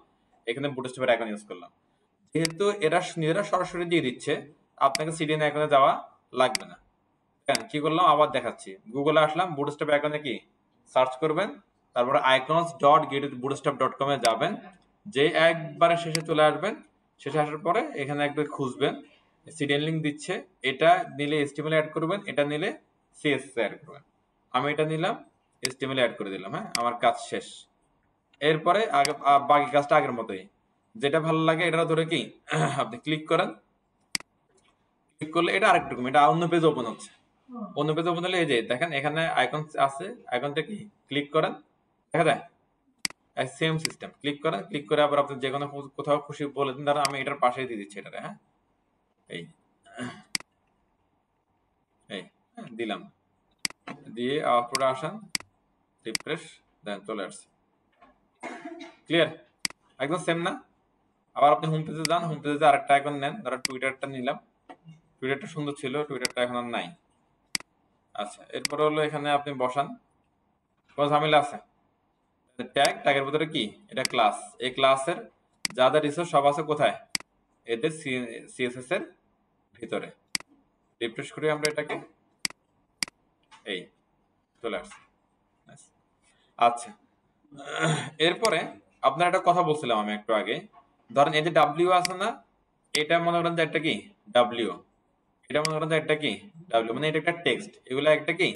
এখানে বুটস্ট্র্যাপ অ্যাকাউন্ট ইউজ করলাম। যেহেতু এরা নিজেরা সরাসরি দিয়ে দিচ্ছে, আপনাকে সিডিএন অ্যাকাউন্টে যাওয়া লাগবে না। কি করলাম আবার দেখাচ্ছি, গুগলে আসলাম, বুটস্ট্র্যাপ অ্যাকাউন্টে কি সার্চ করবেন, তারপরে icons.getbootstrap.com এ যাবেন, যে একবারে শেষে চলে আসবেন। শেষে আসার পরে এখানে একবার খুঁজবেন, সিডিএন লিঙ্ক দিচ্ছে, এটা নিলে এইচটিএমএল অ্যাড করবেন, এটা নিলে সিএসএস অ্যাড করবেন। আমি এটা নিলাম, এইচটিএমএল অ্যাড করে দিলাম। হ্যাঁ, আমার কাজ শেষ। এরপরে আগে বাকি কাজটা আগের মতোই, যেটা ভালো লাগে এটা ধরে কি আপনি ক্লিক করেন, ক্লিক করলে এটা আরেকটু, এটা অন্য পেজ ওপেন হচ্ছে। অন্য পেজ ওপেন হলে এই যে দেখেন এখানে আইকন আছে, আইকনটা কি ক্লিক করেন, দেখা যায় সেম সিস্টেম। ক্লিক করেন, ক্লিক করে আবার আপনি যে কোনো কোথাও খুশি বলে দিন, ধরেন আমি এটার পাশেই দিয়ে দিচ্ছি এটারে। হ্যাঁ, এই এই দিলাম, দিয়ে আউটপুটে আসেন, রিফ্রেশ দেন, চলে আসছে। ক্লিয়ার, একদম সেম না? আবার আপনি হোম পেজে যান, হোম পেজে আরেকটা আইকন নেন, ধরো টুইটারটা নিলাম, টুইটারটা সুন্দর ছিল, টুইটারটা এখন আর নাই। আচ্ছা, এরপরে হলো এখানে আপনি বসান, কোনো ঝামেলা আছে? ট্যাগের ভিতরে কি এটা ক্লাস, এই ক্লাসের যা যা রিসোর্স সব আছে কোথায়, এদের সিএসএস এর ভিতরে। রিফ্রেশ করি আমরা এটাকে, এই চলে আসছে। আচ্ছা, এরপরে আপনার একটা কথা বলছিলাম আমি একটু আগে, ধরেন এই যে ডাব্লিউ আছে না, এটা মনে করেন যে একটা কি ডাব্লিউ, এটা মনে করেন যে একটা কি ডাব্লিউ, মানে এটা একটা টেক্সট, এগুলো একটা কি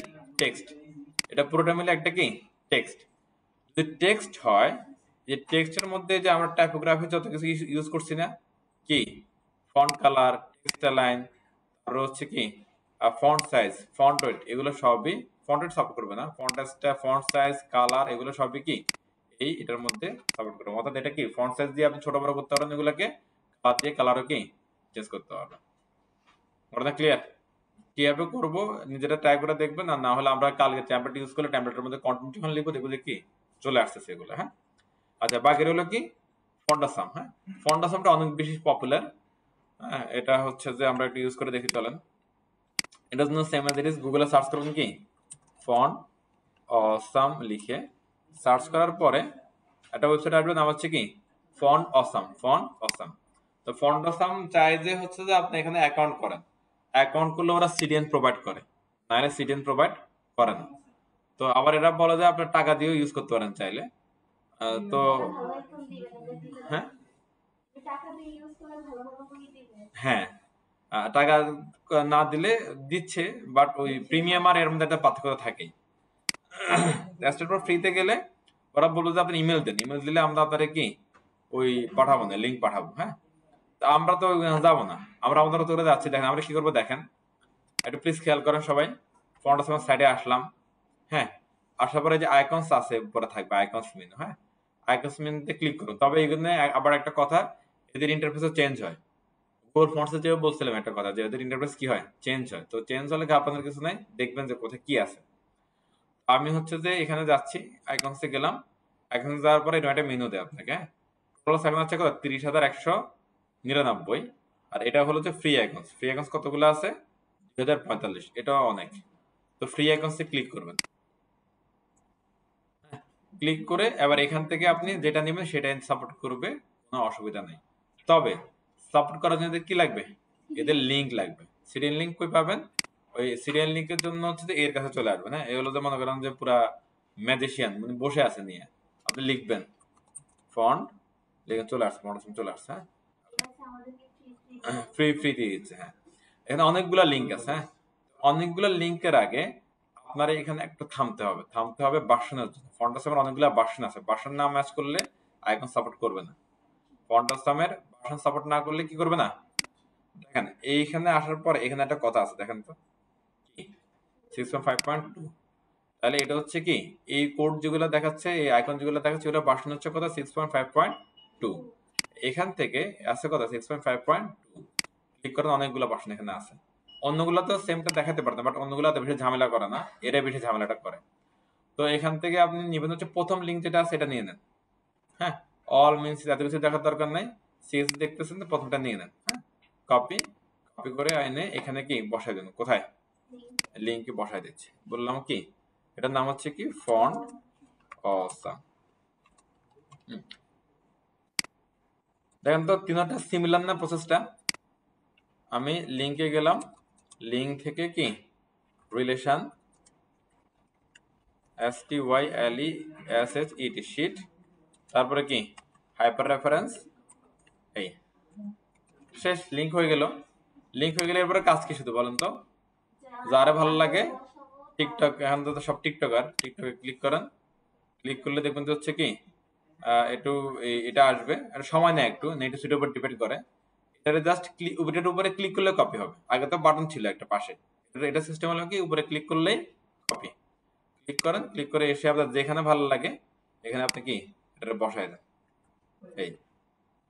টেক্সট, এটা পুরোটা মিলে একটা কি টেক্সট। যদি টেক্সট হয়, যে টেক্সটের মধ্যে যে আমরা টাইপোগ্রাফি যত কিছু ইউজ করছি না, কি ফন্ট কালার, টেক্সট লাইন, আর হচ্ছে কি ফন্ট সাইজ, ফন্ট ওয়েট, এগুলো সবই ফন্ট ওয়েট সাপোর্ট করবে না, ফন্ট সাইজ, কালার, এগুলো সবই কি এটার মধ্যে সাপোর্ট করবে। অর্থাৎ এটা কি ফন্ট সাইজ দিয়ে আপনি ছোট বড় করতে পারবেন, এগুলোকে কালার দিয়ে কালারও কি চেঞ্জ করতে পারবেন। ওটা ক্লিয়ার? কিভাবে করবো নিজেরা ট্রাই করে দেখবেন, আর না হলে আমরা কালকে ট্যাম্পলেট ইউজ করলে ট্যাম্পলেটের মধ্যে কন্টেন্ট যখন লিখবো দেখবো যে কি চলে আসতেছে এগুলো। হ্যাঁ, আচ্ছা, বাকি হলো কি ফন্ডাসাম। হ্যাঁ, ফন্ডাসামটা অনেক বেশি পপুলার। হ্যাঁ, এটা হচ্ছে যে আমরা একটু ইউজ করে দেখি চলেন। এটার জন্য সেম অ্যাজ ইট ইজ, গুগলে সার্চ করবেন কি ফন্ট অসাম লিখে, সার্চ করার পরে একটা ওয়েবসাইট আসবে, নাম হচ্ছে কি ফন্ট অসাম। ফন্ট অসাম, তো ফন্ট অসাম চাই যে হচ্ছে যে আপনি এখানে অ্যাকাউন্ট করেন, অ্যাকাউন্ট করলে ওরা সিডিএন প্রোভাইড করে, নাহলে সিডিএন প্রোভাইড করে না। তো আবার এরা বলে যে আপনার টাকা দিয়েও ইউজ করতে পারেন চাইলে। তো ভালো আইকন দিবে না দিলে হ্যাঁ, টাকা দিয়ে ইউজ করে ভালো ভালো করে দিবে। হ্যাঁ টাকা না দিলে দিচ্ছে, বাট ওই প্রিমিয়াম আর এর মধ্যে একটা পার্থক্য থাকেই। পর ফ্রিতে গেলে ওরা বললো যে আপনি ইমেল দেন, ইমেল দিলে আমরা আপনার কি ওই পাঠাবো না, লিঙ্ক পাঠাবো। হ্যাঁ, তা আমরা তো যাবো না, আমরা আমাদের মতো করে যাচ্ছি। দেখেন আমরা কি করবো দেখেন, একটু প্লিজ খেয়াল করেন সবাই। ফন্ট অসাম সাইডে আসলাম। হ্যাঁ, আসার পরে যে আইকনস আছে উপরে থাকবে আইকনস মেনু। হ্যাঁ, আইকনস মেনুতে ক্লিক করুন। তবে এখানে আবার একটা কথা, এদের ইন্টারফেসও চেঞ্জ হয়। গুগল ফন্টসে যে বলছিলাম একটা কথা, যে এদের ইন্টারফেস কি হয় চেঞ্জ হয়। তো চেঞ্জ হলে আপনাদের কিছু নাই, দেখবেন যে কোথায় কি আছে। আমি হচ্ছে যে এখানে যাচ্ছি, আইকনসে গেলাম, আইকনসে যাওয়ার পরে এটা একটা মেনু দেয় আপনাকে। হ্যাঁ, টোটাল আইকন হচ্ছে কত 30,199, আর এটা হলো যে ফ্রি আইকনস। ফ্রি আইকনস কতগুলো আছে 2045, এটাও অনেক। তো ফ্রি আইকনসে ক্লিক করবেন, ক্লিক করে এবার এখান থেকে আপনি যেটা নেবেন সেটা সাপোর্ট করবে, কোনো অসুবিধা নেই। তবে সাপোর্ট করার জন্য কি লাগবে, এদের লিংক লাগবে। সিরিয়াল লিংক কই পাবেন, ওই সিরিয়াল লিংকের জন্য হচ্ছে যে এর কাছে চলে আসবেন। হ্যাঁ, এগুলো যে মনে করেন যে পুরা ম্যাজিশিয়ান মানে বসে আছে নিয়ে, আপনি লিখবেন ফন্ট লিখে চলে আসছে, ফন্টাসাম চলে আসছে। হ্যাঁ, আচ্ছা আমাদেরকে ফ্রি ফ্রি দিয়ে দিচ্ছে। হ্যাঁ, এখানে অনেকগুলা লিঙ্ক আছে। হ্যাঁ, অনেকগুলা লিঙ্কের আগে আপনার এখানে একটু থামতে হবে বাসনের জন্য। ফন্টাসামের অনেকগুলা বাসন আছে, বাসন না ম্যাচ করলে আইকন সাপোর্ট করবে না। ফন্টাসামের বাসন সাপোর্ট না করলে কি করবে না? দেখেন এইখানে আসার পর এখানে একটা কথা আছে, দেখেন তো কি 6.5.2, তাহলে এটা হচ্ছে কি এই কোড যেগুলো দেখাচ্ছে, এই আইকন যেগুলো দেখাচ্ছে ওটা বাসন হচ্ছে কথা 6.5.2। এখান থেকে আছে কথা 6.5.2, ক্লিক করেন, অনেকগুলো বাসন এখানে আছে। অন্যগুলো তো সেমটা দেখাতে পারতেন, বাট অন্যগুলো তো বেশি ঝামেলা করে না, এরা বেশি ঝামেলাটা করে। তো এখান থেকে আপনি নিবেন হচ্ছে প্রথম লিঙ্ক যেটা আছে এটা নিয়ে নেন। হ্যাঁ, অল মিনস এত কিছু দেখার দরকার নাই, সিএস দেখতেছেন তো প্রথমটা নিয়ে নেন। হ্যাঁ, কপি কপি করে এনে এখানে কি বসাই দেন, কোথায় লিঙ্কে বসাই দিচ্ছি। বললাম কি এটার নাম হচ্ছে কি ফন্ট অসাম। দেখেন তো তিনটা সিমিলার না প্রসেসটা? আমি লিঙ্কে গেলাম, লিঙ্ক থেকে কি রিলেশন STYLESHET শিট, তারপরে কি হাইপার রেফারেন্স, এই শেষ, লিঙ্ক হয়ে গেল। লিঙ্ক হয়ে গেলে এরপরে কাজ কি শুধু বলেন তো? যারে ভালো লাগে টিকটক, এখন তো সব টিকটকে ক্লিক করেন, ক্লিক করলে দেখবেন তো হচ্ছে কি একটু এটা আসবে, এটা সময় নেয় একটু, নেট স্পিডের উপর ডিপেন্ড করে। এটা জাস্ট এটার উপরে ক্লিক করলে কপি হবে, আগে তো বাটন ছিল একটা পাশে, এটা সিস্টেম হলো কি উপরে ক্লিক করলেই কপি। ক্লিক করেন, ক্লিক করে এসে আপনার যেখানে ভালো লাগে এখানে আপনি কি এটা বসায় দেন। এই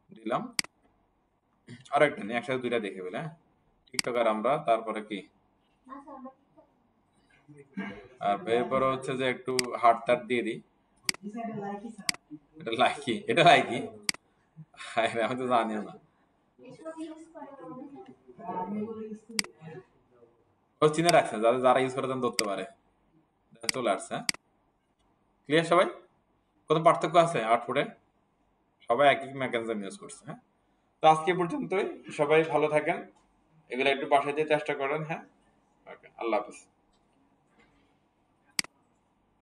দিলাম, আর একটা নেই, একসাথে দুইটা দেখে ফেলে। হ্যাঁ, টিকটক আর আমরা, তারপরে কি আর এরপরে হচ্ছে যে একটু হার্ট টার্ট দিয়ে দিই। এটা লাইকি আমি তো জানিও না, ও চিনে রাখছে, যারা ইউজ করে ধরতে পারে। চলে আসছে। ক্লিয়ার সবাই? কোনো পার্থক্য আছে আউটপুটে? সবাই একই মেকানিজম ইউজ করছে। হ্যাঁ, তো আজকে পর্যন্তই, সবাই ভালো থাকেন, এগুলো একটু বাসায় দিয়ে চেষ্টা করেন। হ্যাঁ, ওকে, আল্লাহ হাফেজ।